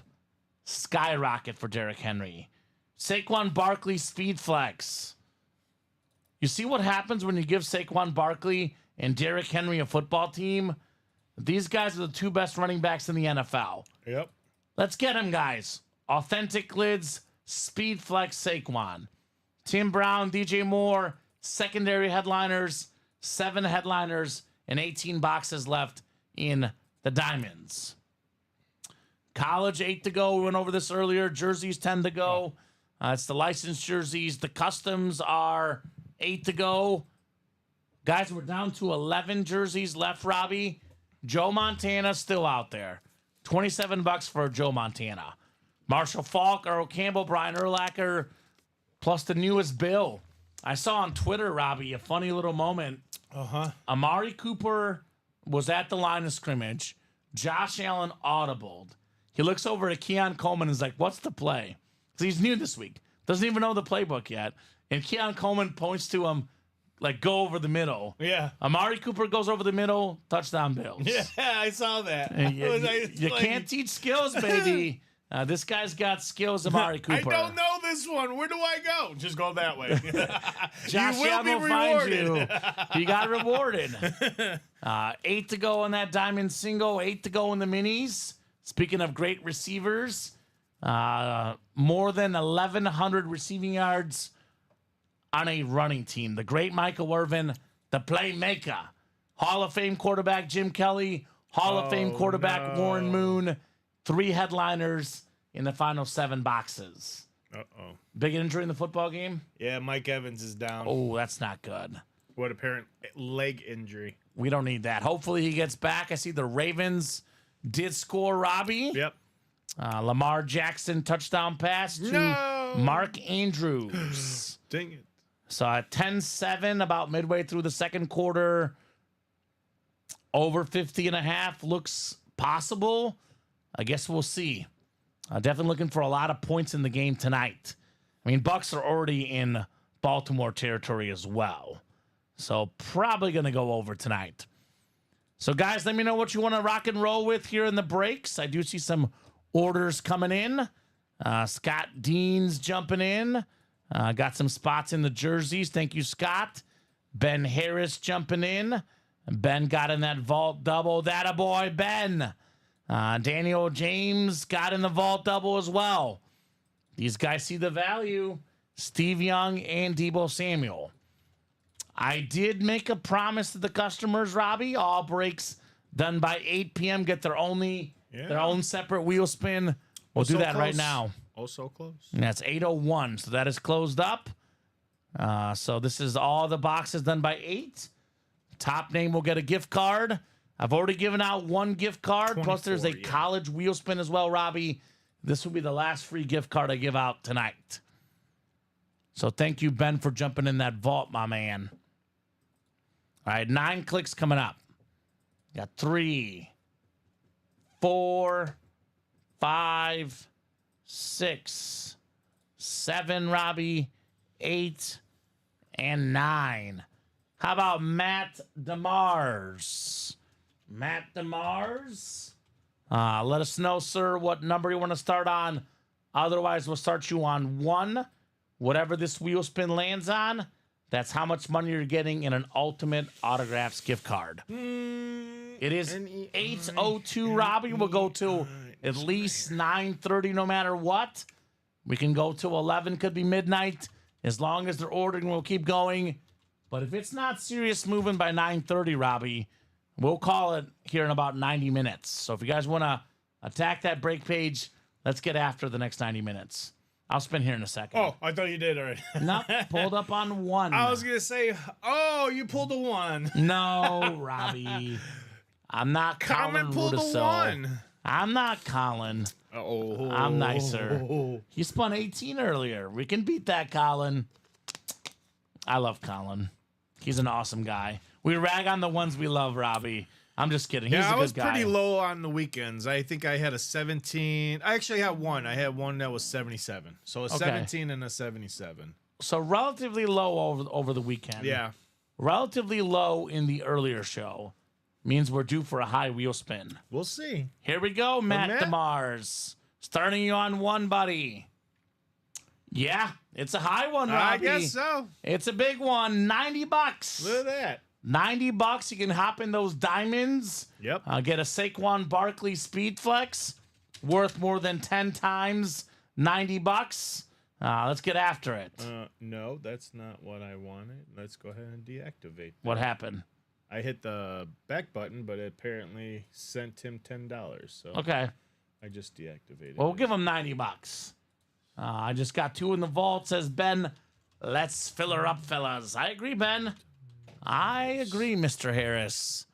Skyrocket for Derrick Henry. Saquon Barkley speed flex. You see what happens when you give Saquon Barkley and Derrick Henry a football team? These guys are the 2 best running backs in the NFL. Yep. Let's get them, guys. Authentic lids, speed flex Saquon. Tim Brown, DJ Moore, secondary headliners, 7 headliners, and 18 boxes left in the diamonds. College, 8 to go. We went over this earlier. Jerseys, 10 to go. It's the licensed jerseys. The customs are 8 to go. Guys, we're down to 11 jerseys left, Robbie. Joe Montana still out there. $27 for Joe Montana. Marshall Falk, Earl Campbell, Brian Urlacher, plus the newest bill. I saw on Twitter, Robbie, a funny little moment. Amari Cooper was at the line of scrimmage. Josh Allen audibled. He looks over at Keon Coleman and is like, what's the play? Because he's new this week. Doesn't even know the playbook yet. And Keon Coleman points to him, like, go over the middle. Yeah. Amari Cooper goes over the middle, touchdown Bills. Yeah, I saw that. And you, I was you like, can't teach skills, baby. This guy's got skills, Amari Cooper. I don't know this one. Where do I go? Just go that way. Josh you will Allen be will find rewarded. you. You got rewarded. 8 to go on that diamond single. 8 to go in the minis. Speaking of great receivers, more than 1,100 receiving yards on a running team. The great Michael Irvin, the playmaker. Hall of Fame quarterback Jim Kelly. Hall of Fame quarterback Warren Moon. 3 headliners in the final 7 boxes. Uh-oh. Big injury in the football game? Yeah, Mike Evans is down. Oh, that's not good. What apparent leg injury. We don't need that. Hopefully he gets back. I see the Ravens did score, Robbie. Yep. Lamar Jackson touchdown pass to Mark Andrews. Dang it. So at 10-7, about midway through the second quarter, over 50.5 looks possible. I guess we'll see. Definitely looking for a lot of points in the game tonight. I mean, Bucks are already in Baltimore territory as well. So probably going to go over tonight. So, guys, let me know what you want to rock and roll with here in the breaks. I do see some orders coming in. Scott Dean's jumping in. Got some spots in the jerseys. Thank you, Scott. Ben Harris jumping in. Ben got in that vault double. That a boy, Ben. Daniel James got in the vault double as well. These guys see the value. Steve Young and Deebo Samuel. I did make a promise to the customers, Robbie. All breaks done by 8 p.m. get their own separate wheel spin. We'll do that right now. Oh, so close. And that's 8:01. So that is closed up. So this is all the boxes done by 8. Top name will get a gift card. I've already given out 1 gift card. Plus there's a college wheel spin as well, Robbie. This will be the last free gift card I give out tonight. So thank you, Ben, for jumping in that vault, my man. All right, 9 clicks coming up. Got 3, 4, 5, 6, 7, Robbie, 8, and 9. How about Matt DeMars? Matt DeMars? Let us know, sir, what number you want to start on. Otherwise, we'll start you on 1. Whatever this wheel spin lands on, that's how much money you're getting in an Ultimate Autographs gift card. It is 8:02, Robbie. We'll go to at least 9:30 no matter what. We can go to 11, could be midnight. As long as they're ordering, we'll keep going. But if it's not serious moving by 9:30, Robbie, we'll call it here in about 90 minutes. So if you guys want to attack that break page, let's get after the next 90 minutes. I'll spin here in a second. Oh, I thought you did already. Nope, pulled up on 1. I was going to say, oh, you pulled a 1. No, Robbie. I'm not Comment Colin pulled a Rudiso. 1. I'm not Colin. Oh, I'm nicer. He spun 18 earlier. We can beat that, Colin. I love Colin. He's an awesome guy. We rag on the ones we love, Robbie. I'm just kidding. He's a I good was guy. pretty low on the weekends. I think I had a 17. I actually had one. I had one that was 77. So a 17 and a 77. So relatively low over the weekend. Yeah. Relatively low in the earlier show. Means we're due for a high wheel spin. We'll see. Here we go, Matt Matt? DeMars. Starting you on 1, buddy. Yeah, it's a high one, Robbie. I guess so. It's a big one. $90. Look at that. $90. You can hop in those diamonds. Yep. Get a Saquon Barkley Speed Flex worth more than 10 times $90. Let's get after it. No, that's not what I wanted. Let's go ahead and deactivate. What happened? I hit the back button, but it apparently sent him $10. So Okay. I just deactivated. Well, we'll it. give him $90. I just got 2 in the vault, says Ben. Let's fill her up, fellas. I agree, Ben. I agree, Mr. Harris.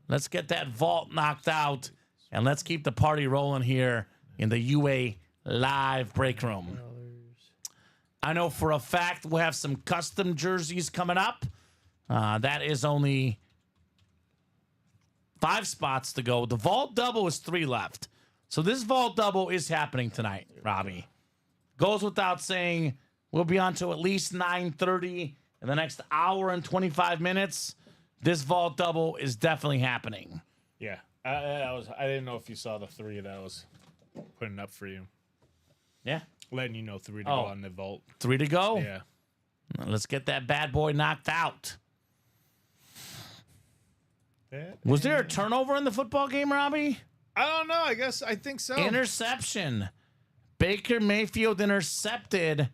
Let's get that vault knocked out, and let's keep the party rolling here in the UA live break room. I know for a fact we'll have some custom jerseys coming up. That is only 5 spots to go. The vault double is 3 left. So this vault double is happening tonight, Robbie. Goes without saying, we'll be on to at least 9:30 in the next hour and 25 minutes. This vault double is definitely happening. Yeah. I didn't know if you saw the 3 that I was putting up for you. Yeah. Letting you know 3 to go on the vault. 3 to go. Yeah. Let's get that bad boy knocked out. That Was there a turnover in the football game, Robbie? I don't know. I think so. Interception. Baker Mayfield intercepted.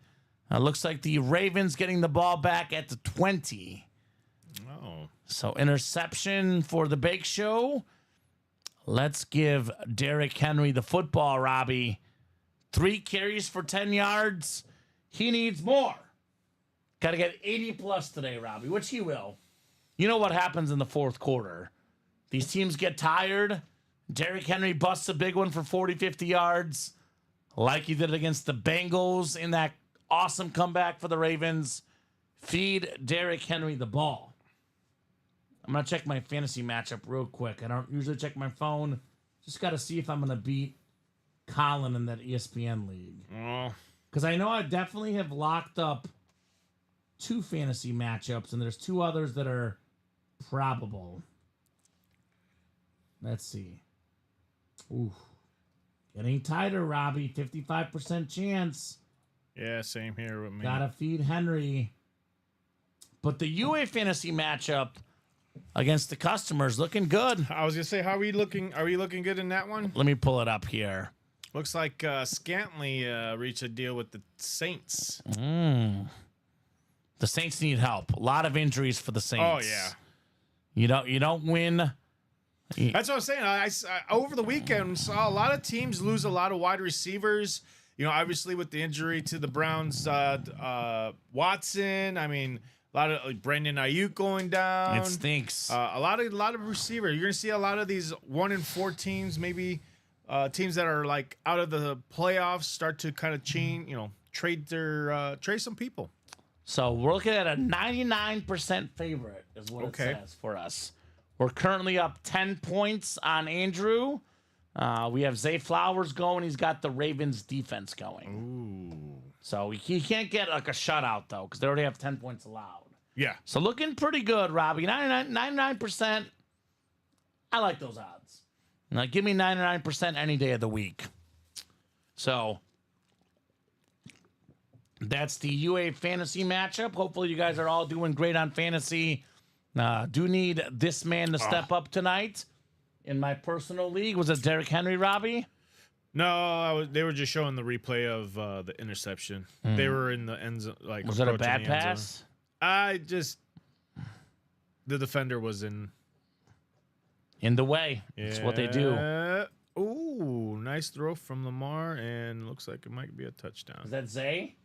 Looks like the Ravens getting the ball back at the 20. Oh. So interception for the Bake Show. Let's give Derrick Henry the football, Robbie. 3 carries for 10 yards. He needs more. Got to get 80 plus today, Robbie, which he will. You know what happens in the fourth quarter. These teams get tired. Derrick Henry busts a big one for 40, 50 yards, like he did against the Bengals in that awesome comeback for the Ravens. Feed Derrick Henry the ball. I'm going to check my fantasy matchup real quick. I don't usually check my phone. Just got to see if I'm going to beat Colin in that ESPN league. Oh. Because I know I definitely have locked up 2 fantasy matchups, and there's 2 others that are probable. Let's see. Ooh. Getting tighter, Robbie. 55% chance. Yeah, same here with me. Gotta feed Henry. But the UA fantasy matchup, against the customers. Looking good. I was gonna say, how are we looking? Are we looking good in that one? Let me pull it up here. Looks like Scantley reached a deal with the Saints. The Saints need help. A lot of injuries for the Saints. Oh yeah. You don't win. That's what I'm saying. I over the weekend saw a lot of teams lose a lot of wide receivers. You know, obviously with the injury to the Browns, Watson. I mean, a lot of Brandon Ayuk going down. It stinks. A lot of receiver. You're gonna see a lot of these 1-4 teams, maybe teams that are like out of the playoffs, start to kind of change. You know, trade some people. So we're looking at a 99% favorite is what it says for us. We're currently up 10 points on Andrew. We have Zay Flowers going. He's got the Ravens defense going. Ooh. So he can't get like a shutout, though, because they already have 10 points allowed. Yeah. So looking pretty good, Robbie. 99%. I like those odds. Now, give me 99% any day of the week. So that's the UA fantasy matchup. Hopefully you guys are all doing great on fantasy. Do need this man to step up tonight. In my personal league, was it Derrick Henry, Robbie? No, they were just showing the replay of the interception. They were in the end zone. Like, Was it a approaching bad the end pass? zone. The defender was in In the way. That's what they do. Ooh, nice throw from Lamar, and looks like it might be a touchdown. Is that Zay?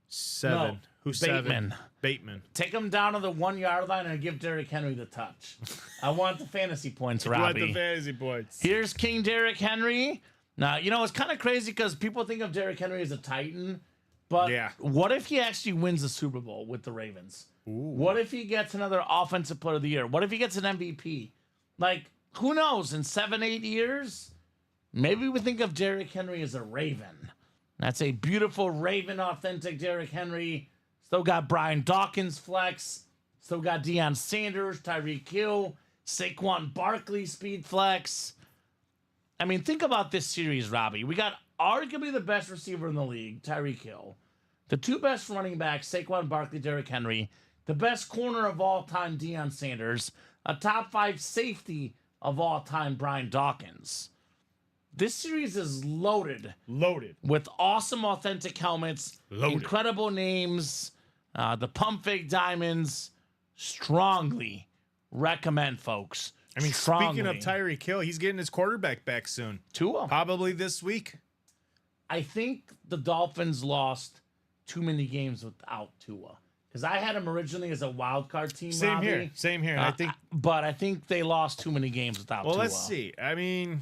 7. No, Who's Bateman. 7? Bateman. Take him down to the 1 yard line and give Derrick Henry the touch. I want the fantasy points, You want Robbie. the fantasy points. Here's King Derrick Henry. Now, you know, it's kind of crazy because people think of Derrick Henry as a Titan, but Yeah. what if he actually wins the Super Bowl with the Ravens? What if he gets another Offensive Player of the Year? What if he gets an MVP? Like, who knows? In 7-8 years, maybe we think of Derrick Henry as a Raven. That's a beautiful Raven authentic Derrick Henry. Still got Brian Dawkins flex. Still got Deion Sanders, Tyreek Hill, Saquon Barkley speed flex. I mean, think about this series, Robbie. We got arguably the best receiver in the league, Tyreek Hill. The 2 best running backs, Saquon Barkley, Derrick Henry. The best corner of all time, Deion Sanders. A top 5 safety of all time, Brian Dawkins. This series is loaded with awesome, authentic helmets, incredible names, the pump fake diamonds. Strongly recommend, folks. I mean, strongly. speaking of Tyreek Hill, he's getting his quarterback back soon. Tua. Probably this week. I think the Dolphins lost too many games without Tua. Because I had him originally as a wild card team. Same Robbie. here. Same here. And But I think they lost too many games without Tua. Well, let's see. I mean,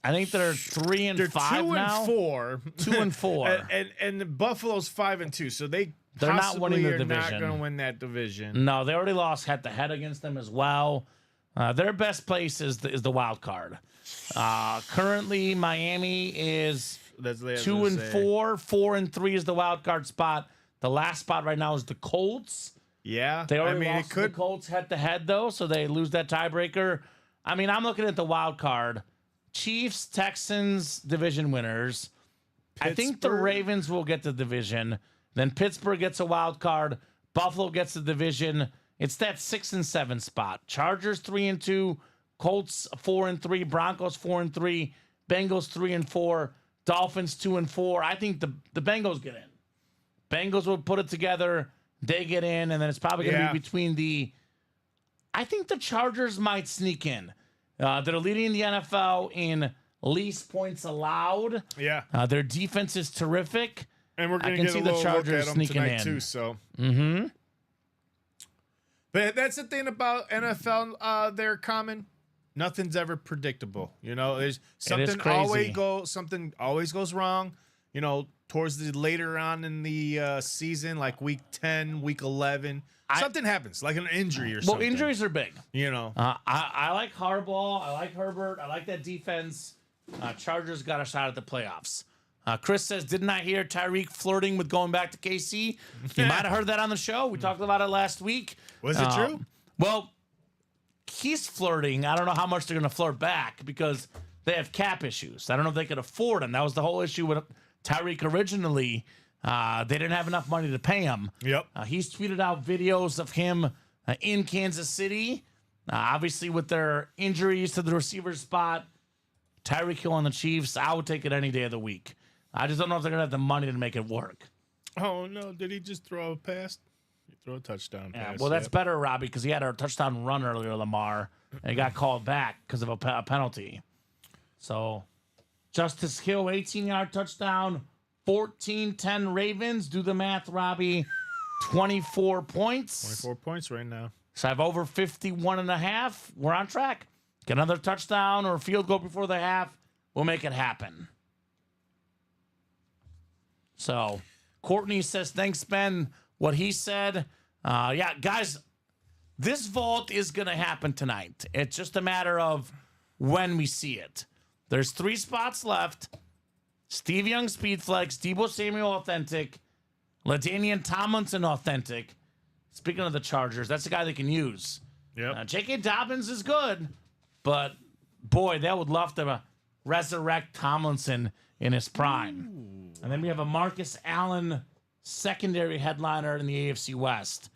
I think they're 3 and 5 now. 2 and 4. 2 and 4. and Buffalo's 5 and 2. So they're not winning the are division. not going to win that division. No, they already lost head to head against them as well. Their best place is the wild card. Currently, Miami is 2 and 4. 4 and 3 is the wild card spot. The last spot right now is the Colts. Yeah, They already it lost to could. the Colts head to head though, so they lose that tiebreaker. I mean, I'm looking at the wild card. Chiefs, Texans, division winners. I think the Pittsburgh. Ravens will get the division. Then Pittsburgh gets a wild card. Buffalo gets the division. It's that 6 and 7 spot. Chargers 3 and 2. Colts 4 and 3. Broncos 4 and 3. Bengals 3 and 4. Dolphins 2 and 4. I think the Bengals get in. Bengals will put it together. They get in, and then it's probably going to be between the. I think the Chargers might sneak in. They're leading the NFL in least points allowed. Yeah, Their defense is terrific. and we're going I to can get see a the little Chargers look at them sneaking tonight in. too. So, but that's the thing about NFL. They're common. Nothing's ever predictable. You know, there's something crazy. something always goes wrong. You know, towards the later on in the season, like week 10, week 11, something happens, like an injury or something. Well, injuries are big. You know, I like Harbaugh. I like Herbert. I like that defense. Chargers got a shot at the playoffs. Chris says, didn't I hear Tyreek flirting with going back to KC? You might have heard that on the show. We talked about it last week. Was it true? Well, he's flirting. I don't know how much they're going to flirt back because they have cap issues. I don't know if they could afford him. That was the whole issue with Tyreek originally. They didn't have enough money to pay him. Yep. He's tweeted out videos of him in Kansas City. Obviously, with their injuries to the receiver spot, Tyreek Hill on the Chiefs, I would take it any day of the week. I just don't know if they're going to have the money to make it work. Oh, no. Did he just throw a pass? He threw a touchdown pass. Well, that's better, Robbie, because he had a touchdown run earlier, Lamar, and he got called back because of a penalty. So, Justice Hill, 18-yard touchdown, 14-10 Ravens. Do the math, Robbie. 24 points. 24 points right now. So I have over 51.5. We're on track. Get another touchdown or a field goal before the half. We'll make it happen. So Courtney says, thanks, Ben. What he said. Yeah, guys, this vault is going to happen tonight. It's just a matter of when we see it. There's 3 spots left. Steve Young, Speed Flex, Deebo Samuel, Authentic, LaDainian Tomlinson, Authentic. Speaking of the Chargers, that's the guy they can use. Yep. J.K. Dobbins is good, but boy, they would love to resurrect Tomlinson in his prime. Ooh. And then we have a Marcus Allen secondary headliner in the AFC West.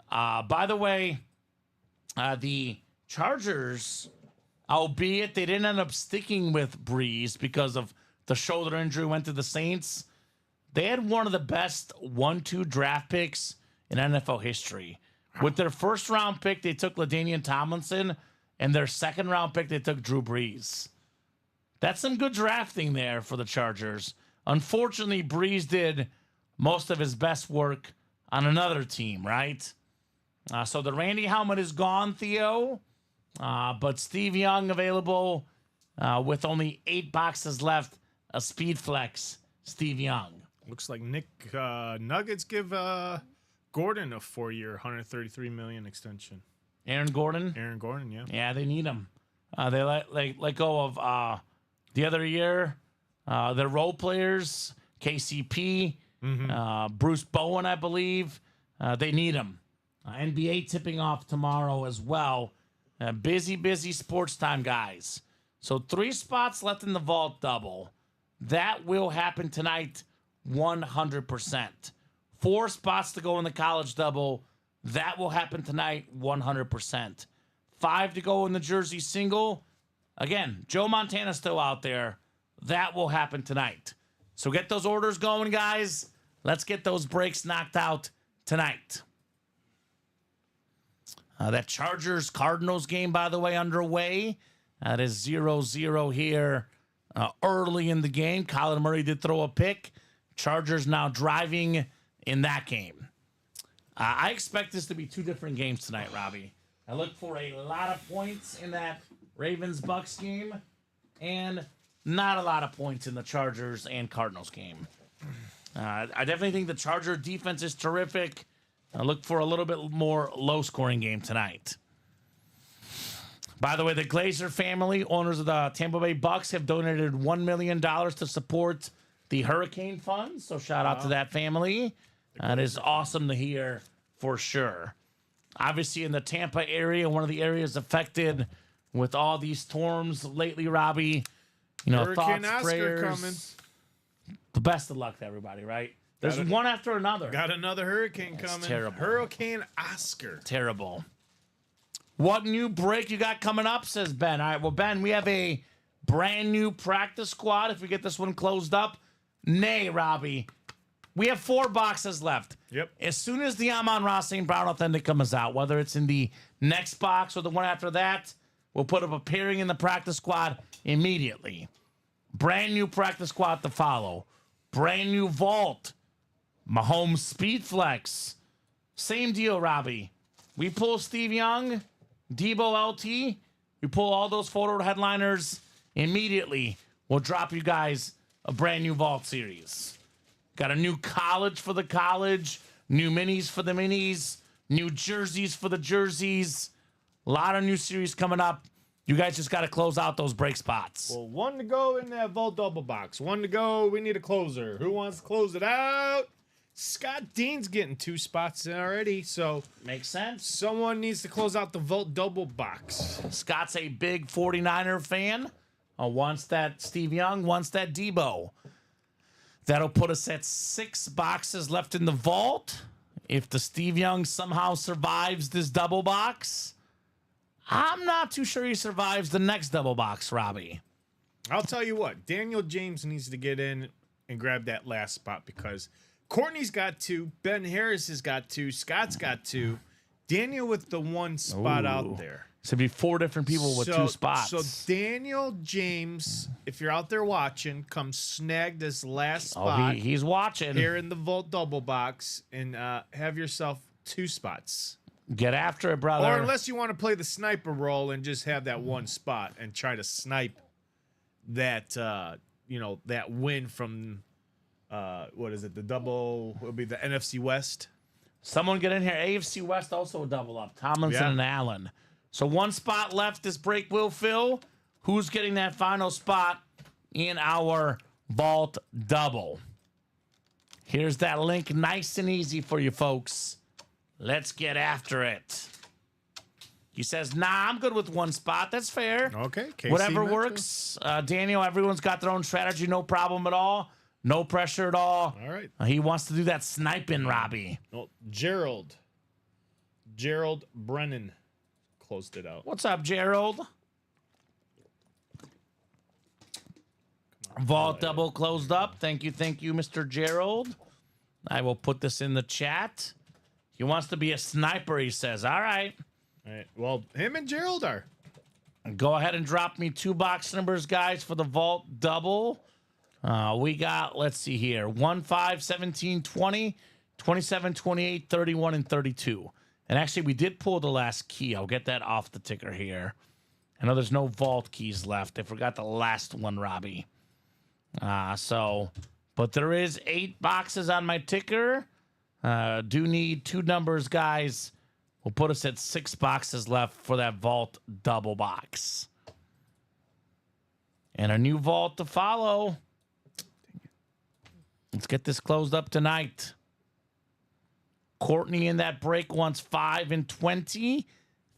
By the way, the Chargers, albeit they didn't end up sticking with Breeze because of the shoulder injury, went to the Saints. They had one of the best 1-2 draft picks in NFL history. With their first-round pick, they took LaDainian Tomlinson, and their second-round pick, they took Drew Brees. That's some good drafting there for the Chargers. Unfortunately, Brees did most of his best work on another team, right? So the Randy helmet is gone, Theo, but Steve Young available with only 8 boxes left. A speed flex, Steve Young. Looks like Nick Nuggets give Gordon a 4-year, $133 million extension. Aaron Gordon? Aaron Gordon, yeah. Yeah, they need him. They let go of the other year. Their role players, KCP, Bruce Bowen, I believe. They need him. NBA tipping off tomorrow as well. Busy sports time, guys. So 3 spots left in the vault double. That will happen tonight 100%. 4 spots to go in the college double. That will happen tonight 100%. 5 to go in the jersey single. Again, Joe Montana's still out there. That will happen tonight. So get those orders going, guys. Let's get those breaks knocked out tonight. That Chargers-Cardinals game, by the way, underway. That is 0-0 here early in the game. Kyler Murray did throw a pick. Chargers now driving in that game. I expect this to be 2 different games tonight, Robbie. I look for a lot of points in that Ravens-Bucks game and not a lot of points in the Chargers and Cardinals game. I definitely think the Charger defense is terrific. I look for a little bit more low-scoring game tonight. By the way, the Glazer family, owners of the Tampa Bay Bucks, have donated $1 million to support the Hurricane Fund. So shout out to that family. That is awesome to hear for sure. Obviously, in the Tampa area, one of the areas affected with all these storms lately, Robbie. You know, Hurricane thoughts, Oscar prayers. coming. The best of luck to everybody, right? There's one after another. Got another hurricane coming. Terrible. Hurricane Oscar. Terrible. What new break you got coming up, says Ben. All right, well, Ben, we have a brand new practice squad if we get this one closed up. Nay, Robbie. We have 4 boxes left. Yep. As soon as the Amon-Ra St. Brown Authentic comes out, whether it's in the next box or the one after that, we'll put up a pairing in the practice squad immediately. Brand new practice squad to follow. Brand new vault. Mahomes Speed Flex. Same deal, Robbie. We pull Steve Young, Deebo LT. We pull all those photo headliners immediately. We'll drop you guys a brand new vault series. Got a new college for the college, new minis for the minis, new jerseys for the jerseys. A lot of new series coming up. You guys just got to close out those break spots. Well, 1 to go in that vault double box. 1 to go. We need a closer. Who wants to close it out? Scott Dean's getting 2 spots already, so Makes sense. someone needs to close out the vault double box. Scott's a big 49er fan. Wants that Steve Young, wants that Deebo. That'll put us at 6 boxes left in the vault. If the Steve Young somehow survives this double box, I'm not too sure he survives the next double box, Robbie. I'll tell you what, Daniel James needs to get in and grab that last spot because Courtney's got 2, Ben Harris has got 2, Scott's got 2, Daniel with the 1 spot out there. So it'd be 4 different people with 2 spots. So Daniel James, if you're out there watching, come snag this last spot he's watching. here in the vault double box and have yourself 2 spots. Get after it, brother. Or unless you want to play the sniper role and just have that 1 spot and try to snipe that that win from what is it? The double will be the NFC West. Someone get in here. AFC West also a double up. Tomlinson and Allen. So 1 spot left. This break will fill. Who's getting that final spot in our vault double? Here's that link, nice and easy for you folks. Let's get after it. He says, nah, I'm good with 1 spot. That's fair. Okay. KC Whatever Metro. works. Daniel, everyone's got their own strategy. No problem at all. No pressure at all. All right. He wants to do that sniping, Robbie. No, Gerald Brennan closed it out. What's up, Gerald? Vault double closed up. Thank you, Mr. Gerald. I will put this in the chat. He wants to be a sniper, he says. All right. All right. Well, him and Gerald are. Go ahead and drop me 2 box numbers, guys, for the vault double. We got, let's see here, 1, 5, 17, 20, 27, 28, 31, and 32. And actually, we did pull the last key. I'll get that off the ticker here. I know there's no vault keys left. I forgot the last one, Robbie. But there is 8 boxes on my ticker. Do need 2 numbers, guys. Will put us at 6 boxes left for that vault double box. And a new vault to follow. Let's get this closed up tonight. Courtney in that break wants 5 and 20.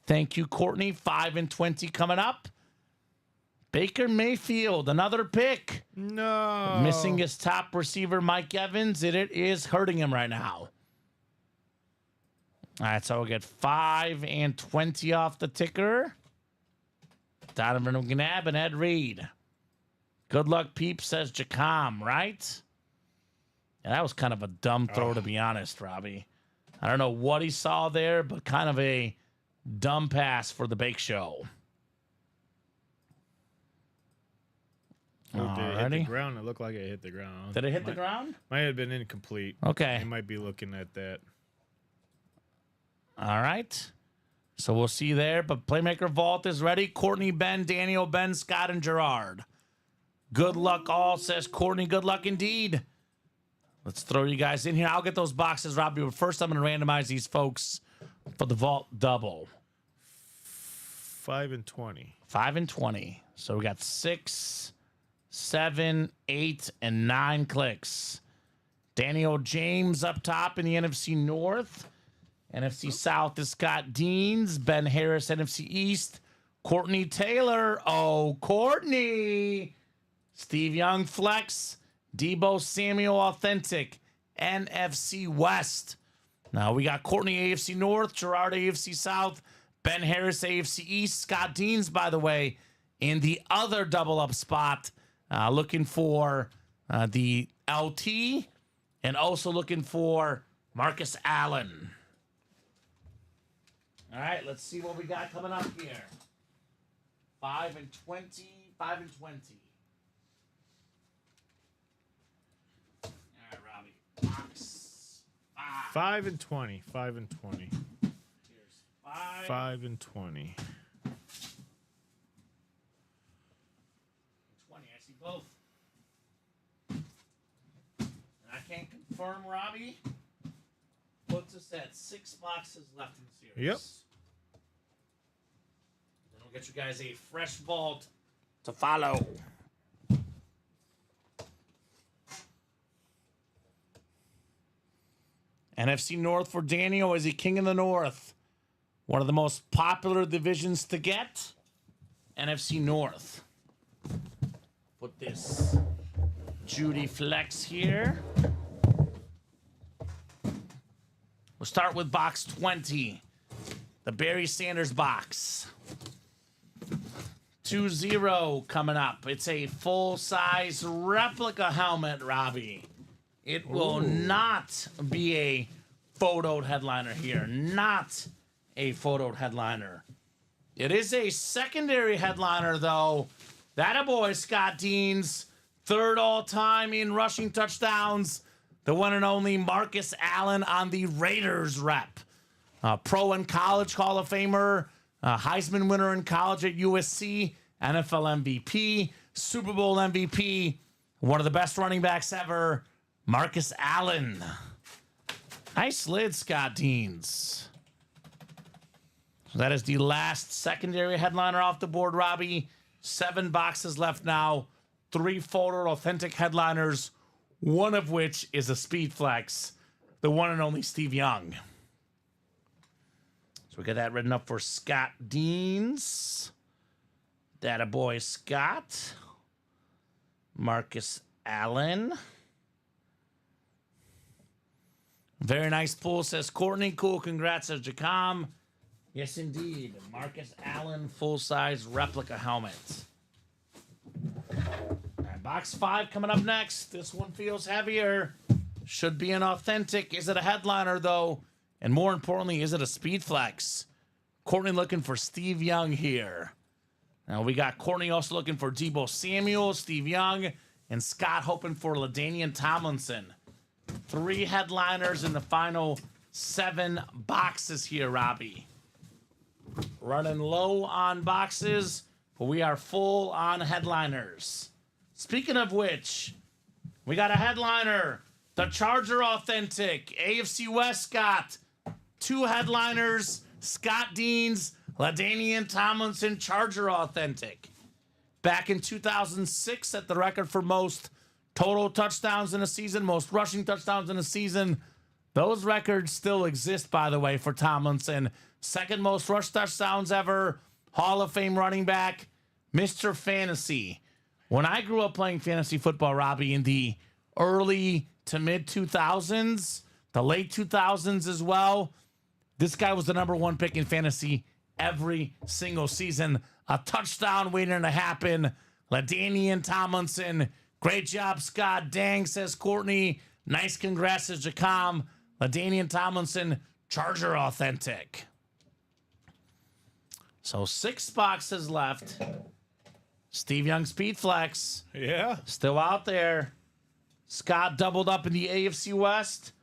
Thank you, Courtney. 5 and 20 coming up. Baker Mayfield, another pick. No. Missing his top receiver, Mike Evans. It is hurting him right now. All right, so we'll get 5 and 20 off the ticker. Donovan McNabb and Ed Reed. Good luck, peeps, says Jacom, right? Yeah, that was kind of a dumb throw, to be honest, Robbie. I don't know what he saw there, but kind of a dumb pass for the Bake Show. Oh, did it hit Alrighty. the ground? It looked like it hit the ground. Did it hit the ground? Might have been incomplete. Okay. I might be looking at that. All right. So we'll see there. But Playmaker Vault is ready. Courtney, Ben, Daniel, Ben, Scott, and Gerard. Good luck all, says Courtney. Good luck indeed. Let's throw you guys in here. I'll get those boxes, Robbie. But first, I'm going to randomize these folks for the Vault double. 5 and 20. 5 and 20. So we got 6, 7, 8, and 9 clicks. Daniel James up top in the NFC North. NFC South is Scott Deans. Ben Harris, NFC East. Courtney Taylor. Oh, Courtney. Steve Young Flex. Debo Samuel Authentic. NFC West. Now we got Courtney AFC North. Gerard AFC South. Ben Harris AFC East. Scott Deans, by the way, in the other double up spot. Looking for the LT. And also looking for Marcus Allen. All right, let's see what we got coming up here. 5 and 20. 5 and 20. All right, Robbie. Box 5. 5 and 20. 5 and 20. Here's 5. 5 and 20. 20. I see both. And I can't confirm, Robbie. Puts us at 6 boxes left in the series. Yep. Then we'll get you guys a fresh vault to follow. NFC North for Daniel. Is he king of the North? One of the most popular divisions to get. NFC North. Put this Judy Flex here. We'll start with box 20, the Barry Sanders box. 2-0 coming up. It's a full-size replica helmet, Robbie. It will not be a photoed headliner here. Not a photoed headliner. It is a secondary headliner, though. That boy, Scott Deans, third all-time in rushing touchdowns. The one and only Marcus Allen on the Raiders rep. Pro and college Hall of Famer, Heisman winner in college at USC, NFL MVP, Super Bowl MVP, one of the best running backs ever, Marcus Allen. Nice lid, Scott Deans. So that is the last secondary headliner off the board, Robbie. 7 boxes left now. 3 photo authentic headliners, one of which is a Speed Flex, the one and only Steve Young. So we got that written up for Scott Deans. That boy Scott. Marcus Allen. Very nice pull, says Courtney. Cool, congrats, says Jacom. Yes, indeed. Marcus Allen, full-size replica helmet. All right, box 5 coming up next. This one feels heavier. Should be an authentic. Is it a headliner, though? And more importantly, is it a Speed Flex? Courtney looking for Steve Young here. Now, we got Courtney also looking for Deebo Samuel, Steve Young, and Scott hoping for LaDainian Tomlinson. 3 headliners in the final 7 boxes here, Robbie. Running low on boxes, but we are full on headliners. Speaking of which, we got a headliner, the Charger Authentic, AFC West Scott. 2 headliners, Scott Deans, LaDainian Tomlinson, Charger Authentic. Back in 2006, set the record for most total touchdowns in a season, most rushing touchdowns in a season. Those records still exist, by the way, for Tomlinson. Second most rush touchdowns ever, Hall of Fame running back, Mr. Fantasy. When I grew up playing fantasy football, Robbie, in the early to mid 2000s, the late 2000s as well, this guy was the #1 pick in fantasy every single season. A touchdown waiting to happen. LaDainian Tomlinson. Great job, Scott. Dang, says Courtney. Nice congrats, says Jacom. LaDainian Tomlinson, Charger Authentic. So 6 boxes left. Steve Young Speed Flex. Yeah. Still out there. Scott doubled up in the AFC West.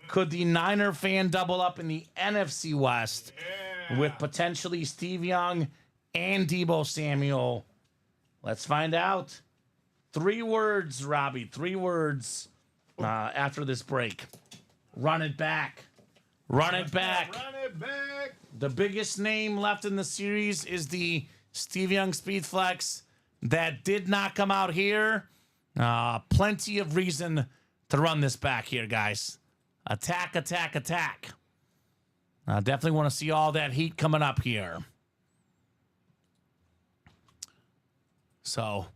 Could the Niner fan double up in the NFC West with potentially Steve Young and Deebo Samuel? Let's find out. 3 words, Robbie. 3 words after this break. Run it back. Run it back. Run it back. The biggest name left in the series is the Steve Young Speed Flex. That did not come out here. Plenty of reason to run this back here, guys. Attack, attack, attack. Definitely want to see all that heat coming up here. So,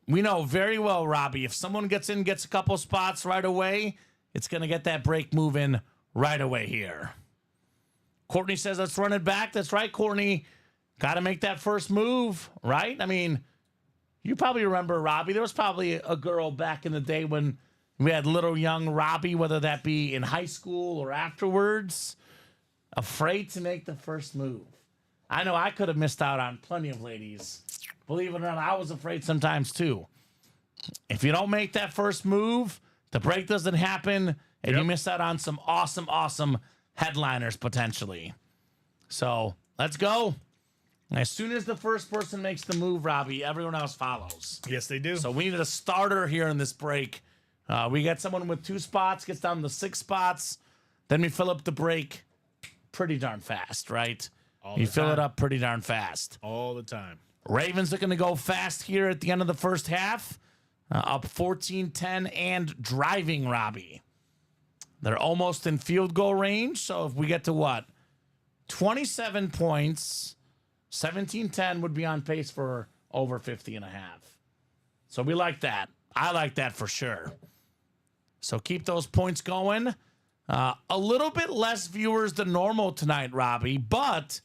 we know very well, Robbie, if someone gets in, gets a couple spots right away, it's going to get that break moving right away here. Courtney says, let's run it back. That's right, Courtney. Got to make that first move, right? I mean, you probably remember, Robbie, there was probably a girl back in the day when we had little young Robbie, whether that be in high school or afterwards, afraid to make the first move. I know I could have missed out on plenty of ladies. Believe it or not, I was afraid sometimes too. If you don't make that first move, the break doesn't happen, and you miss out on some awesome, awesome headliners potentially. So let's go. As soon as the first person makes the move, Robbie, everyone else follows. Yes, they do. So we need a starter here in this break. We get someone with 2 spots, gets down to 6 spots. Then we fill up the break pretty darn fast, right? You fill it up pretty darn fast. All the time. Ravens are going to go fast here at the end of the first half. Up 14-10 and driving, Robbie. They're almost in field goal range. So if we get to what? 27 points, 17-10 would be on pace for over 50.5. So we like that. I like that for sure. So keep those points going. A little bit less viewers than normal tonight, Robbie, but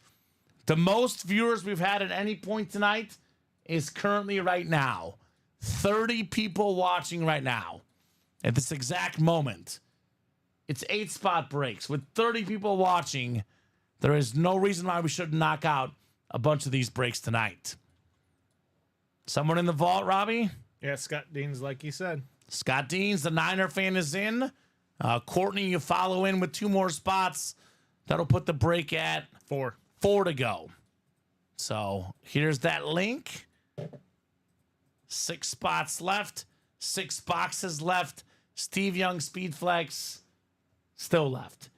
the most viewers we've had at any point tonight is currently right now. 30 people watching right now at this exact moment. It's 8-spot breaks. With 30 people watching, there is no reason why we shouldn't knock out a bunch of these breaks tonight. Someone in the vault, Robbie? Yeah, Scott Dean's like you said. Scott Deans, the Niner fan, is in. Courtney, you follow in with 2 more spots. That'll put the break at 4 to go. So here's that link. 6 spots left. 6 boxes left. Steve Young Speed Flex still left.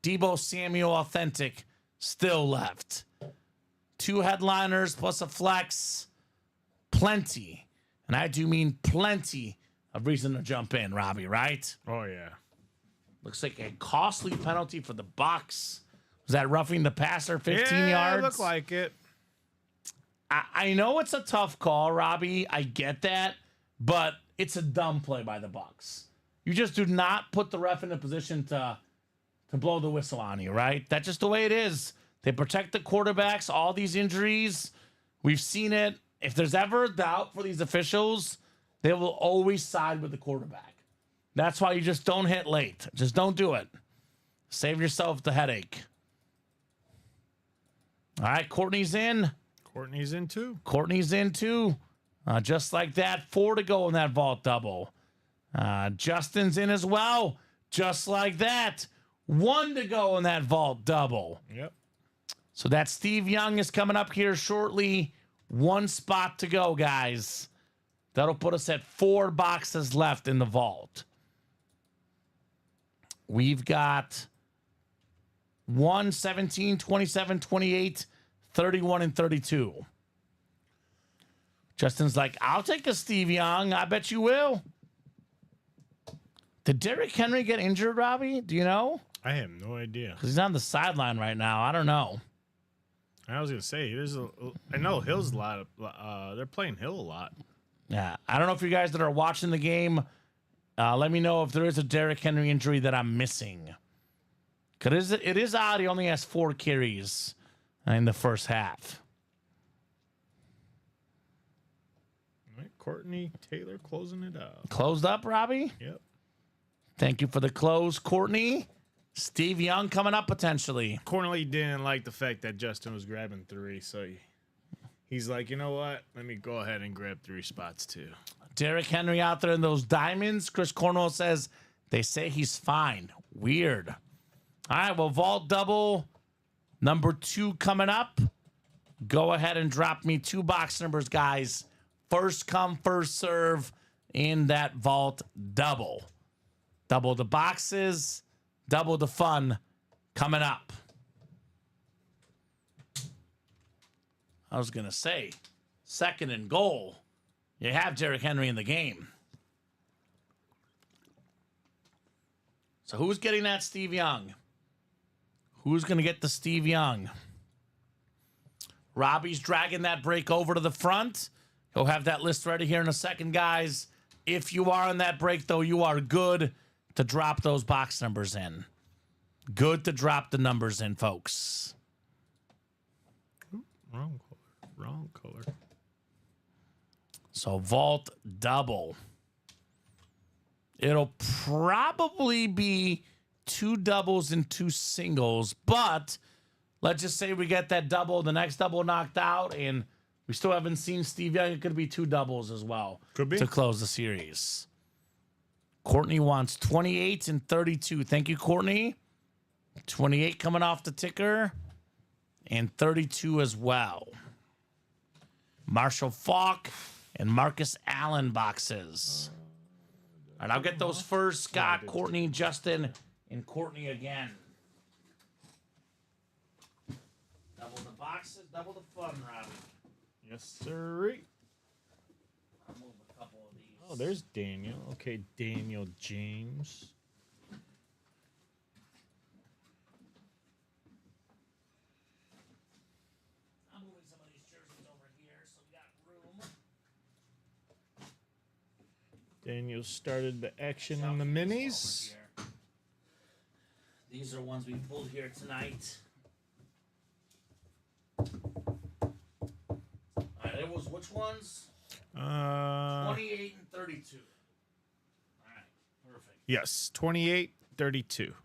Debo Samuel Authentic still left. 2 headliners plus a flex. Plenty. And I do mean plenty of reason to jump in, Robbie, right? Oh, yeah. Looks like a costly penalty for the Bucs. Was that roughing the passer 15 yards? Look like it. I know it's a tough call, Robbie. I get that, but it's a dumb play by the Bucs. You just do not put the ref in a position to blow the whistle on you, right? That's just the way it is. They protect the quarterbacks, all these injuries. We've seen it. If there's ever a doubt for these officials, they will always side with the quarterback. That's why you just don't hit late. Just don't do it. Save yourself the headache. All right, Courtney's in. Courtney's in too. Courtney's in too. Just like that, 4 to go in that vault double. Justin's in as well. Just like that, 1 to go in that vault double. Yep. So that Steve Young is coming up here shortly. 1 spot to go, guys. That'll put us at 4 boxes left in the vault. We've got 1, 17, 27, 28, 31, and 32. Justin's like, I'll take a Steve Young. I bet you will. Did Derrick Henry get injured, Robbie? Do you know? I have no idea. Because he's on the sideline right now. I don't know. I was gonna say I know Hill's a lot of. They're playing Hill a lot. Yeah, I don't know if you guys that are watching the game, let me know if there is a Derrick Henry injury that I'm missing. Because it is odd. He only has 4 carries in the first half. All right, Courtney Taylor closing it out. Closed up, Robbie? Yep. Thank you for the close, Courtney. Steve Young coming up potentially. Courtney didn't like the fact that Justin was grabbing 3, so he's like, you know what? Let me go ahead and grab 3 spots too. Derrick Henry out there in those diamonds. Chris Cornwell says they say he's fine. Weird. All right, well, vault double number 2 coming up. Go ahead and drop me 2 box numbers, guys. First come, first serve in that vault double. Double the boxes, double the fun coming up. I was going to say, 2nd and goal. You have Derrick Henry in the game. So who's getting that Steve Young? Who's going to get the Steve Young? Robbie's dragging that break over to the front. He'll have that list ready here in a second, guys. If you are on that break, though, you are good to drop those box numbers in. Good to drop the numbers in, folks. Wrong color. Wrong color. So vault double. It'll probably be 2 doubles and 2 singles, but let's just say we get that double, the next double knocked out, and we still haven't seen Steve Young. It could be 2 doubles as well. Could be. To close the series. Courtney wants 28 and 32. Thank you, Courtney. 28 coming off the ticker, and 32 as well. Marshall Faulk and Marcus Allen boxes. All right, I'll get those first. Scott, Courtney, Justin, and Courtney again. Double the boxes, double the fun, Robbie. Yes, sir. I'll move a couple of these. Oh, there's Daniel. Okay, Daniel James. I'm moving some of these jerseys over here so we got room. Daniel started the action in the minis. These are ones we pulled here tonight. Alright, it was which ones? 28 and 32. Alright, perfect. Yes, 28, 32.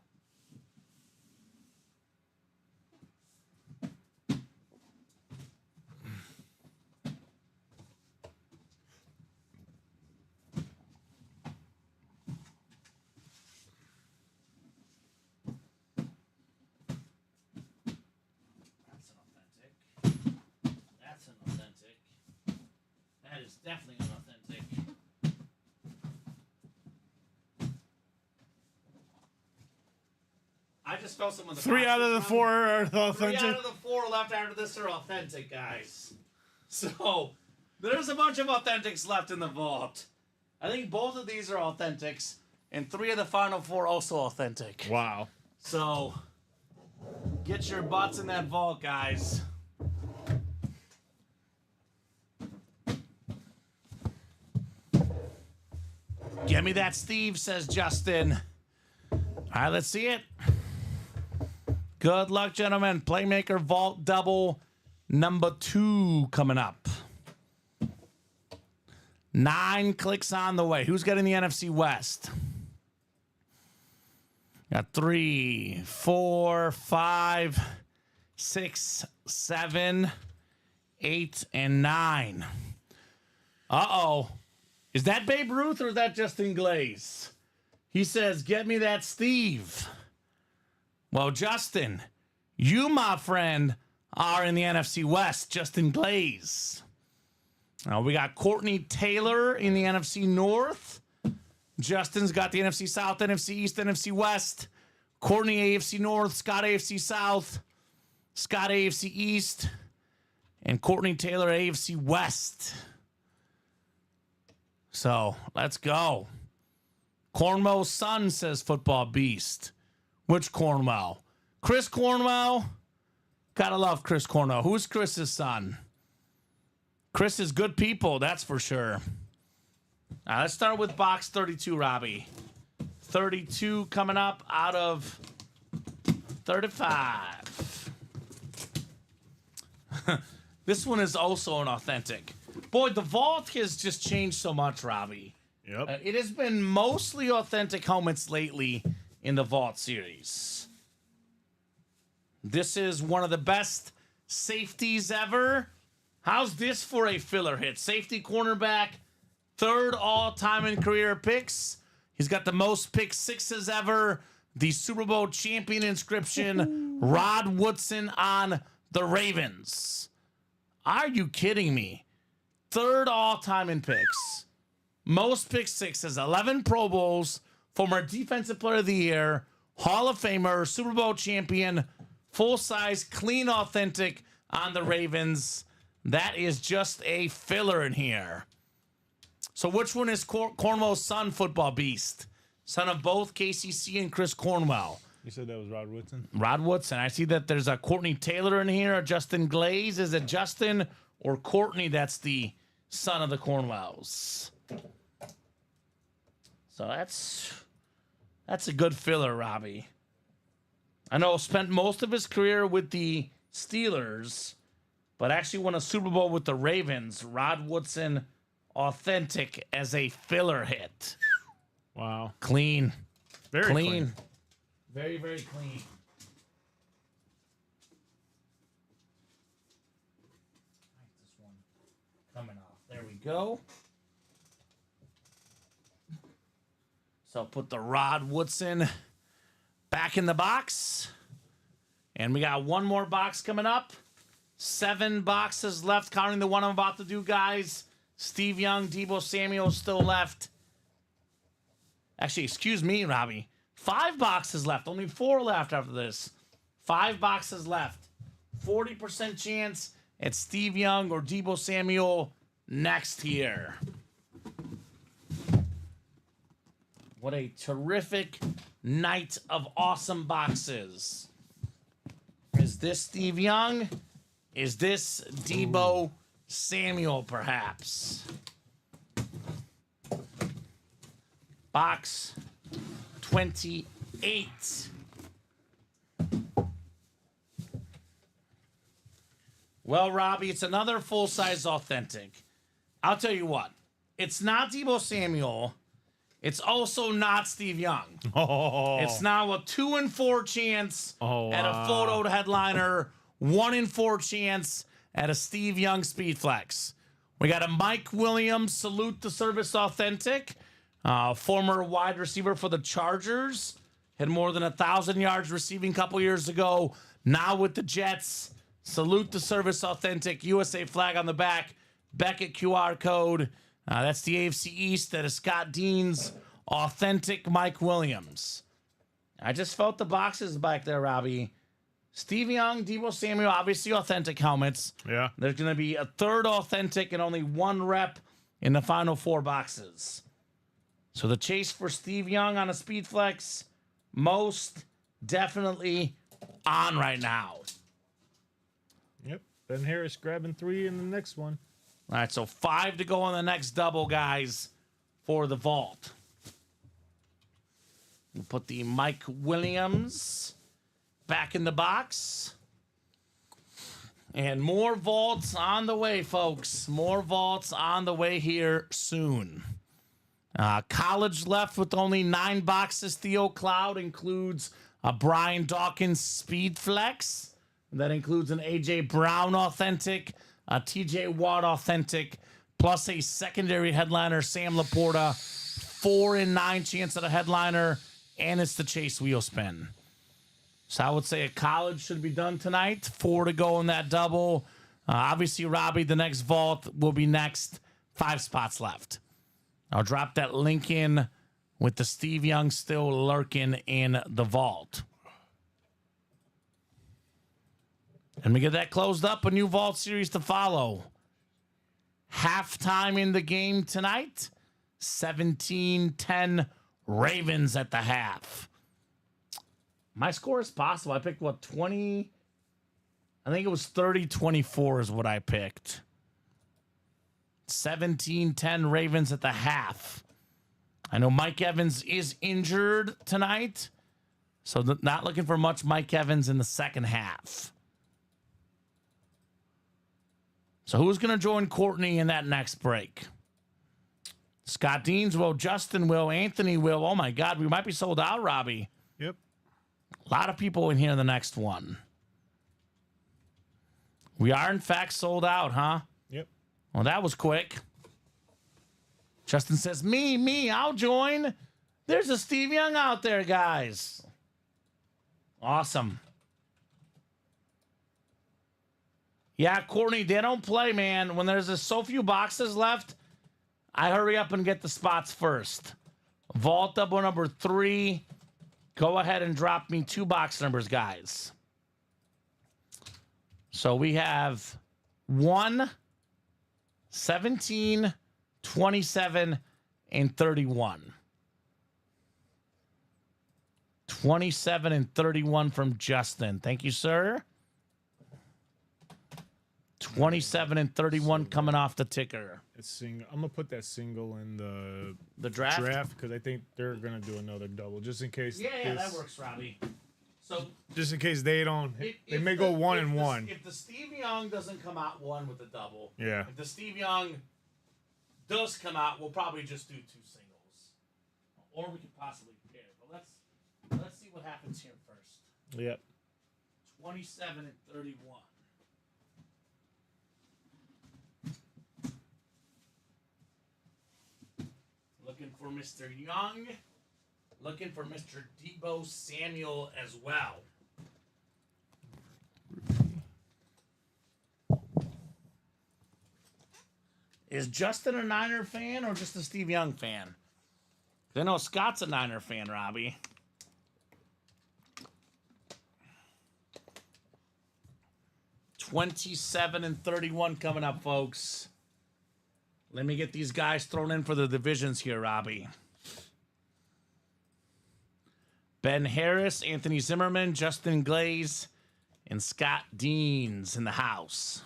That's an authentic. That's an authentic. That is definitely an authentic. I just felt some of the 3 out of the 4 are Three authentic. out of the 4 left after this are authentic, guys. So there's a bunch of authentics left in the vault. I think both of these are authentics, and 3 of the final 4 also authentic. Wow. So get your butts in that vault, guys. Give me that, Steve, says Justin. All right, let's see it. Good luck, gentlemen. Playmaker Vault Double number 2 coming up. 9 clicks on the way. Who's getting the NFC West? Got 3, 4, 5, 6, 7, 8, and 9. Uh-oh. Is that Babe Ruth or is that Justin Glaze? He says, get me that Steve. Well, Justin, you, my friend, are in the NFC West. Justin Glaze. Now, we got Courtney Taylor in the NFC North. Justin's got the NFC South, NFC East, NFC West. Courtney AFC North, Scott AFC South, Scott AFC East, and Courtney Taylor AFC West. So, let's go. Cornwell's son, says Football Beast. Which Cornwell? Chris Cornwell? Gotta love Chris Cornwell. Who's Chris's son? Chris is good people, that's for sure. Now, let's start with box 32, Robbie. 32 coming up out of 35. This one is also an authentic. Boy, the vault has just changed so much, Robbie. Yep. It has been mostly authentic helmets lately in the vault series. This is one of the best safeties ever. How's this for a filler hit? Safety cornerback, 3rd all-time in career picks. He's got the most pick 6s ever. The Super Bowl champion inscription, Rod Woodson on the Ravens. Are you kidding me? 3rd all-time in picks. Most pick 6s, 11 Pro Bowls, former Defensive Player of the Year, Hall of Famer, Super Bowl champion, full-size, clean, authentic on the Ravens. That is just a filler in here. So which one is Cornwell's son, Football Beast? Son of both KCC and Chris Cornwell. You said that was Rod Woodson? Rod Woodson. I see that there's a Courtney Taylor in here, a Justin Glaze. Is it Justin or Courtney that's the son of the Cornwells? So that's a good filler, Robbie. I know spent most of his career with the Steelers, but actually won a Super Bowl with the Ravens. Rod Woodson, authentic as a filler hit. Wow. Clean. Very clean. Very, very clean. This one coming off. There we go. So put the Rod Woodson back in the box. And we got one more box coming up. 7 boxes left, counting the one I'm about to do, guys. Steve Young, Deebo Samuel still left. Actually, excuse me, Robbie. 5 boxes left. Only 4 left after this. 5 boxes left. 40% chance at Steve Young or Deebo Samuel next year. What a terrific night of awesome boxes. Is this Steve Young? Is this Deebo Samuel, perhaps? Box 28. Well, Robbie, it's another full-size authentic. I'll tell you what. It's not Deebo Samuel. It's also not Steve Young. Oh, It's now a 2 in 4 chance Oh, at a wow. photo headliner, 1 in 4 chance at a Steve Young speed flex. We got a Mike Williams salute to service authentic, former wide receiver for the Chargers, had more than 1,000 yards receiving a couple years ago. Now with the Jets, salute to service authentic, USA flag on the back, Beckett QR code. That's the AFC East. That is Scott Dean's authentic Mike Williams. I just felt the boxes back there, Robbie. Steve Young, Deebo Samuel, obviously authentic helmets. Yeah. There's going to be a third authentic and only 1 rep in the final 4 boxes. So the chase for Steve Young on a speed flex, most definitely on right now. Yep. Ben Harris grabbing 3 in the next one. All right, so 5 to go on the next double, guys, for the vault. We'll put the Mike Williams back in the box. And more vaults on the way, folks. More vaults on the way here soon. College left with only 9 boxes. Theo Cloud includes a Brian Dawkins Speed Flex. That includes an A.J. Brown authentic, a T.J. Watt authentic, plus a secondary headliner, Sam Laporta. 4 in 9 chance at a headliner, and it's the Chase wheel spin. So I would say a college should be done tonight. 4 to go in that double. Obviously, Robbie, the next vault will be next. 5 spots left. I'll drop that link in with the Steve Young still lurking in the vault. And we get that closed up, a new vault series to follow. Halftime in the game tonight. 17-10 Ravens at the half. My score is possible. I picked, 20? I think it was 30-24 is what I picked. 17-10 Ravens at the half. I know Mike Evans is injured tonight, so not looking for much Mike Evans in the second half. So who's going to join Courtney in that next break? Scott Deans will, Justin will, Anthony will. Oh, my God, we might be sold out, Robbie. Yep. A lot of people in here in the next one. We are, in fact, sold out, huh? Yep. Well, that was quick. Justin says, me, I'll join. There's a Steve Young out there, guys. Awesome. Yeah, Courtney, they don't play, man. When there's so few boxes left, I hurry up and get the spots first. Vault double number 3. Go ahead and drop me 2 box numbers, guys. So we have 1, 17, 27, and 31. 27 and 31 from Justin. Thank you, sir. 27 and 31 coming off the ticker. It's single. I'm gonna put that single in The draft? because I think they're gonna do another double just in case. Yeah, that works, Robbie. So Just in case they don't. They if may go 1 and if 1. If the Steve Young doesn't come out 1 with the double, Yeah. If the Steve Young does come out, we'll probably just do 2 singles, or we could possibly pair. But let's see what happens here first. Yep. 27 and 31. Looking for Mr. Young. Looking for Mr. Deebo Samuel as well. Is Justin a Niner fan or just a Steve Young fan? I know Scott's a Niner fan, Robbie. $27 and 31 coming up, folks. Let me get these guys thrown in for the divisions here, Robbie. Ben Harris, Anthony Zimmerman, Justin Glaze, and Scott Deans in the house.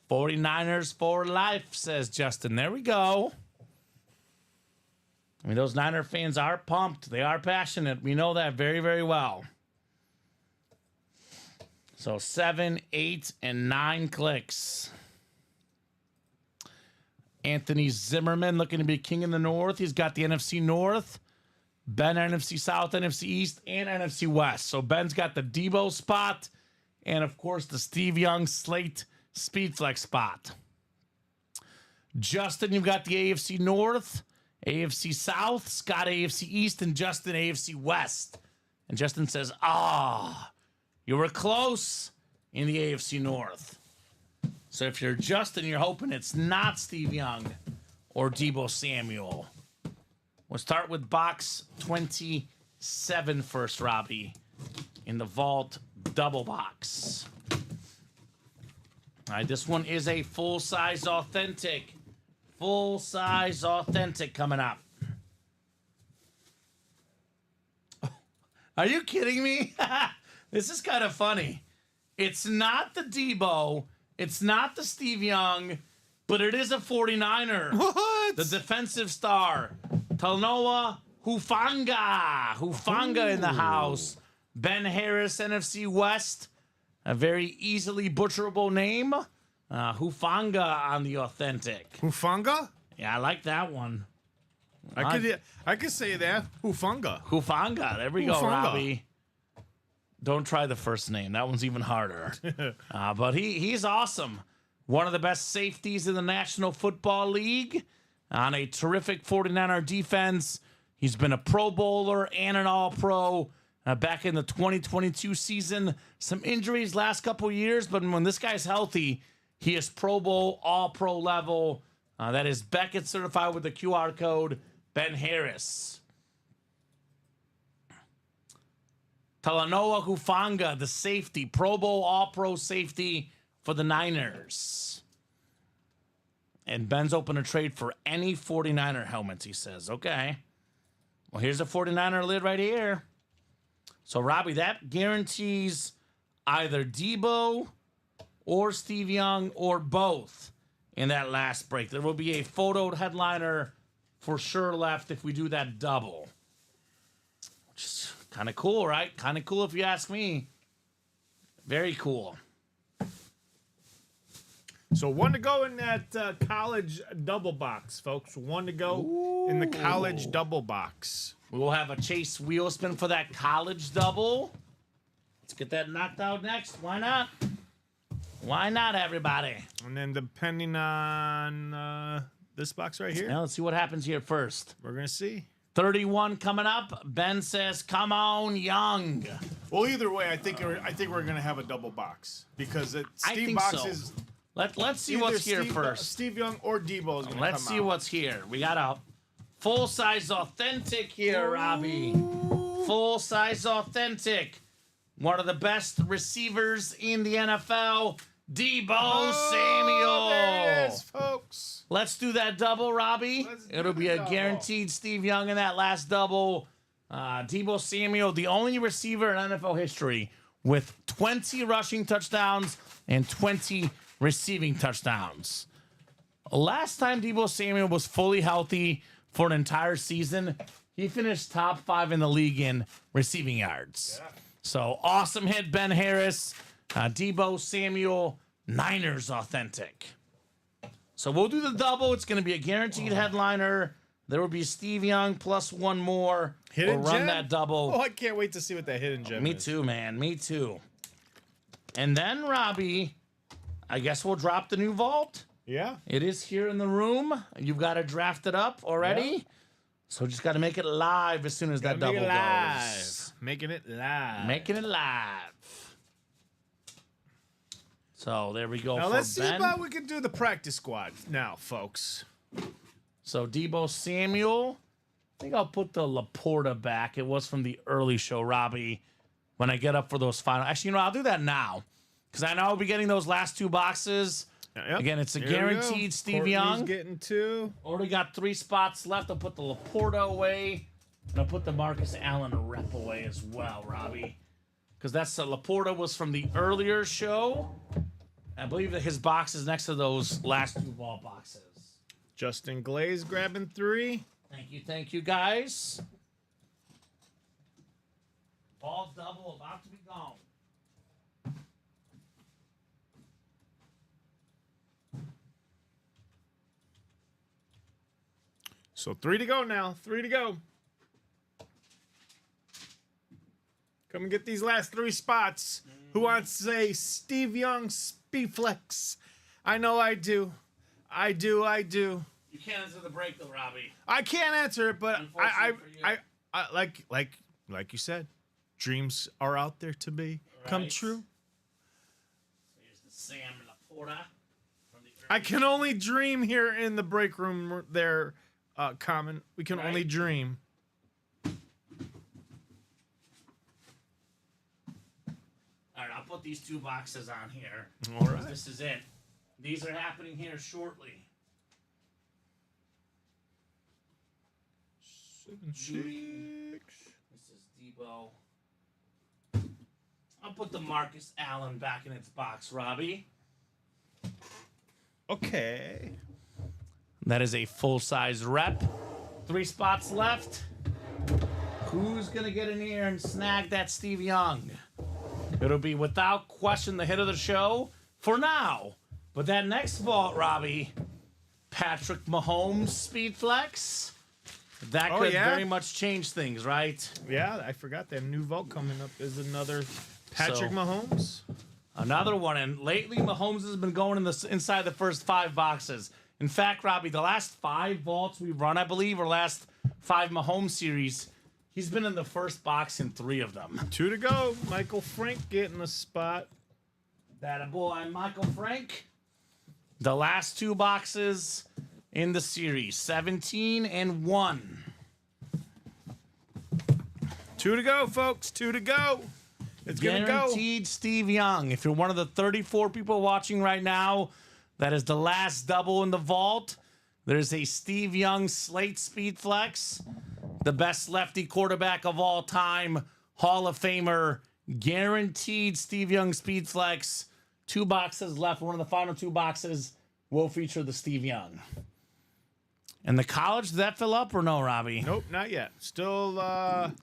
49ers for life, says Justin. There we go. I mean, those Niner fans are pumped. They are passionate. We know that very, very well. So 7, 8, and 9 clicks. Anthony Zimmerman looking to be king in the North. He's got the NFC North, Ben NFC South, NFC East, and NFC West. So Ben's got the Debo spot and, of course, the Steve Young Slate Speed Flex spot. Justin, you've got the AFC North, AFC South, Scott AFC East, and Justin AFC West. And Justin says, you were close in the AFC North. So if you're Justin, you're hoping it's not Steve Young or Debo Samuel. We'll start with box 27 first, Robbie, in the Vault double box. All right, this one is a full-size authentic. Full-size authentic coming up. Are you kidding me? This is kind of funny. It's not the Debo. It's not the Steve Young, but it is a 49er. What? The defensive star, Talanoa Hufanga. Hufanga in the house. Ben Harris, NFC West. A very easily butcherable name. Hufanga on the authentic. Hufanga? Yeah, I like that one. I could say that. Hufanga. Hufanga. There we go, Hufanga. Robbie. Don't try the first name. That one's even harder. But he's awesome. One of the best safeties in the National Football League on a terrific 49er defense. He's been a Pro Bowler and an All-Pro back in the 2022 season. Some injuries last couple years, but when this guy's healthy, he is Pro Bowl, All-Pro level. That is Beckett certified with the QR code, Ben Harris. Talanoa Hufanga, the safety, Pro Bowl, All-Pro safety for the Niners. And Ben's open a trade for any 49er helmets, he says. Okay. Well, here's a 49er lid right here. So, Robbie, that guarantees either Debo or Steve Young or both in that last break. There will be a photoed headliner for sure left if we do that double. Which is kind of cool, right? Kind of cool if you ask me. Very cool. So one to go in that college double box, folks. One to go in the college double box. We will have a Chase wheel spin for that college double. Let's get that knocked out next. Why not? Why not, everybody? And then depending on this box right here, Now let's see what happens here first. we're going to see. 31 coming up. Ben says, come on, Young. Well, either way, I think we're going to have a double box because I Steve think box so. is Let's see what's here first. Steve Young or Debo is going to come out. Let's see what's here. We got a full-size authentic here, Robbie. Full-size authentic. One of the best receivers in the NFL, Debo Samuel. There it is, folks. Let's do that double, Robbie. Let's do It'll be the a double. guaranteed Steve Young in that last double. Debo Samuel, the only receiver in NFL history with 20 rushing touchdowns and 20 receiving touchdowns. Last time Debo Samuel was fully healthy for an entire season, he finished top 5 in the league in receiving yards. Yeah. So awesome hit, Ben Harris. Debo Samuel, Niners authentic. So we'll do the double. It's going to be a guaranteed headliner. There will be Steve Young plus one more. Hidden we'll run gem? that double. Oh, I can't wait to see what that hidden gem Me is. too, man. Me too. And then, Robbie, I guess we'll drop the new vault. Yeah. It is here in the room. You've got to draft it up already. Yeah. So just got to make it live as soon as that Gotta double make it live. goes. Making it live. Making it live. So there we go Now for let's see Ben. about we can do the practice squad now, folks. So Debo Samuel. I think I'll put the Laporta back. It was from the early show, Robbie. When I get up for those final. Actually, I'll do that now. Because I know I'll be getting those last two boxes. Yep. Again, it's a Here we go. guaranteed Steve Courtney's Young. getting 2. Already got 3 spots left. I'll put the Laporta away. And I'll put the Marcus Allen rep away as well, Robbie. Because that's Laporta was from the earlier show. I believe that his box is next to those last 2 ball boxes. Justin Glaze grabbing 3. Thank you, guys. Ball double about to be gone. So 3 to go now. 3 to go. Come and get these last 3 spots. Who wants to say Steve Young Speedflex? I know I do. I do. You can't answer the break though, Robbie. I can't answer it, but Unfortunately for you. I like you said, dreams are out there to be come Right. true. Here's the Sam Laporta from the I can only dream here in the break room there, Common. We can Right. only dream. All right, I'll put these 2 boxes on here. All right. This is it. These are happening here shortly. 7, 6. This is Debo. I'll put the Marcus Allen back in its box, Robbie. Okay. That is a full-size rep. 3 spots left. Who's going to get in here and snag that Steve Young? It'll be without question the hit of the show for now. But that next vault, Robbie, Patrick Mahomes Speed Flex, that Oh, could yeah? very much change things, right? Yeah, I forgot that new vault coming up is another Patrick So- Mahomes. Another one, and lately Mahomes has been going in inside the first 5 boxes. In fact, Robbie, the last 5 vaults we've run, I believe, or last 5 Mahomes series, he's been in the first box in 3 of them. 2 to go. Michael Frank getting a spot. That a boy, Michael Frank. The last 2 boxes in the series, 17 and 1. 2 to go, folks. 2 to go. It's gonna go. Guaranteed Steve Young. If you're one of the 34 people watching right now, that is the last double in the vault. There's a Steve Young Slate Speed Flex, the best lefty quarterback of all time, Hall of Famer, guaranteed Steve Young Speed Flex. 2 boxes left. One of the final 2 boxes will feature the Steve Young. And the college, did that fill up or no, Robbie? Nope, not yet. Still,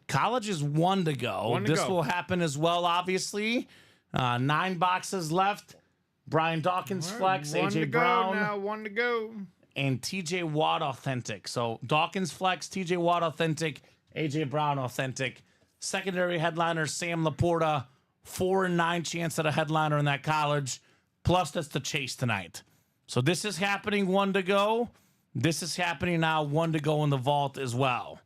College is 1 to go. 1 to This go. will happen as well, obviously. 9 boxes left. Brian Dawkins Flex, 1 AJ to go Brown, now. 1 to go. and TJ Watt Authentic. So Dawkins Flex, TJ Watt Authentic, AJ Brown Authentic. Secondary headliner Sam Laporta, 4 and 9 chance at a headliner in that college. Plus, that's the chase tonight. So this is happening, 1 to go. This is happening now, 1 to go in the vault as well.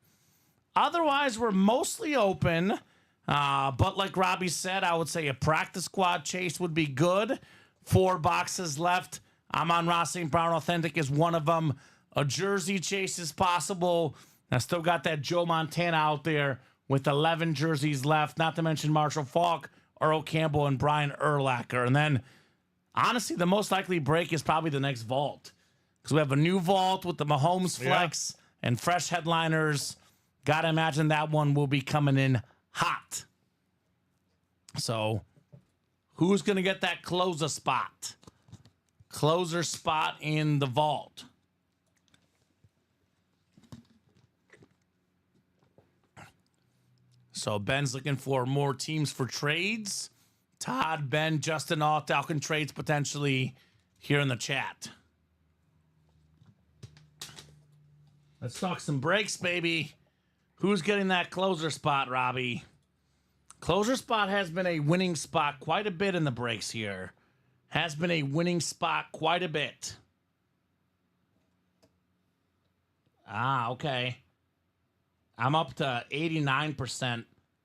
Otherwise, we're mostly open. But like Robbie said, I would say a practice squad chase would be good. 4 boxes left. I'm on Ross St. Brown Authentic is one of them. A jersey chase is possible. I still got that Joe Montana out there with 11 jerseys left, not to mention Marshall Faulk, Earl Campbell, and Brian Urlacher. And then, honestly, the most likely break is probably the next vault. Because we have a new vault with the Mahomes Flex and fresh headliners. Gotta imagine that one will be coming in hot. So, who's going to get that closer spot? Closer spot in the vault. So, Ben's looking for more teams for trades. Todd, Ben, Justin, all Falcon trades potentially here in the chat. Let's talk some breaks, baby. Who's getting that closer spot, Robbie? Closer spot has been a winning spot quite a bit in the breaks here. Has been a winning spot quite a bit. Okay. I'm up to 89%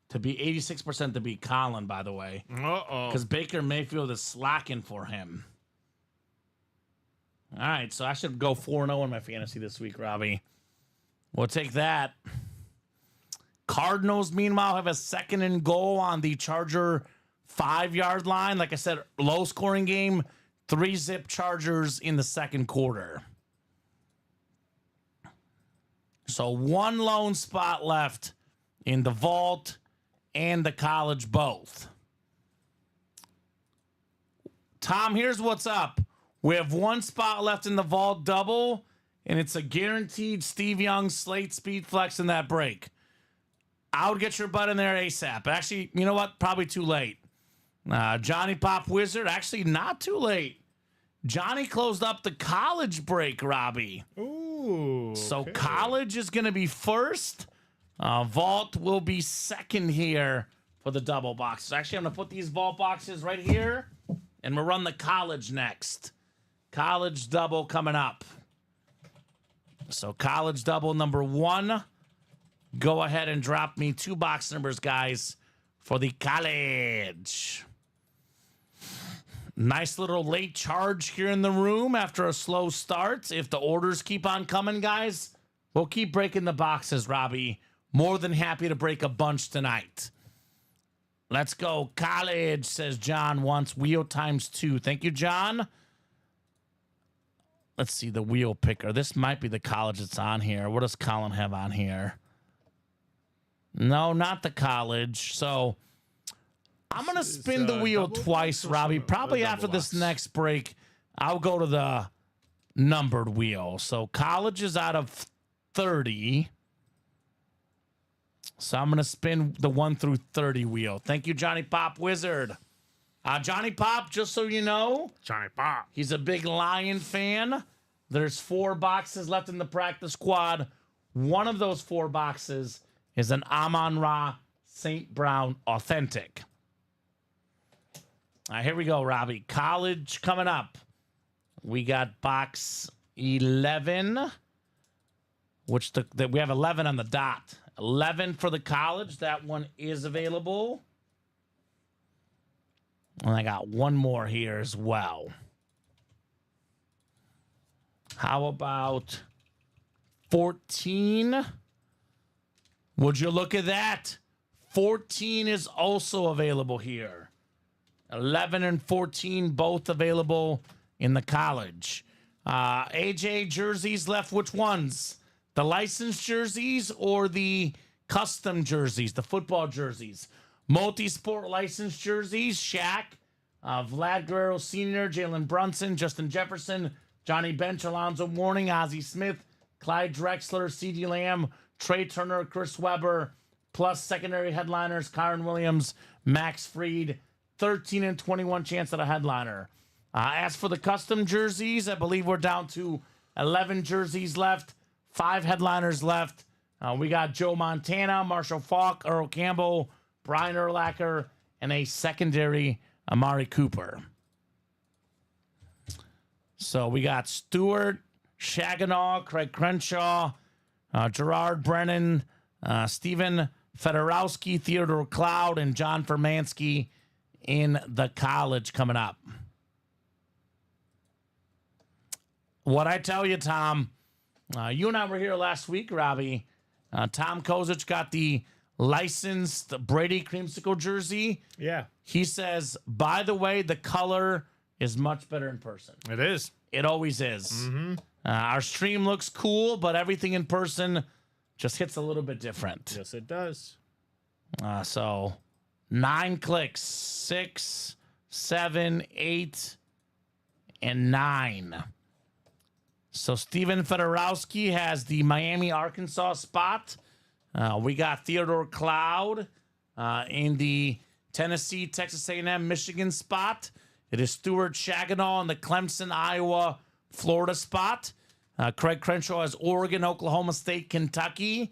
to be 86% to be Colin, by the way. Uh-oh. Because Baker Mayfield is slacking for him. All right, so I should go 4-0 in my fantasy this week, Robbie. We'll take that. Cardinals, meanwhile, have a 2nd and goal on the Charger 5-yard line. Like I said, low-scoring game. 3-zip Chargers in the second quarter. So 1 lone spot left in the vault and the college both. Tom, here's what's up. We have 1 spot left in the vault double and it's a guaranteed Steve Young slate speed flex in that break. I would get your butt in there ASAP. Actually, you know what? Probably too late. Johnny Pop Wizard, actually not too late. Johnny closed up the college break, Robbie. Ooh. So okay. college is going to be first. Vault will be second here for the double boxes. Actually, I'm going to put these vault boxes right here, and we'll run the college next. College double coming up. So college double number 1. Go ahead and drop me 2 box numbers, guys, for the college. Nice little late charge here in the room after a slow start. If the orders keep on coming, guys, we'll keep breaking the boxes, Robbie. More than happy to break a bunch tonight. Let's go. College, says John, wants wheel times 2. Thank you, John. Let's see the wheel picker. This might be the college that's on here. What does Colin have on here? No, not the college. So I'm going to spin the wheel twice, Robbie. Probably after this next break, I'll go to the numbered wheel. So college is out of 30. So I'm going to spin the 1 through 30 wheel. Thank you, Johnny Pop Wizard. Johnny Pop, just so you know, Johnny Pop. he's a big Lion fan. There's 4 boxes left in the practice squad. One of those 4 boxes is an Amon-Ra St. Brown Authentic. All right, here we go, Robbie. College coming up. We got box 11, which we have 11 on the dot. 11 for the college. That one is available. And I got one more here as well. How about 14? Would you look at that? 14 is also available here. 11 and 14 both available in the college. AJ jerseys left. Which ones? The licensed jerseys or the custom jerseys, the football jerseys? Multi-sport licensed jerseys, Shaq, Vlad Guerrero Sr., Jalen Brunson, Justin Jefferson, Johnny Bench, Alonzo Mourning, Ozzie Smith, Clyde Drexler, CeeDee Lamb, Trey Turner, Chris Webber, plus secondary headliners, Kyron Williams, Max Fried, 13 and 21 chance at a headliner. As for the custom jerseys, I believe we're down to 11 jerseys left, 5 headliners left. We got Joe Montana, Marshall Faulk, Earl Campbell, Brian Urlacher, and a secondary Amari Cooper. So we got Stewart, Shaganaw, Craig Crenshaw, Gerard Brennan, Stephen Fedorowski, Theodore Cloud, and John Fermansky in the college coming up. What I tell you, Tom, you and I were here last week, Robbie. Tom Kozic got the licensed Brady creamsicle jersey. Yeah. He says, by the way, the color is much better in person. It is. It always is. Our stream looks cool, but everything in person just hits a little bit different. Yes, it does. So 9 clicks, 6, 7, 8, and 9. So Stephen Fedorowski has the Miami, Arkansas spot. We got Theodore Cloud in the Tennessee, Texas A&M, Michigan spot. It is Stuart Shaganaw in the Clemson, Iowa, Florida spot. Craig Crenshaw has Oregon, Oklahoma State, Kentucky.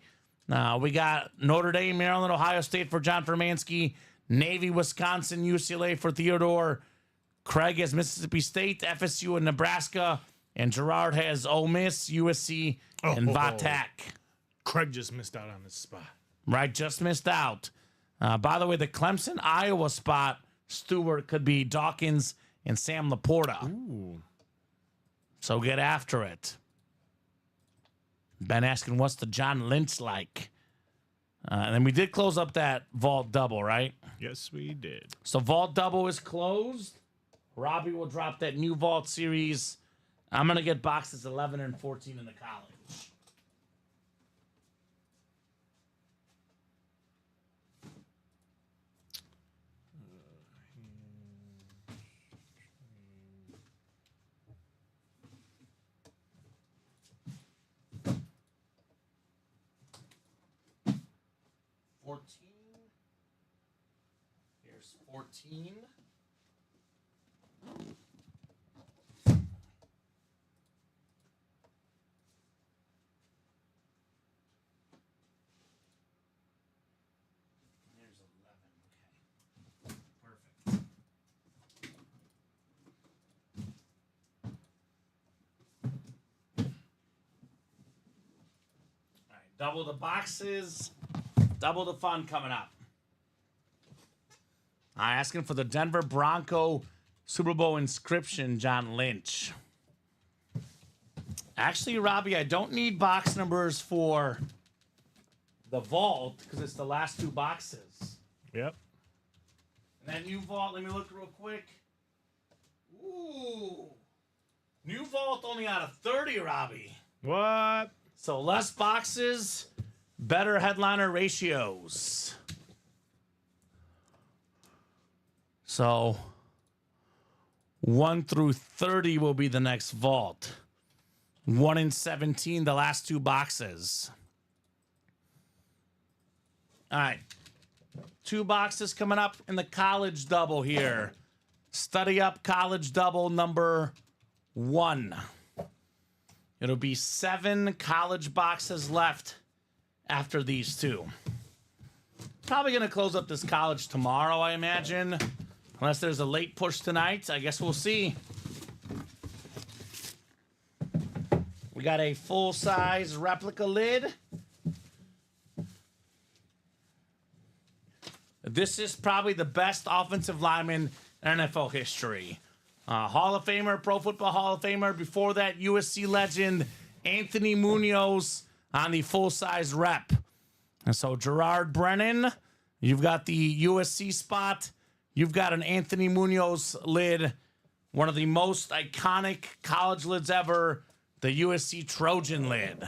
We got Notre Dame, Maryland, Ohio State for John Fermansky. Navy, Wisconsin, UCLA for Theodore. Craig has Mississippi State, FSU, and Nebraska. And Gerard has Ole Miss, USC, and Vatek. Craig just missed out on this spot. Right, just missed out. By the way, the Clemson, Iowa spot, Stewart, could be Dawkins and Sam Laporta. Ooh. So get after it. Ben asking, what's the John Lynch like? And then we did close up that vault double, right? Yes, we did. So vault double is closed. Robbie will drop that new vault series. I'm going to get boxes 11 and 14 in the college. 14. Here's 14. Here's 11. Okay. Perfect. All right. Double the boxes. Double the fun coming up. I'm asking for the Denver Bronco Super Bowl inscription, John Lynch. Actually, Robbie, I don't need box numbers for the vault because it's the last two boxes. Yep. And that new vault, let me look real quick. Ooh. New vault only out of 30, Robbie. What? So less boxes, better headliner ratios. So 1 through 30 will be the next vault. 1 in 17, the last two boxes. All right. 2 boxes coming up in the college double here. Study Up college double number 1. It'll be 7 college boxes left after these 2. Probably going to close up this college tomorrow, I imagine. Unless there's a late push tonight. I guess we'll see. We got a full-size replica lid. This is probably the best offensive lineman in NFL history. Hall of Famer, Pro Football Hall of Famer. Before that, USC legend Anthony Munoz on the full-size rep. And so Gerard Brennan, you've got the USC spot. You've got an Anthony Munoz lid, one of the most iconic college lids ever, the USC Trojan lid.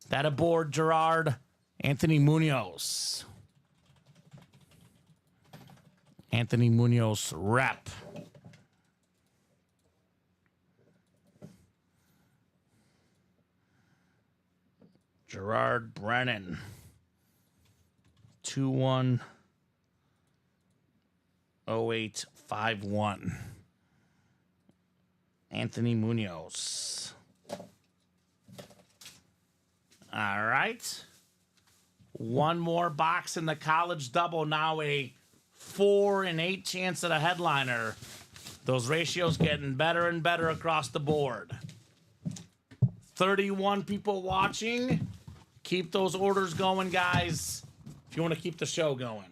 That aboard Gerard Anthony Munoz. Anthony Munoz rep. Gerard Brennan. 210851. Anthony Munoz. All right. One more box in the college double. Now a 4 in 8 chance at a headliner. Those ratios getting better and better across the board. 31 people watching. Keep those orders going, guys, if you want to keep the show going.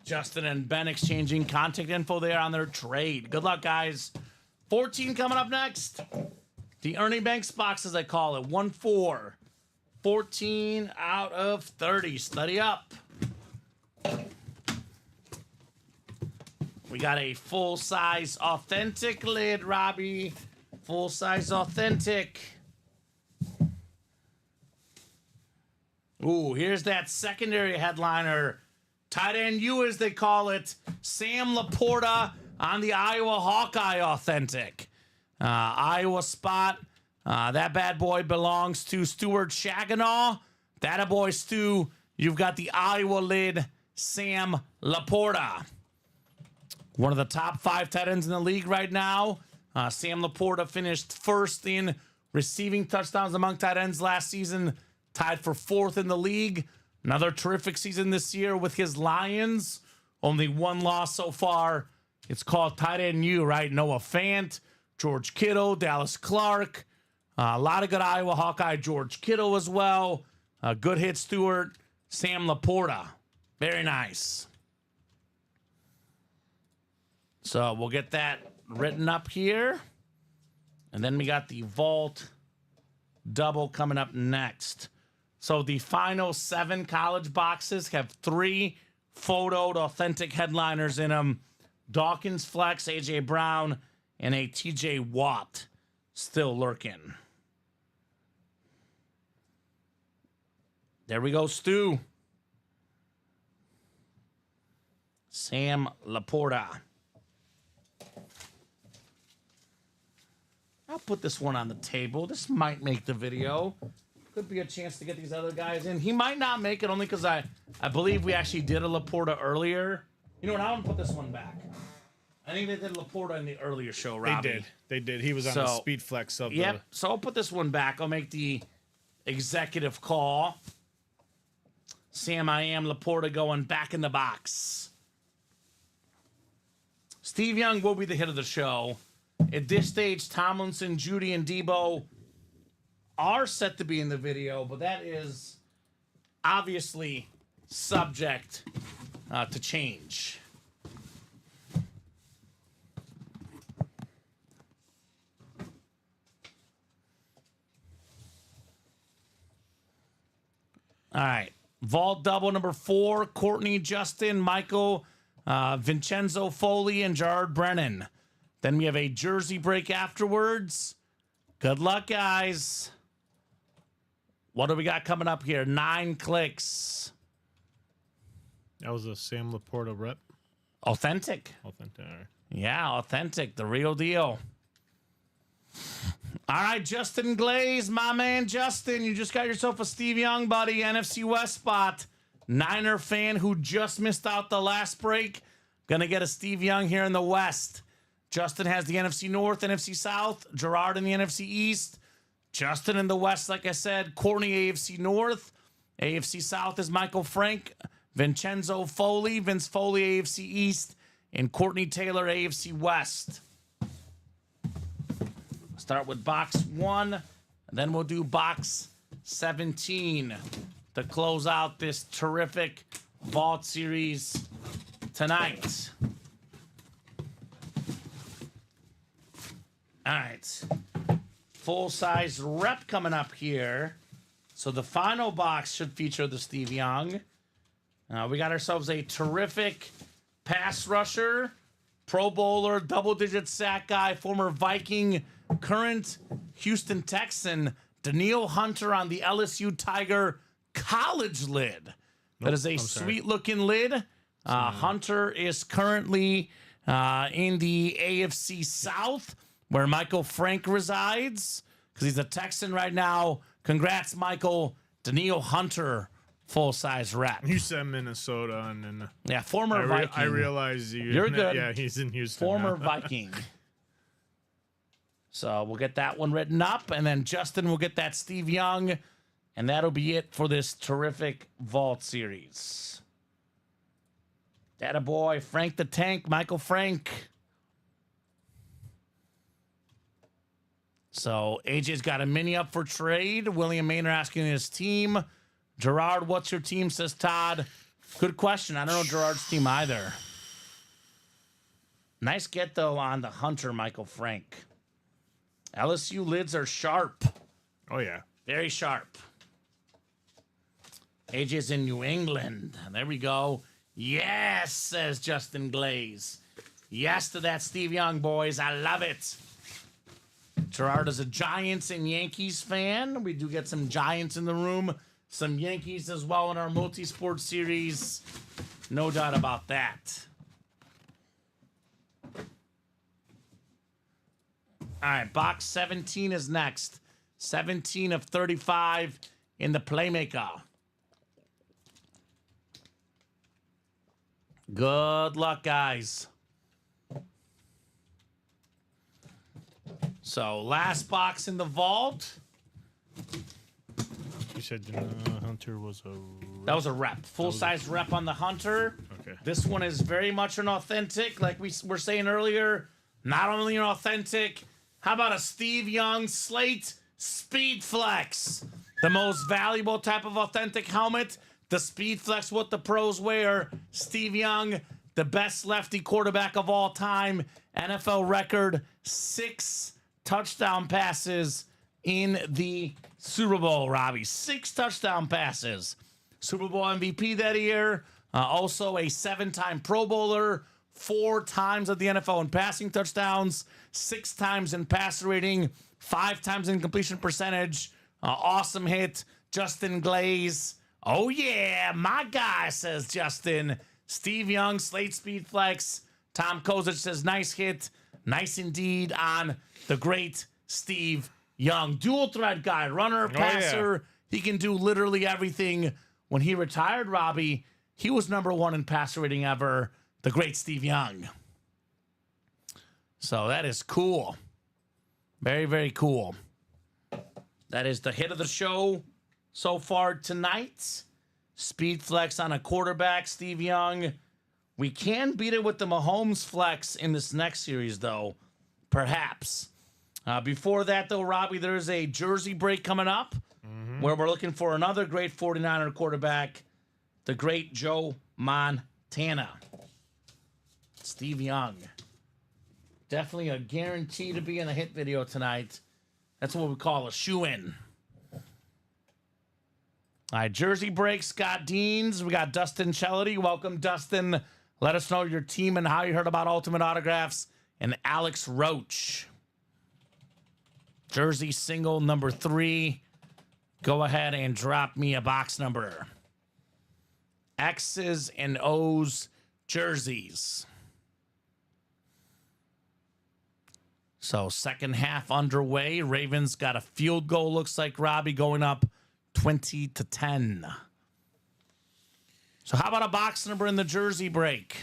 Justin and Ben exchanging contact info there on their trade. Good luck, guys. 14 coming up next. The Ernie Banks box, as I call it. 1-4. 14 out of 30. Study up. We got a full-size authentic lid, Robbie. Full-size authentic. Ooh, here's that secondary headliner. Tight end U, as they call it. Sam Laporta on the Iowa Hawkeye authentic. Iowa spot. That bad boy belongs to Stuart Shaganaw. That a boy, Stu. You've got the Iowa lid, Sam Laporta. One of the top 5 tight ends in the league right now. Sam Laporta finished first in receiving touchdowns among tight ends last season. Tied for 4th in the league. Another terrific season this year with his Lions. Only 1 loss so far. It's called tight end U, right? Noah Fant, George Kittle, Dallas Clark. A lot of good Iowa Hawkeye. George Kittle as well. Good hit, Stewart. Sam Laporta. Very nice. So we'll get that written up here. And then we got the vault double coming up next. So the final 7 college boxes have 3 photoed authentic headliners in them. Dawkins Flex, A.J. Brown, and a T.J. Watt still lurking. There we go, Stu. Sam Laporta. I'll put this one on the table. This might make the video. could be a chance to get these other guys in. He might not make it only because I believe we actually did a Laporta earlier. You know what? I want to put this one back. I think they did Laporta in the earlier show, Robbie. They did. He was on the speed flex of Yep. So I'll put this one back. I'll make the executive call. Sam, I am Laporta going back in the box. Steve Young will be the hit of the show. At this stage, Tomlinson, Judy, and Debo are set to be in the video, but that is obviously subject to change. All right. Vault double number 4, Courtney, Justin, Michael, Vincenzo Foley, and Gerard Brennan. Then we have a jersey break afterwards. Good luck, guys. What do we got coming up here? 9 clicks. That was a Sam Laporta rep. Authentic. Authentic. All right. Yeah, authentic. The real deal. All right, Justin Glaze, my man Justin. You just got yourself a Steve Young, buddy. NFC West spot. Niner fan who just missed out the last break. Gonna get a Steve Young here in the West. Justin has the NFC North, NFC South. Gerard in the NFC East. Justin in the West, like I said. Courtney, AFC North. AFC South is Michael Frank. Vincenzo Foley. Vince Foley, AFC East. And Courtney Taylor, AFC West. Start with box 1, and then we'll do box 17 to close out this terrific Vault series tonight. All right. Full-size rep coming up here. So the final box should feature the Steve Young. We got ourselves a terrific pass rusher, Pro Bowler, double-digit sack guy, former Viking, current Houston Texan, Danielle Hunter on the LSU Tiger college lid. That is a sweet-looking lid. Hunter is currently in the AFC South, where Michael Frank resides, because he's a Texan right now. Congrats, Michael. Danielle Hunter, full-size rep. You said Minnesota, and then Yeah, former Viking. I realize You're good. Yeah, he's in Houston. Former now. Viking. So we'll get that one written up, and then Justin will get that Steve Young, and that'll be it for this terrific Vault series. Attaboy, Frank the Tank, Michael Frank. So AJ's got a mini up for trade. William Maynard asking his team. Gerard, what's your team, says Todd. Good question. I don't know Gerard's team either. Nice get, though, on the Hunter, Michael Frank. LSU lids are sharp. Oh, yeah. Very sharp. AJ's in New England. There we go. Yes, says Justin Glaze. Yes to that Steve Young, boys. I love it. Gerard is a Giants and Yankees fan. We do get some Giants in the room. Some Yankees as well in our multi-sport series. No doubt about that. All right, box 17 is next. 17 of 35 in the Playmaker. Good luck, guys. So, last box in the vault. You said Hunter was a That was a rep. Full-size rep on the Hunter. Okay. This one is very much an authentic. Like we were saying earlier, not only an authentic, how about a Steve Young Slate Speed Flex? The most valuable type of authentic helmet. The Speed Flex, what the pros wear. Steve Young, the best lefty quarterback of all time. NFL record, 6 touchdown passes in the Super Bowl, Robbie. 6 touchdown passes. Super Bowl MVP that year. Also a 7-time Pro Bowler. 4 times at the NFL in passing touchdowns. 6 times in passer rating. 5 times in completion percentage. Awesome hit. Justin Glaze. Oh, yeah, my guy, says Justin. Steve Young, Slate Speed Flex. Tom Kozic says, nice hit. Nice indeed on the great Steve Young. Dual threat guy, runner, passer. He can do literally everything. When he retired, Robbie, he was #1 in passer rating ever, the great Steve Young. So that is cool. Very, very cool. That is the hit of the show so far tonight. Speed flex on a quarterback, Steve Young. We can beat it with the Mahomes flex in this next series, though. Perhaps. Before that, though, Robbie, there's a jersey break coming up where we're looking for another great 49er quarterback, the great Joe Montana. Steve Young. Definitely a guarantee to be in a hit video tonight. That's what we call a shoe-in. All right, jersey break, Scott Deans. We got Dustin Chelity. Welcome, Dustin. Let us know your team and how you heard about Ultimate Autographs. And Alex Roach. Jersey single number 3. Go ahead and drop me a box number. X's and O's jerseys. So second half underway. Ravens got a field goal, looks like, Robbie, going up 20-10. So how about a box number in the jersey break?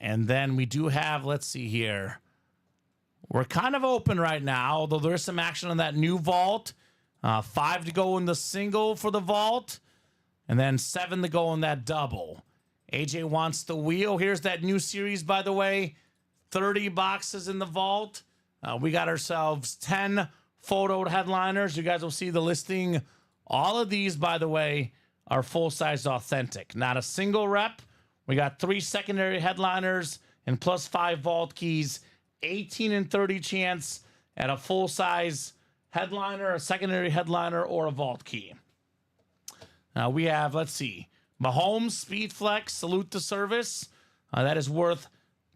And then we do have, let's see here. We're kind of open right now, although there's some action on that new vault. 5 to go in the single for the vault. And then 7 to go in that double. AJ wants the wheel. Here's that new series, by the way. 30 boxes in the vault. We got ourselves 10 photoed headliners. You guys will see the listing. All of these, by the way, are full-size authentic. Not a single rep. We got 3 secondary headliners and plus 5 vault keys. 18 and 30 chance at a full-size headliner, a secondary headliner, or a vault key. Now we have, let's see, Mahomes Speed Flex Salute to Service. That is worth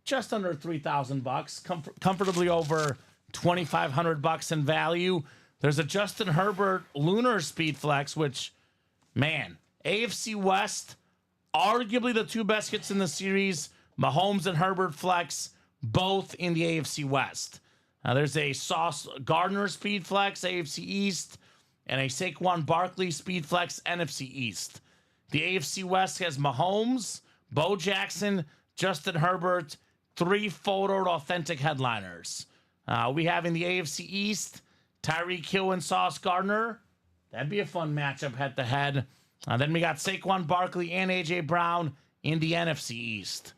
just under $3,000, comfortably over $2,500 in value. There's a Justin Herbert Lunar Speed Flex, which, man, AFC West, arguably the 2 best hits in the series. Mahomes and Herbert Flex, both in the AFC West. There's a Sauce Gardner Speed Flex, AFC East, and a Saquon Barkley Speed Flex, NFC East. The AFC West has Mahomes, Bo Jackson, Justin Herbert, 3 photoed authentic headliners. We have in the AFC East, Tyreek Hill and Sauce Gardner. That'd be a fun matchup head-to-head. Then we got Saquon Barkley and A.J. Brown in the NFC East.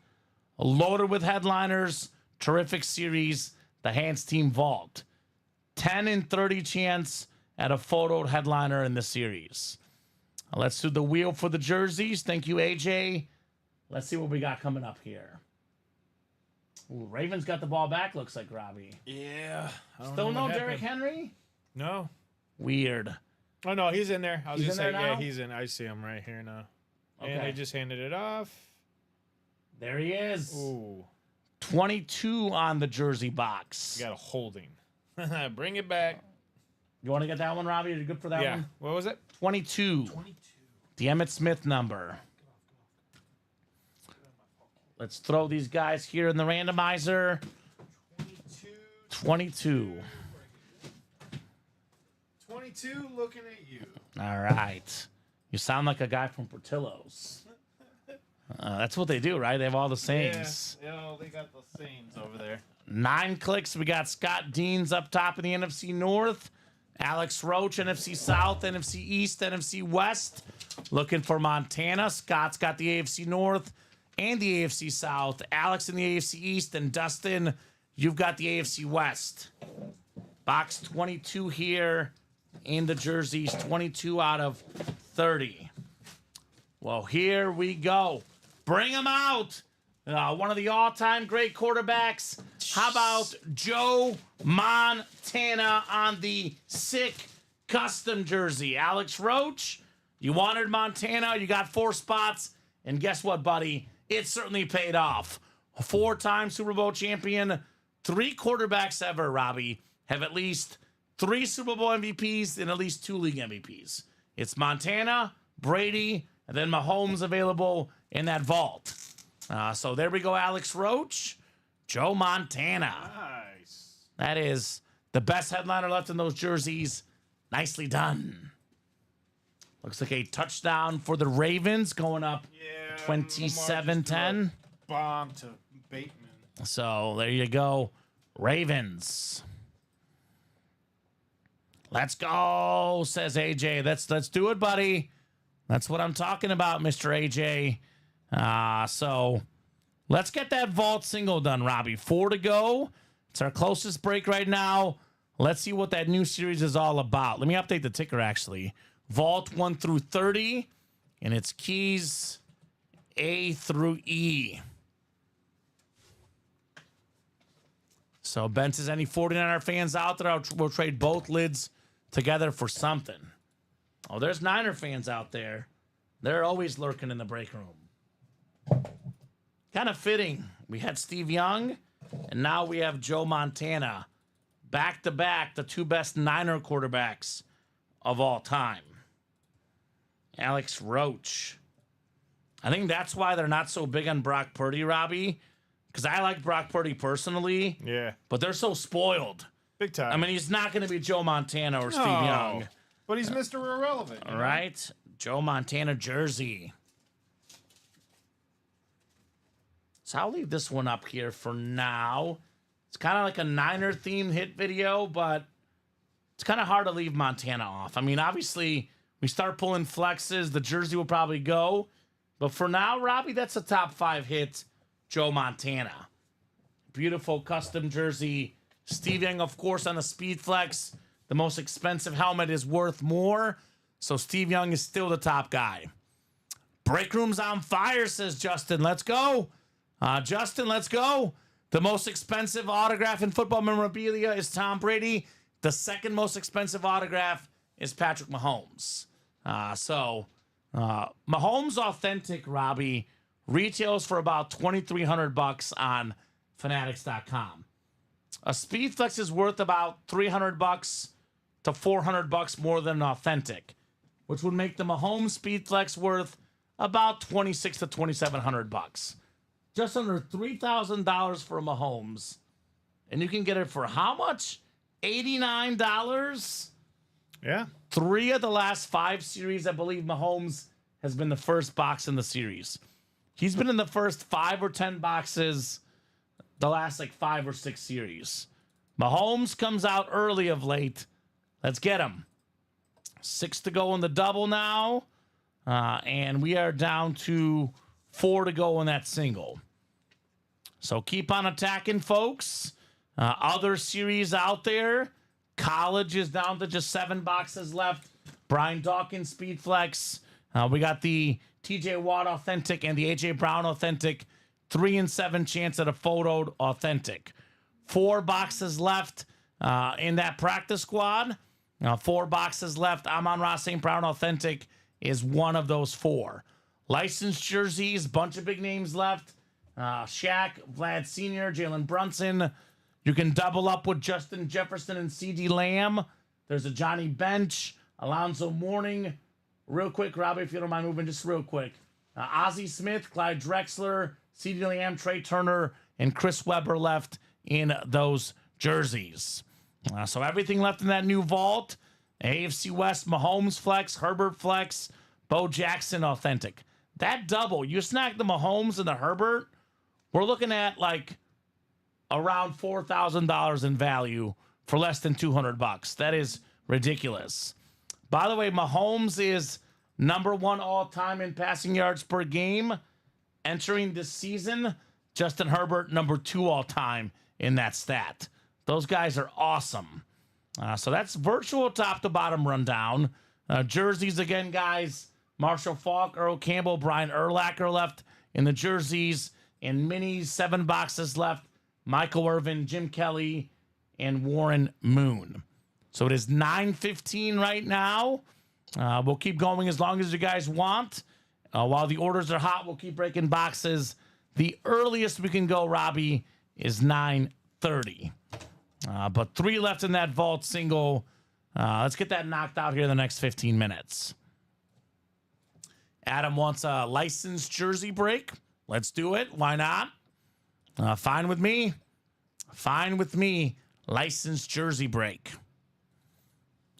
Loaded with headliners, terrific series, the Hans Team Vault. 10 and 30 chance at a photoed headliner in the series. Let's do the wheel for the jerseys. Thank you, AJ. Let's see what we got coming up here. Ooh, Ravens got the ball back, looks like, Robbie. Yeah. Still no Derrick Henry? No. Weird. Oh, no, he's in there. I was He's going to in say, there yeah, now? he's in. I see him right here now. Okay. And they just handed it off. There he is. Ooh. 22 on the jersey box. You got a holding. Bring it back. You want to get that one, Robbie? Are you good for that Yeah. one? What was it? 22. The Emmitt Smith number. Let's throw these guys here in the randomizer. 22. 22 looking at you. All right. You sound like a guy from Portillo's. That's what they do, right? They have all the sayings. Yeah, they got the sayings over there. 9 clicks. We got Scott Deans up top in the NFC North. Alex Roach, NFC South, NFC East, NFC West. Looking for Montana. Scott's got the AFC North and the AFC South. Alex in the AFC East. And Dustin, you've got the AFC West. Box 22 here in the jerseys. 22 out of 30. Well, here we go. Bring him out. One of the all-time great quarterbacks. How about Joe Montana on the sick custom jersey? Alex Roach, you wanted Montana. You got 4 spots. And guess what, buddy? It certainly paid off. A 4-time Super Bowl champion. 3 quarterbacks ever, Robbie, have at least 3 Super Bowl MVPs and at least 2 league MVPs. It's Montana, Brady, and then Mahomes available in that vault. So there we go, Alex Roach, Joe Montana. Nice. That is the best headliner left in those jerseys Nicely done. Looks like a touchdown for the Ravens going up 27-10. Bomb to Bateman. So there you go. Ravens. Let's go, says AJ. Let's do it, buddy. That's what I'm talking about, Mr. AJ. So let's get that vault single done, Robbie. 4 to go. It's our closest break right now. Let's see what that new series is all about. Let me update the ticker, actually. Vault 1 through 30, and it's keys A through E. So, Ben says, any 49er fans out there, we'll trade both lids together for something. Oh, there's Niner fans out there. They're always lurking in the break room. Kind of fitting. We had Steve Young, and now we have Joe Montana. Back to back, the 2 best Niner quarterbacks of all time. Alex Roach. I think that's why they're not so big on Brock Purdy, Robbie. Because I like Brock Purdy personally. Yeah. But they're so spoiled. Big time. I mean, he's not going to be Joe Montana or Steve Young. But he's Mr. Irrelevant. All right. Joe Montana jersey. So I'll leave this one up here for now. It's kind of like a Niner themed hit video, but it's kind of hard to leave Montana off. I mean, obviously, we start pulling flexes, the jersey will probably go. But for now, Robbie, that's a top 5 hit, Joe Montana. Beautiful custom jersey. Steve Young, of course, on the Speed Flex. The most expensive helmet is worth more. So Steve Young is still the top guy. Break room's on fire, says Justin. Let's go. Justin, let's go. The most expensive autograph in football memorabilia is Tom Brady. The second most expensive autograph is Patrick Mahomes. Mahomes Authentic, Robbie, retails for about $2,300 on Fanatics.com. A Speedflex is worth about $300 to $400 more than an Authentic, which would make the Mahomes Speedflex worth about $2,600 to $2,700. Just under $3,000 for a Mahomes. And you can get it for how much? $89? Yeah. 3 of the last 5 series, I believe Mahomes has been the first box in the series. He's been in the first 5 or 10 boxes the last 5 or 6 series. Mahomes comes out early of late. Let's get him. 6 to go in the double now. And we are down to 4 to go in that single. So keep on attacking, folks. Other series out there. College is down to just 7 boxes left. Brian Dawkins Speedflex. We got the TJ Watt Authentic and the AJ Brown Authentic. 3 and 7 chance at a photoed Authentic. 4 boxes left in that practice squad. 4 boxes left. Amon-Ra St. Brown Authentic is one of those 4. Licensed jerseys, bunch of big names left. Shaq, Vlad Sr., Jalen Brunson. You can double up with Justin Jefferson and CeeDee Lamb. There's a Johnny Bench, Alonzo Mourning. Real quick, Robbie, if you don't mind moving just real quick. Ozzie Smith, Clyde Drexler, CeeDee Lamb, Trey Turner, and Chris Webber left in those jerseys. So everything left in that new vault. AFC West, Mahomes Flex, Herbert Flex, Bo Jackson Authentic. That double, you snack the Mahomes and the Herbert, we're looking at around $4,000 in value for less than $200. That is ridiculous. By the way, Mahomes is number 1 all-time in passing yards per game entering this season. Justin Herbert, number 2 all-time in that stat. Those guys are awesome. So that's virtual top-to-bottom rundown. Jerseys again, guys. Marshall Faulk, Earl Campbell, Brian Urlacher left in the jerseys. And minis, 7 boxes left. Michael Irvin, Jim Kelly, and Warren Moon. So it is 9:15 right now. We'll keep going as long as you guys want. While the orders are hot, we'll keep breaking boxes. The earliest we can go, Robbie, is 9:30. But 3 left in that vault single. Let's get that knocked out here in the next 15 minutes. Adam wants a licensed jersey break. Let's do it. Why not? Fine with me. Fine with me. Licensed jersey break.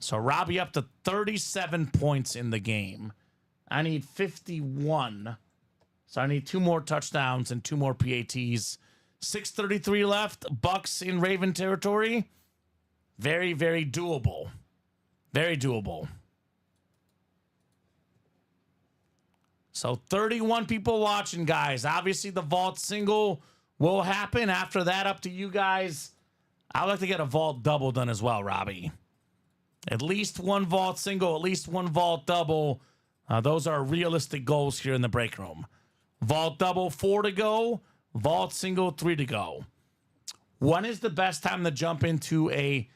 So Robbie up to 37 points in the game. I need 51. So I need 2 more touchdowns and 2 more PATs. 6:33 left. Bucks in Raven territory. Very, very doable. Very doable. So 31 people watching, guys. Obviously, the vault single will happen. After that, up to you guys. I'd like to get a vault double done as well, Robbie. At least 1 vault single, at least 1 vault double. Those are realistic goals here in the break room. Vault double, 4 to go. Vault single, 3 to go. When is the best time to jump into a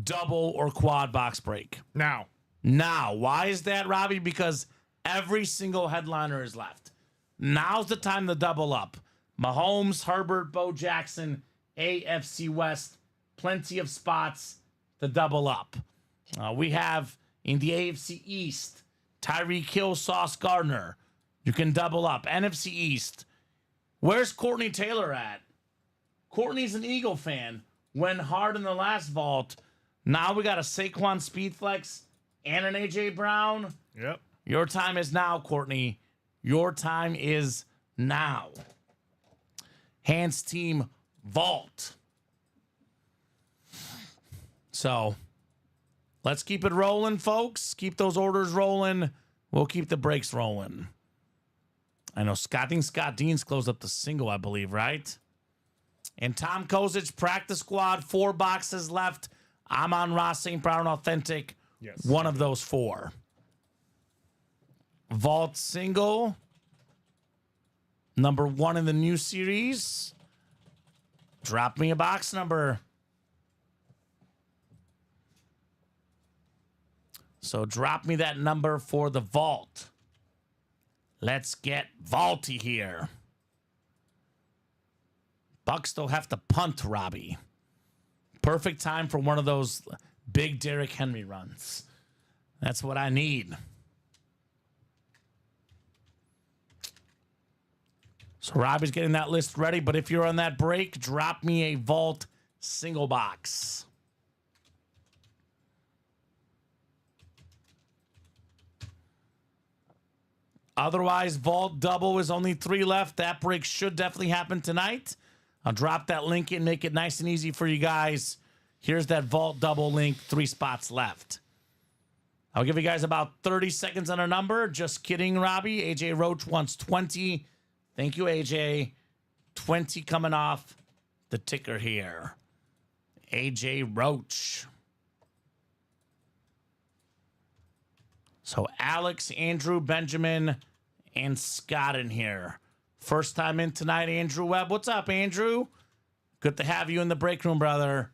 double or quad box break? Now. Now. Why is that, Robbie? Because every single headliner is left. Now's the time to double up. Mahomes, Herbert, Bo Jackson, AFC West. Plenty of spots to double up. We have in the AFC East, Tyreek Hill, Sauce Gardner. You can double up. NFC East. Where's Courtney Taylor at? Courtney's an Eagle fan. Went hard in the last vault. Now we got a Saquon Speedflex and an A.J. Brown. Yep. Your time is now, Courtney. Your time is now. Hans team vault. So let's keep it rolling, folks. Keep those orders rolling. We'll keep the breaks rolling. I know Scott Dean's closed up the single, I believe, right? And Tom Kozich, practice squad, 4 boxes left. I'm on Ross St. Brown Authentic. Yes. One of those 4. Vault single. Number 1 in the new series. Drop me a box number. So drop me that number for the vault. Let's get vaulty here. Bucks still have to punt, Robbie. Perfect time for one of those big Derrick Henry runs. That's what I need. So Robbie's getting that list ready, but if you're on that break, drop me a vault single box. Otherwise, vault double is only 3 left. That break should definitely happen tonight. I'll drop that link in, make it nice and easy for you guys. Here's that vault double link, 3 spots left. I'll give you guys about 30 seconds on a number. Just kidding, Robbie. AJ Roach wants 20. Thank you, AJ. 20 coming off the ticker here. AJ Roach. So Alex, Andrew, Benjamin, and Scott in here. First time in tonight, Andrew Webb. What's up, Andrew? Good to have you in the break room, brother.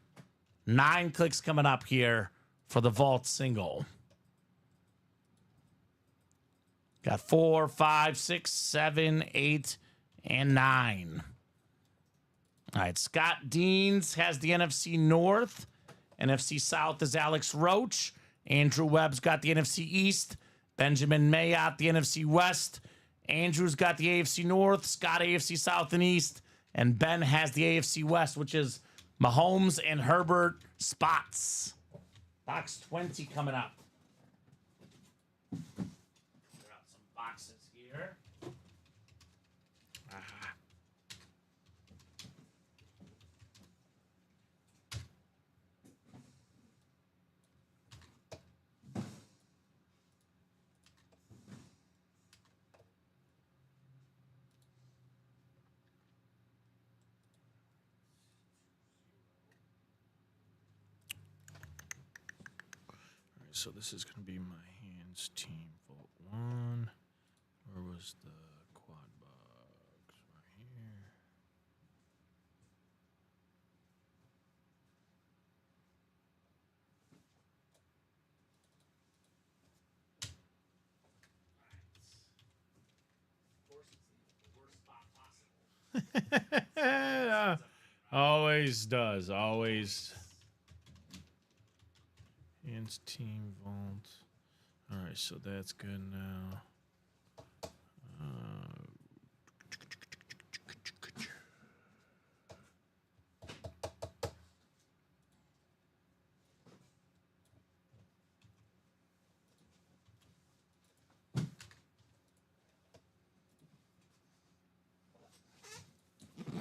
9 clicks coming up here for the vault single. Got 4, 5, 6, 7, 8, and 9. All right, Scott Deans has the NFC North. NFC South is Alex Roach. Andrew Webb's got the NFC East. Benjamin Mayotte, the NFC West. Andrew's got the AFC North. Scott, AFC South and East. And Ben has the AFC West, which is Mahomes and Herbert spots. Box 20 coming up. Clear out some boxes here. So this is going to be my hands team vault 1. Where was the quad box? Right here. Always does. Always. Hands team vault. All right, so that's good now.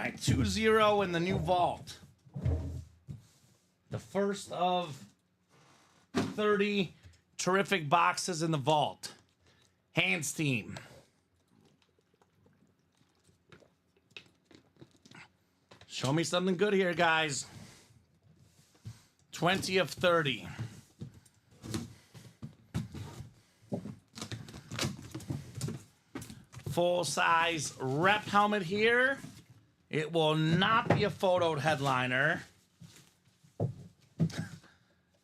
right, 2-0 in the new vault. The first of 30 terrific boxes in the vault. Hands team. Show me something good here, guys. 20 of 30. Full-size rep helmet here. It will not be a photoed headliner.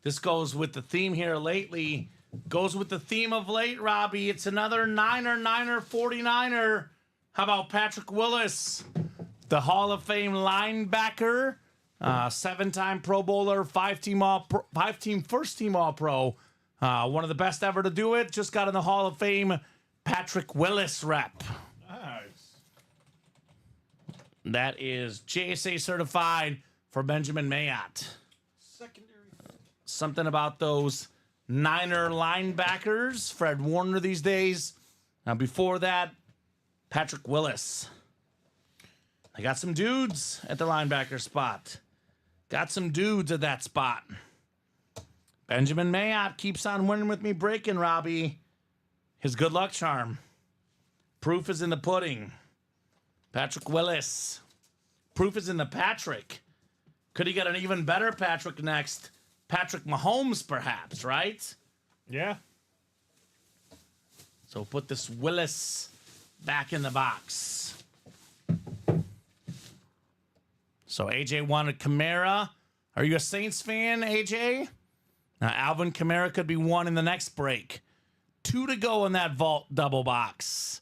This goes with the theme here lately. Goes with the theme of late, Robbie. It's another Niner 49er. How about Patrick Willis? The Hall of Fame linebacker. 7-time Pro Bowler, 5-team first team All-Pro. One of the best ever to do it. Just got in the Hall of Fame. Patrick Willis rep. Nice. That is JSA certified for Benjamin Mayotte. Secondary. Something about those Niner linebackers. Fred Warner these days. Now before that, Patrick Willis. I got some dudes at the linebacker spot. Got some dudes at that spot. Benjamin Mayotte keeps on winning with me breaking, Robbie. His good luck charm. Proof is in the pudding. Patrick Willis. Proof is in the Patrick. Could he get an even better Patrick next? Patrick Mahomes, perhaps, right? Yeah. So put this Willis back in the box. So AJ wanted Kamara. Are you a Saints fan, AJ? Now Alvin Kamara could be one in the next break. 2 to go in that vault double box.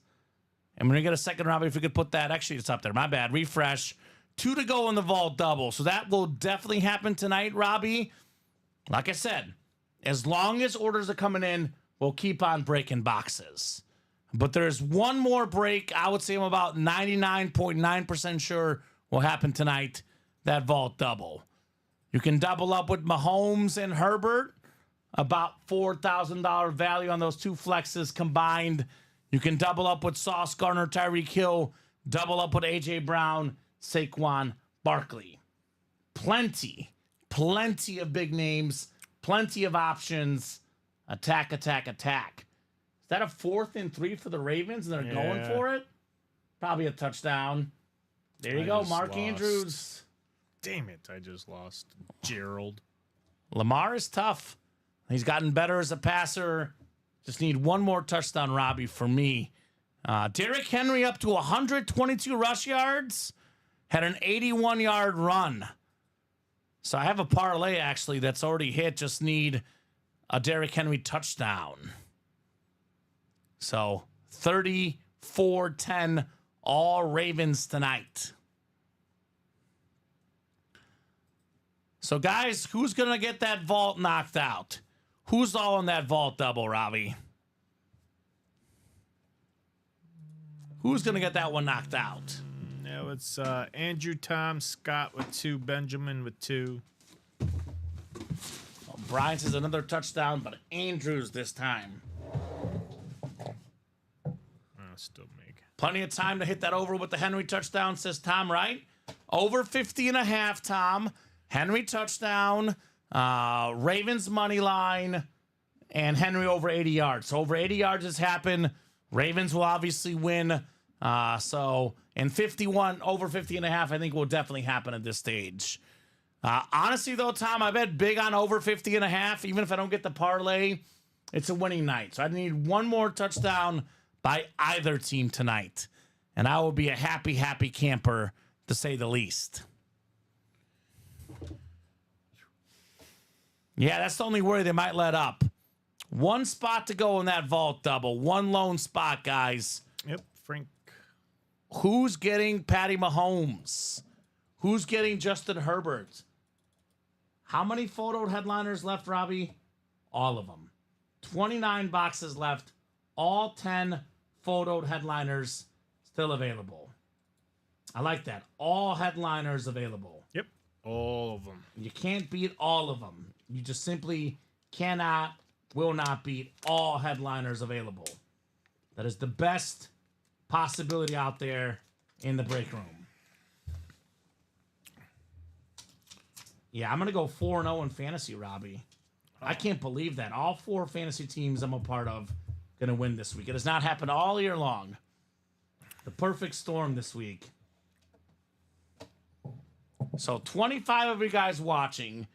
And we're going to get a second, Robbie, if we could put that. Actually, it's up there. My bad. Refresh. 2 to go in the vault double. So that will definitely happen tonight, Robbie. Like I said, as long as orders are coming in, we'll keep on breaking boxes. But there's one more break. I would say I'm about 99.9% sure will happen tonight. That vault double. You can double up with Mahomes and Herbert. About $4,000 value on those two flexes combined. You can double up with Sauce Gardner, Tyreek Hill. Double up with A.J. Brown, Saquon Barkley. Plenty of big names. Plenty of options. Attack, attack, attack. Is that a 4th and 3 for the Ravens and they're going for it? Probably a touchdown. There you go, Mark lost. Andrews. Damn it, I just lost. Gerald. Lamar is tough. He's gotten better as a passer. Just need one more touchdown, Robbie, for me. Derrick Henry up to 122 rush yards. Had an 81-yard run. So I have a parlay, actually, that's already hit. Just need a Derrick Henry touchdown. So 34-10, all Ravens tonight. So, guys, who's going to get that vault knocked out? Who's all in that vault double, Robbie? Who's going to get that one knocked out? No, it's Andrew, Tom, Scott with 2, Benjamin with 2. Well, Brian says another touchdown, but Andrews this time. Still make. Plenty of time to hit that over with the Henry touchdown, says Tom, right? Over 50.5, Tom. Henry touchdown. Ravens money line. And Henry over 80 yards. So over 80 yards has happened. Ravens will obviously win. And 51, over 50.5, I think will definitely happen at this stage. Honestly, though, Tom, I bet big on over 50.5. Even if I don't get the parlay, it's a winning night. So I need one more touchdown by either team tonight. And I will be a happy, happy camper, to say the least. Yeah, that's the only worry they might let up. One spot to go in that vault double. One lone spot, guys. Yep, Frank. Who's getting Patty Mahomes? Who's getting Justin Herbert? How many photo headliners left, Robbie? All of them. 29 boxes left. All 10 photoed headliners still available. I like that. All headliners available. Yep, all of them. You can't beat all of them. You just simply cannot, will not beat all headliners available. That is the best possibility out there in the break room. Yeah, I'm going to go 4-0 in fantasy, Robbie. I can't believe that. All 4 fantasy teams I'm a part of going to win this week. It has not happened all year long. The perfect storm this week. So 25 of you guys watching.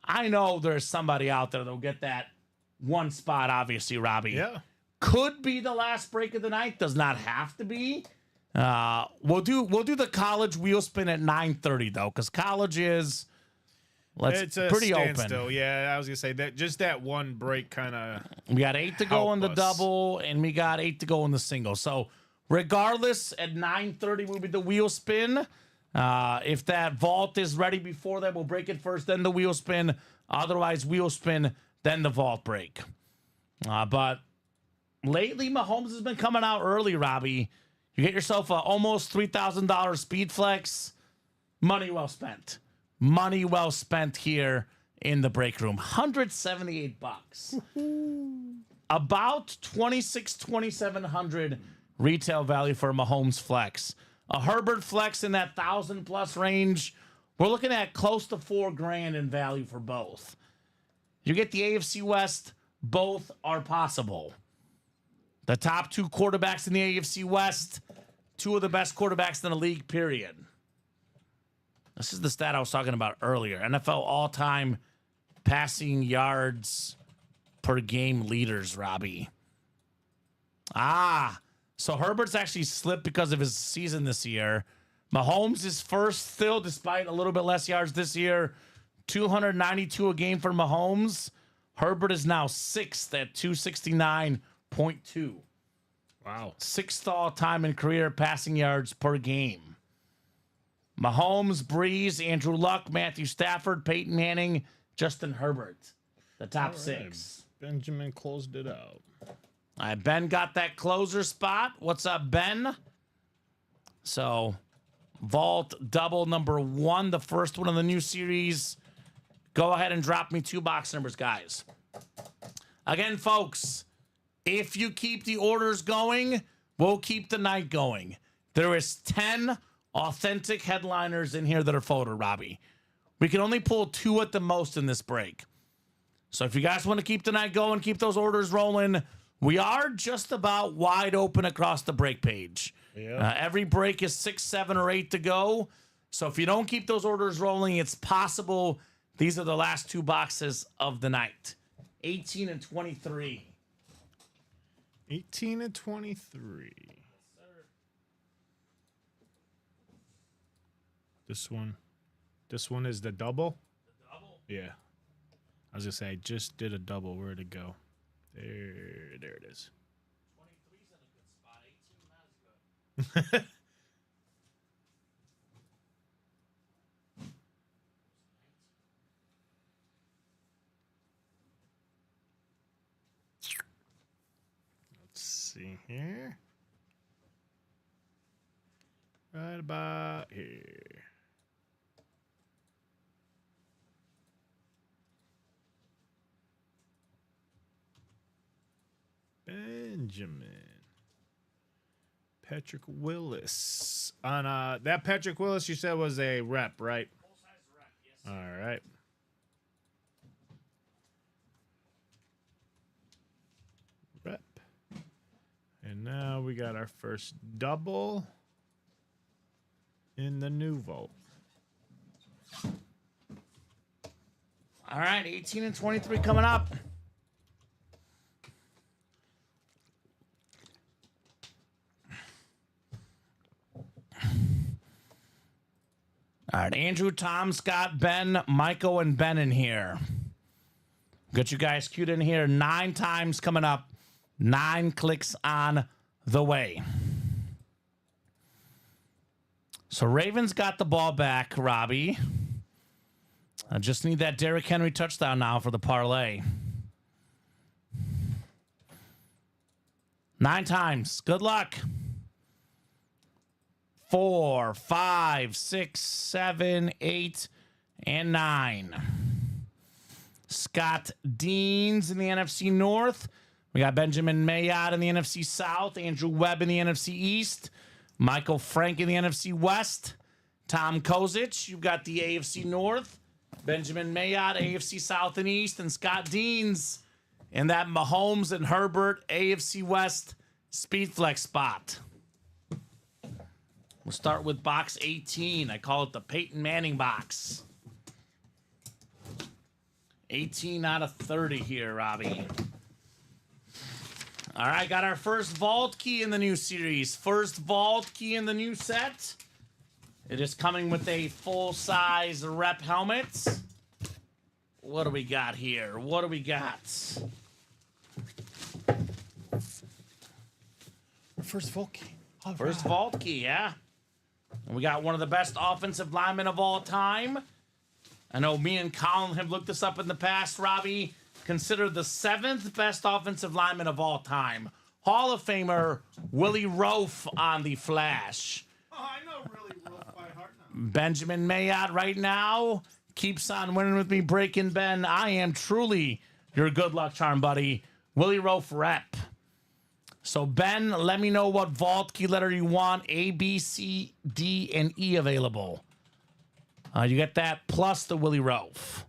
I know there's somebody out there that'll get that one spot, obviously, Robbie. Yeah. Could be the last break of the night. Does not have to be. We'll do the college wheel spin at 9:30 though, because college is It's a pretty standstill. open. Yeah, I was gonna say that just that one break kind of. We got 8 to go Help in the us. double, and we got 8 to go in the single. So regardless, at 9:30 will be the wheel spin. If that vault is ready before that, we'll break it first, then the wheel spin. Otherwise, wheel spin, then the vault break. But lately, Mahomes has been coming out early, Robbie. You get yourself a almost $3,000 speed flex. Money well spent. Money well spent here in the break room. $178. About $2,700 retail value for a Mahomes flex. A Herbert flex in that 1,000+ range. We're looking at close to $4,000 in value for both. You get the AFC West, both are possible. The top 2 quarterbacks in the AFC West, 2 of the best quarterbacks in the league, period. This is the stat I was talking about earlier. NFL all-time passing yards per game leaders, Robbie. So Herbert's actually slipped because of his season this year. Mahomes is first still, despite a little bit less yards this year. 292 a game for Mahomes. Herbert is now 6th at 269.2. Wow. 6th all-time in career passing yards per game. Mahomes, Breeze, Andrew Luck, Matthew Stafford, Peyton Manning, Justin Herbert. The top 6. Benjamin closed it out. All right, Ben got that closer spot. What's up, Ben? So, vault double number 1, the first one in the new series. Go ahead and drop me 2 box numbers, guys. Again, folks, if you keep the orders going, we'll keep the night going. There is 10 authentic headliners in here that are photo, Robbie. We can only pull 2 at the most in this break. So if you guys want to keep the night going, keep those orders rolling, we are just about wide open across the break page. Yeah. Every break is 6, 7, or 8 to go. So if you don't keep those orders rolling, it's possible these are the last 2 boxes of the night. 18 and 23. 18 and 23. This one is the double? The double? Yeah. I was gonna say I just did a double. Where'd it go? There it is. 23's in a good spot. 18 not as good. Let's see here. Right about here. Benjamin. Patrick Willis. On that Patrick Willis you said was a rep, right? Full-size rep, yes. All right. Rep. And now we got our first double in the new vault. All right, 18 and 23 coming up. All right, Andrew, Tom, Scott, Ben, Michael, and Ben in here. Got you guys queued in here 9 times coming up. 9 clicks on the way. So Ravens got the ball back, Robbie. I just need that Derrick Henry touchdown now for the parlay. 9 times. Good luck. 4, 5, 6, 7, 8, and 9. Scott Deans in the NFC North. We got Benjamin Mayotte in the NFC South. Andrew Webb in the NFC East. Michael Frank in the NFC West. Tom Kozich, you've got the AFC North. Benjamin Mayotte, AFC South and East, and Scott Deans in that Mahomes and Herbert AFC West Speed Flex spot. We'll start with box 18. I call it the Peyton Manning box. 18 out of 30 here, Robbie. All right, got our first vault key in the new series. First vault key in the new set. It is coming with a full-size rep helmet. What do we got here? What do we got? First vault key. First vault key, yeah. And we got one of the best offensive linemen of all time. I know me and Colin have looked this up in the past, Robbie. Considered the 7th best offensive lineman of all time. Hall of Famer Willie Roaf on the flash. Oh, I know really Roaf by heart now. Benjamin Mayotte right now keeps on winning with me, breaking Ben. I am truly your good luck charm, buddy. Willie Roaf rep. So, Ben, let me know what vault key letter you want. A, B, C, D, and E available. You get that plus the Willie Roaf.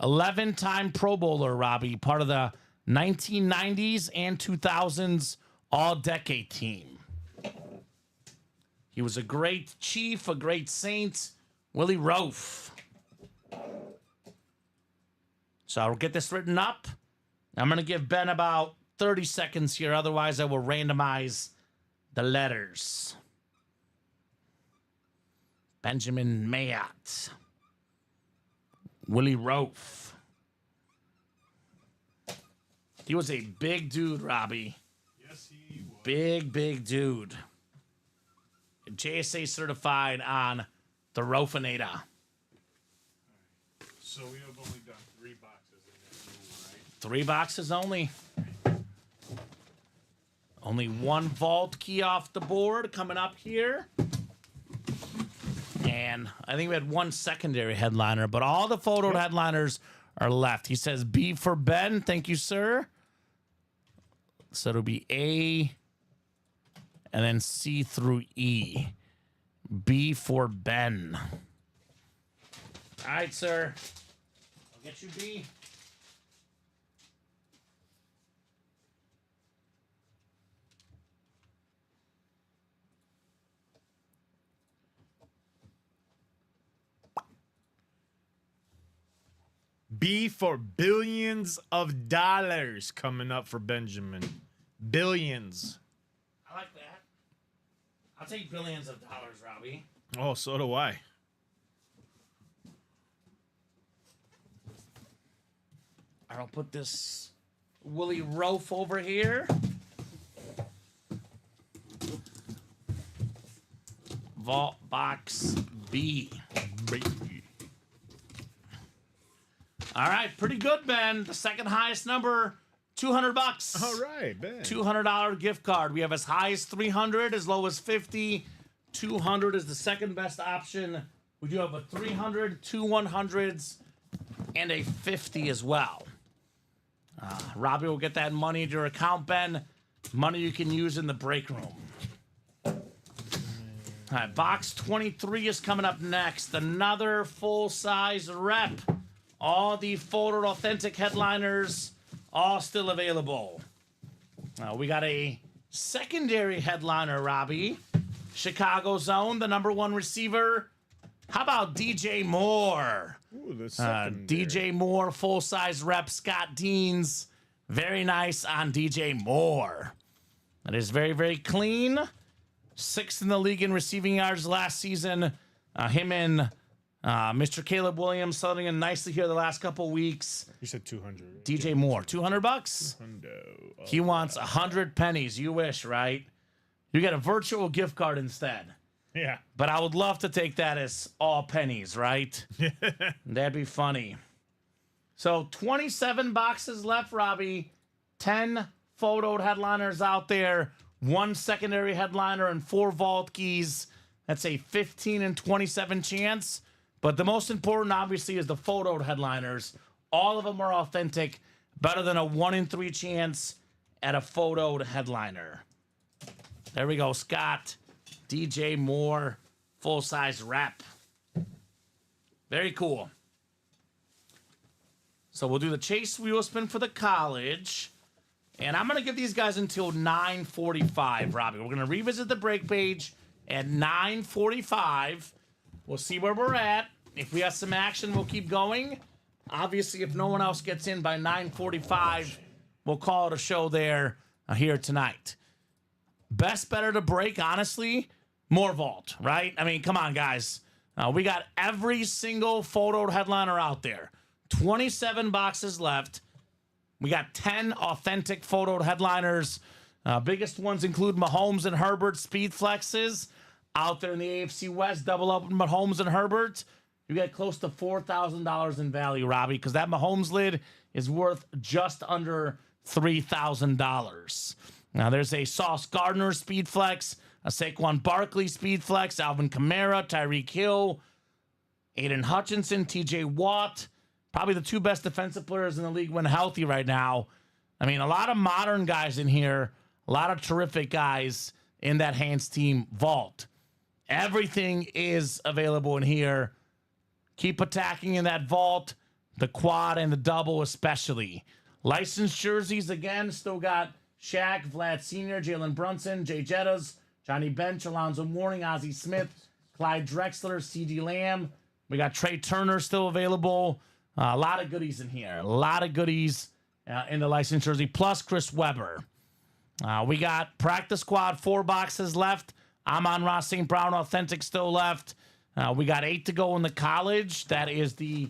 11-time Pro Bowler, Robbie. Part of the 1990s and 2000s All-Decade team. He was a great Chief, a great Saint. Willie Roaf. So I'll get this written up. I'm going to give Ben about 30 seconds here. Otherwise, I will randomize the letters. Benjamin Mayotte. Willie Roaf. He was a big dude, Robbie. Yes, he was. Big dude. JSA certified on the Roafinator. So we have only done 3 boxes in that rule, right? 3 boxes only. Only 1 vault key off the board coming up here. And I think we had 1 secondary headliner, but all the photoed headliners are left. He says B for Ben. Thank you, sir. So it'll be A and then C through E. B for Ben. All right, sir. I'll get you B. B for billions of dollars coming up for Benjamin. Billions. I like that. I'll take billions of dollars, Robbie. Oh, so do I. I'll put this Willie Roaf over here. Vault box B. All right, pretty good, Ben. The second highest number, $200. All right, Ben. $200 gift card. We have as high as 300, as low as 50. 200 is the second best option. We do have a 300, 2 100s, and a 50 as well. Robbie will get that money into your account, Ben. Money you can use in the break room. All right, box 23 is coming up next. Another full-size rep. All the folded authentic headliners, all still available. We got a secondary headliner, Robbie. Chicago's own, the #1 receiver. How about DJ Moore? Ooh, the secondary. DJ Moore, full-size rep, Scott Deans. Very nice on DJ Moore. That is very clean. 6th in the league in receiving yards last season. Him and Mr. Caleb Williams settling in nicely here the last couple weeks. You said 200. DJ Moore, $200. Hundo. He wants 100 pennies. You wish, right? You get a virtual gift card instead. Yeah. But I would love to take that as all pennies, right? That'd be funny. So 27 boxes left, Robbie. 10 photoed headliners out there. 1 secondary headliner and 4 vault keys. That's a 15 and 27 chance. But the most important, obviously, is the photoed headliners. All of them are authentic. Better than a 1 in 3 chance at a photoed headliner. There we go, Scott. DJ Moore, full-size rep. Very cool. So we'll do the chase wheel spin for the college. And I'm going to give these guys until 9:45, Robbie. We're going to revisit the break page at 9:45. We'll see where we're at. If we have some action, we'll keep going. Obviously, if no one else gets in by 9:45, we'll call it a show there here tonight. Best better to break, honestly, more vault, right? I mean, come on, guys. We got every single photo headliner out there. 27 boxes left. We got 10 authentic photo headliners. Biggest ones include Mahomes and Herbert speed flexes. Out there in the AFC West, double up with Mahomes and Herbert. You get close to $4,000 in value, Robbie, because that Mahomes lid is worth just under $3,000. Now, there's a Sauce Gardner speed flex, a Saquon Barkley speed flex, Alvin Kamara, Tyreek Hill, Aiden Hutchinson, TJ Watt. Probably the two best defensive players in the league when healthy right now. I mean, a lot of modern guys in here, a lot of terrific guys in that Hans team vault. Everything is available in here. Keep attacking in that vault, the quad and the double especially. Licensed jerseys, again, still got Shaq, Vlad Sr., Jalen Brunson, Jay Jettas, Johnny Bench, Alonzo Mourning, Ozzie Smith, Clyde Drexler, C.D. Lamb. We got Trey Turner still available. A lot of goodies in here. A lot of goodies in the licensed jersey, plus Chris Webber. We got practice squad, 4 boxes left. Amon-Ra St. Brown authentic still left. We got 8 to go in the college. That is the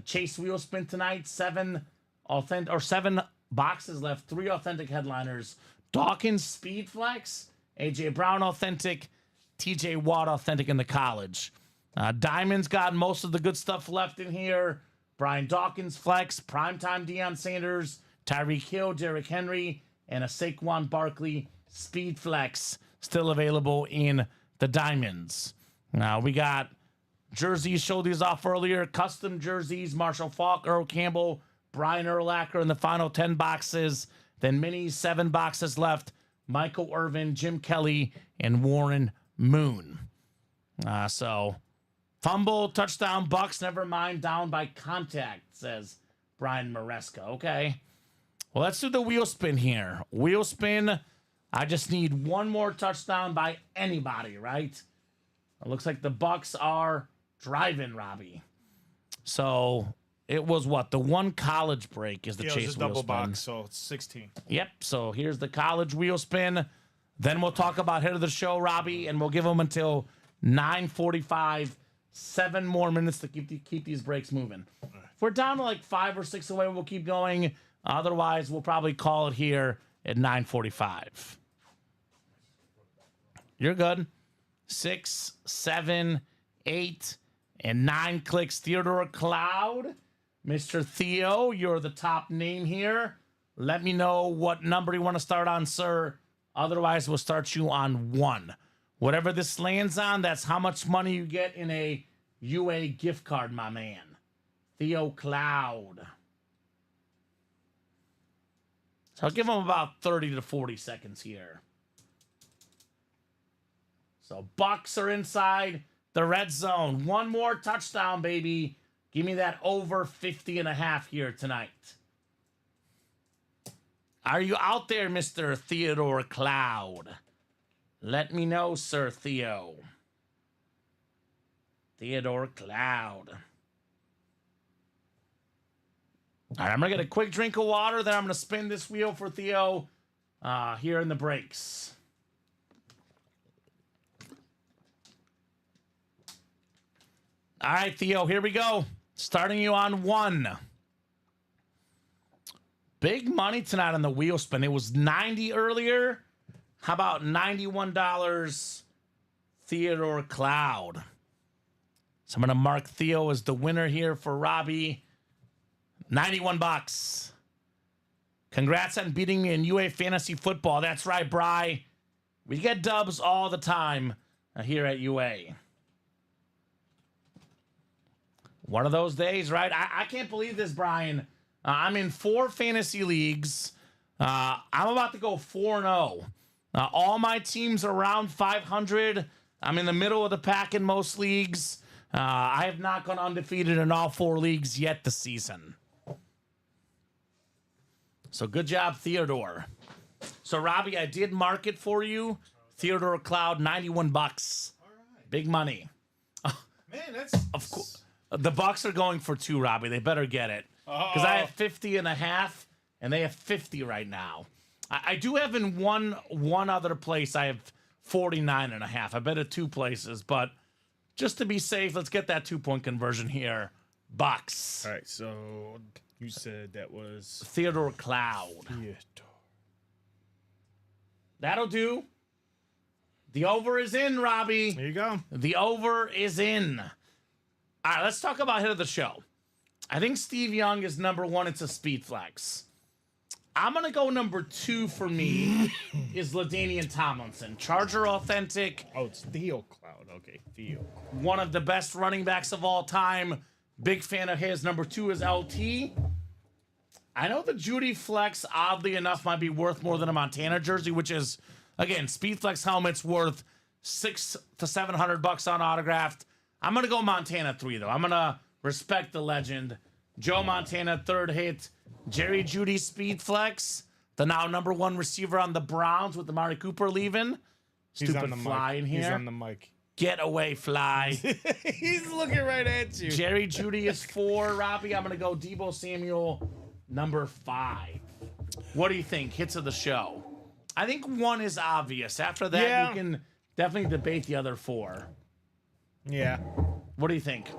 chase wheel spin tonight. 7 boxes left. 3 authentic headliners. Dawkins speed flex. AJ Brown authentic. TJ Watt authentic in the college. Diamond's got most of the good stuff left in here. Brian Dawkins flex, primetime Deion Sanders, Tyreek Hill, Derrick Henry, and a Saquon Barkley speed flex still available in the Diamonds. Now we got jerseys, showed these off earlier, custom jerseys, Marshall Faulk, Earl Campbell, Brian Urlacher in the final 10 boxes. Then minis, 7 boxes left, Michael Irvin, Jim Kelly, and Warren Moon. So fumble, touchdown, Bucks, never mind, down by contact, says Brian Maresca. Okay. Well, let's do the wheel spin here. Wheel spin. I just need one more touchdown by anybody, right? It looks like the Bucks are driving, Robbie. So it was what? The one college break is the Yeah, chase it's a wheel double spin. box, so it's 16. Yep. So here's the college wheel spin. Then we'll talk about hit of the show, Robbie, and we'll give them until 9:45. 7 more minutes to keep these breaks moving. If we're down to like 5 or 6 away, we'll keep going. Otherwise, we'll probably call it here at 9:45. You're good. 6, 7, 8, and 9 clicks. Theodore Cloud. Mr. Theo, you're the top name here. Let me know what number you want to start on, sir. Otherwise, we'll start you on 1. Whatever this lands on, that's how much money you get in a UA gift card, my man. Theo Cloud. So I'll give him about 30 to 40 seconds here. So Bucks are inside the red zone. One more touchdown, baby. Give me that over 50.5 here tonight. Are you out there, Mr. Theodore Cloud? Let me know, Sir Theo. Theodore Cloud. All right, I'm going to get a quick drink of water, then I'm going to spin this wheel for Theo here in the breaks. All right, Theo, here we go. Starting you on 1. Big money tonight on the wheel spin. It was $90 earlier. How about $91, Theodore Cloud? So I'm going to mark Theo as the winner here for Robbie. $91. Congrats on beating me in UA Fantasy Football. That's right, Bri. We get dubs all the time here at UA. One of those days, right? I can't believe this, Brian. I'm in 4 fantasy leagues. I'm about to go 4-0. All my teams are around 500. I'm in the middle of the pack in most leagues. I have not gone undefeated in all 4 leagues yet this season. So good job, Theodore. So, Robbie, I did mark it for you. Theodore Cloud, $91. Big money. Man, that's Of course. The Bucks are going for 2, Robbie. They better get it. Because I have 50.5, and they have 50 right now. I do have in one other place, I have 49.5. I bet at 2 places, but just to be safe, let's get that 2-point conversion here. Bucks. all right. So you said that was Theodore Cloud. That'll do. The over is in, Robbie. There you go. The over is in. All right, let's talk about hit of the show. I think Steve Young is number 1. It's a speed flex. I'm going to go number 2 for me is LaDainian Tomlinson. Charger authentic. Oh, it's Theo Cloud. Okay, Theo. One of the best running backs of all time. Big fan of his. Number 2 is LT. I know the Judy Flex, oddly enough, might be worth more than a Montana jersey, which is, again, Speed Flex helmet's worth $600 to $700 on autographed. I'm going to go Montana 3, though. I'm going to respect the legend. Joe Montana, 3rd hit. Jerry Judy Speed Flex, the now number 1 receiver on the Browns with Amari Cooper leaving. Stupid fly in here. He's on the mic. Get away, fly. He's looking right at you. Jerry Judy is 4. Robbie, I'm going to go Deebo Samuel, number 5. What do you think? Hits of the show. I think 1 is obvious. After that, Yeah. we can definitely debate the other 4. Yeah. What do you think?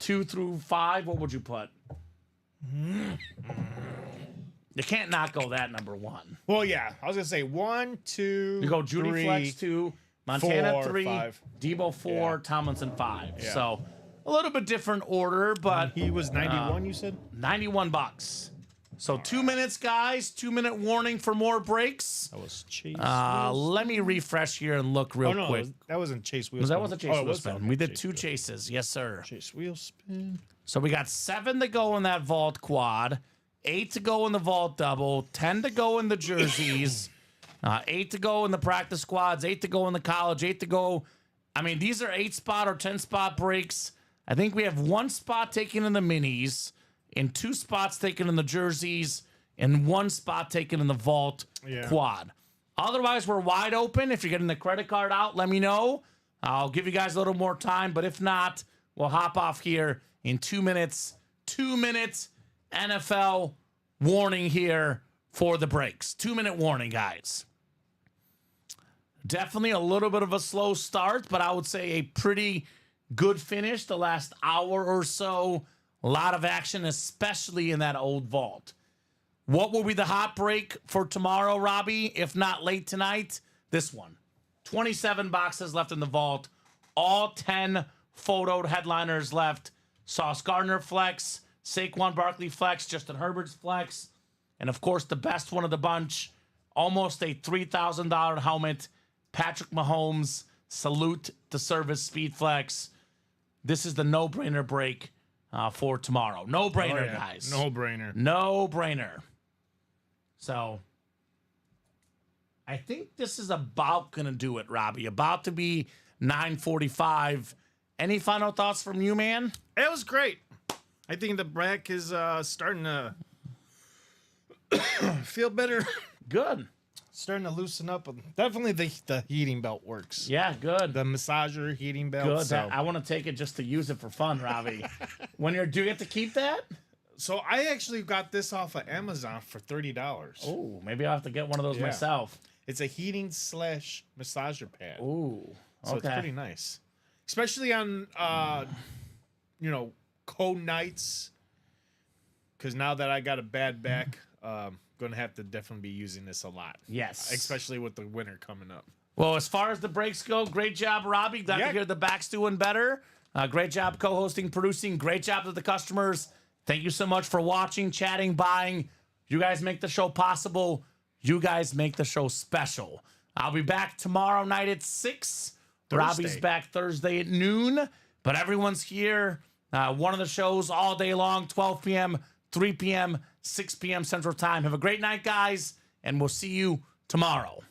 2 through 5, what would you put? You can't not go that number 1. Well, yeah. I was gonna say 1, 2. You go Judy 3. Flex 2, Montana 4, 3, 5. Debo 4, Yeah. Tomlinson 5. Yeah. So a little bit different order, but He was 91. You said. $91. So 2 minutes, guys. 2-minute warning for more breaks. That was Chase. Let me refresh here and look real oh no, quick. that wasn't Chase Wheelspin. Was that was a chase Oh, it wheel was spin. okay, We did Chase 2 Wheel- chases. Yes, sir. Chase Wheelspin. So we got 7 to go in that vault quad, 8 to go in the vault double, 10 to go in the jerseys, 8 to go in the practice squads, 8 to go in the college, 8 to go. I mean, these are 8-spot or 10-spot breaks. I think we have 1 spot taken in the minis, and 2 spots taken in the jerseys, and 1 spot taken in the vault quad. Otherwise, we're wide open. If you're getting the credit card out, let me know. I'll give you guys a little more time, but if not, we'll hop off here in 2 minutes. 2 minutes NFL warning here for the breaks. 2-minute warning, guys. Definitely a little bit of a slow start, but I would say a pretty good finish the last hour or so. A lot of action, especially in that old vault. What will be the hot break for tomorrow, Robbie? If not late tonight, this one. 27 boxes left in the vault. All 10 photoed headliners left. Sauce Gardner flex, Saquon Barkley flex, Justin Herbert's flex, and of course the best one of the bunch, almost a $3,000 helmet, Patrick Mahomes, salute to service speed flex. This is the no-brainer break for tomorrow. No-brainer, guys. No brainer. No-brainer. So, I think this is about going to do it, Robbie. About to be 9:45. Any final thoughts from you, man? It was great. I think the brack is starting to feel better. Good. Starting to loosen up. Definitely the heating belt works. Yeah, good. The massager heating belt. Good. So, I want to take it just to use it for fun, Robbie. Do you get to keep that? so I actually got this off of Amazon for $30. Oh, maybe I'll have to get one of those Yeah. myself. It's a heating / massager pad. Ooh. So it's pretty nice. Especially on cold nights. Because now that I got a bad back, gonna have to definitely be using this a lot. Yes. Especially with the winter coming up. Well, as far as the breaks go, great job, Robbie. Glad to hear the back's doing better. Great job co-hosting, producing. Great job to the customers. Thank you so much for watching, chatting, buying. You guys make the show possible. You guys make the show special. I'll be back tomorrow night at 6. Robbie's back Thursday at noon. But everyone's here. One of the shows all day long, 12 p.m., 3 p.m., 6 p.m. Central Time. Have a great night, guys, and we'll see you tomorrow.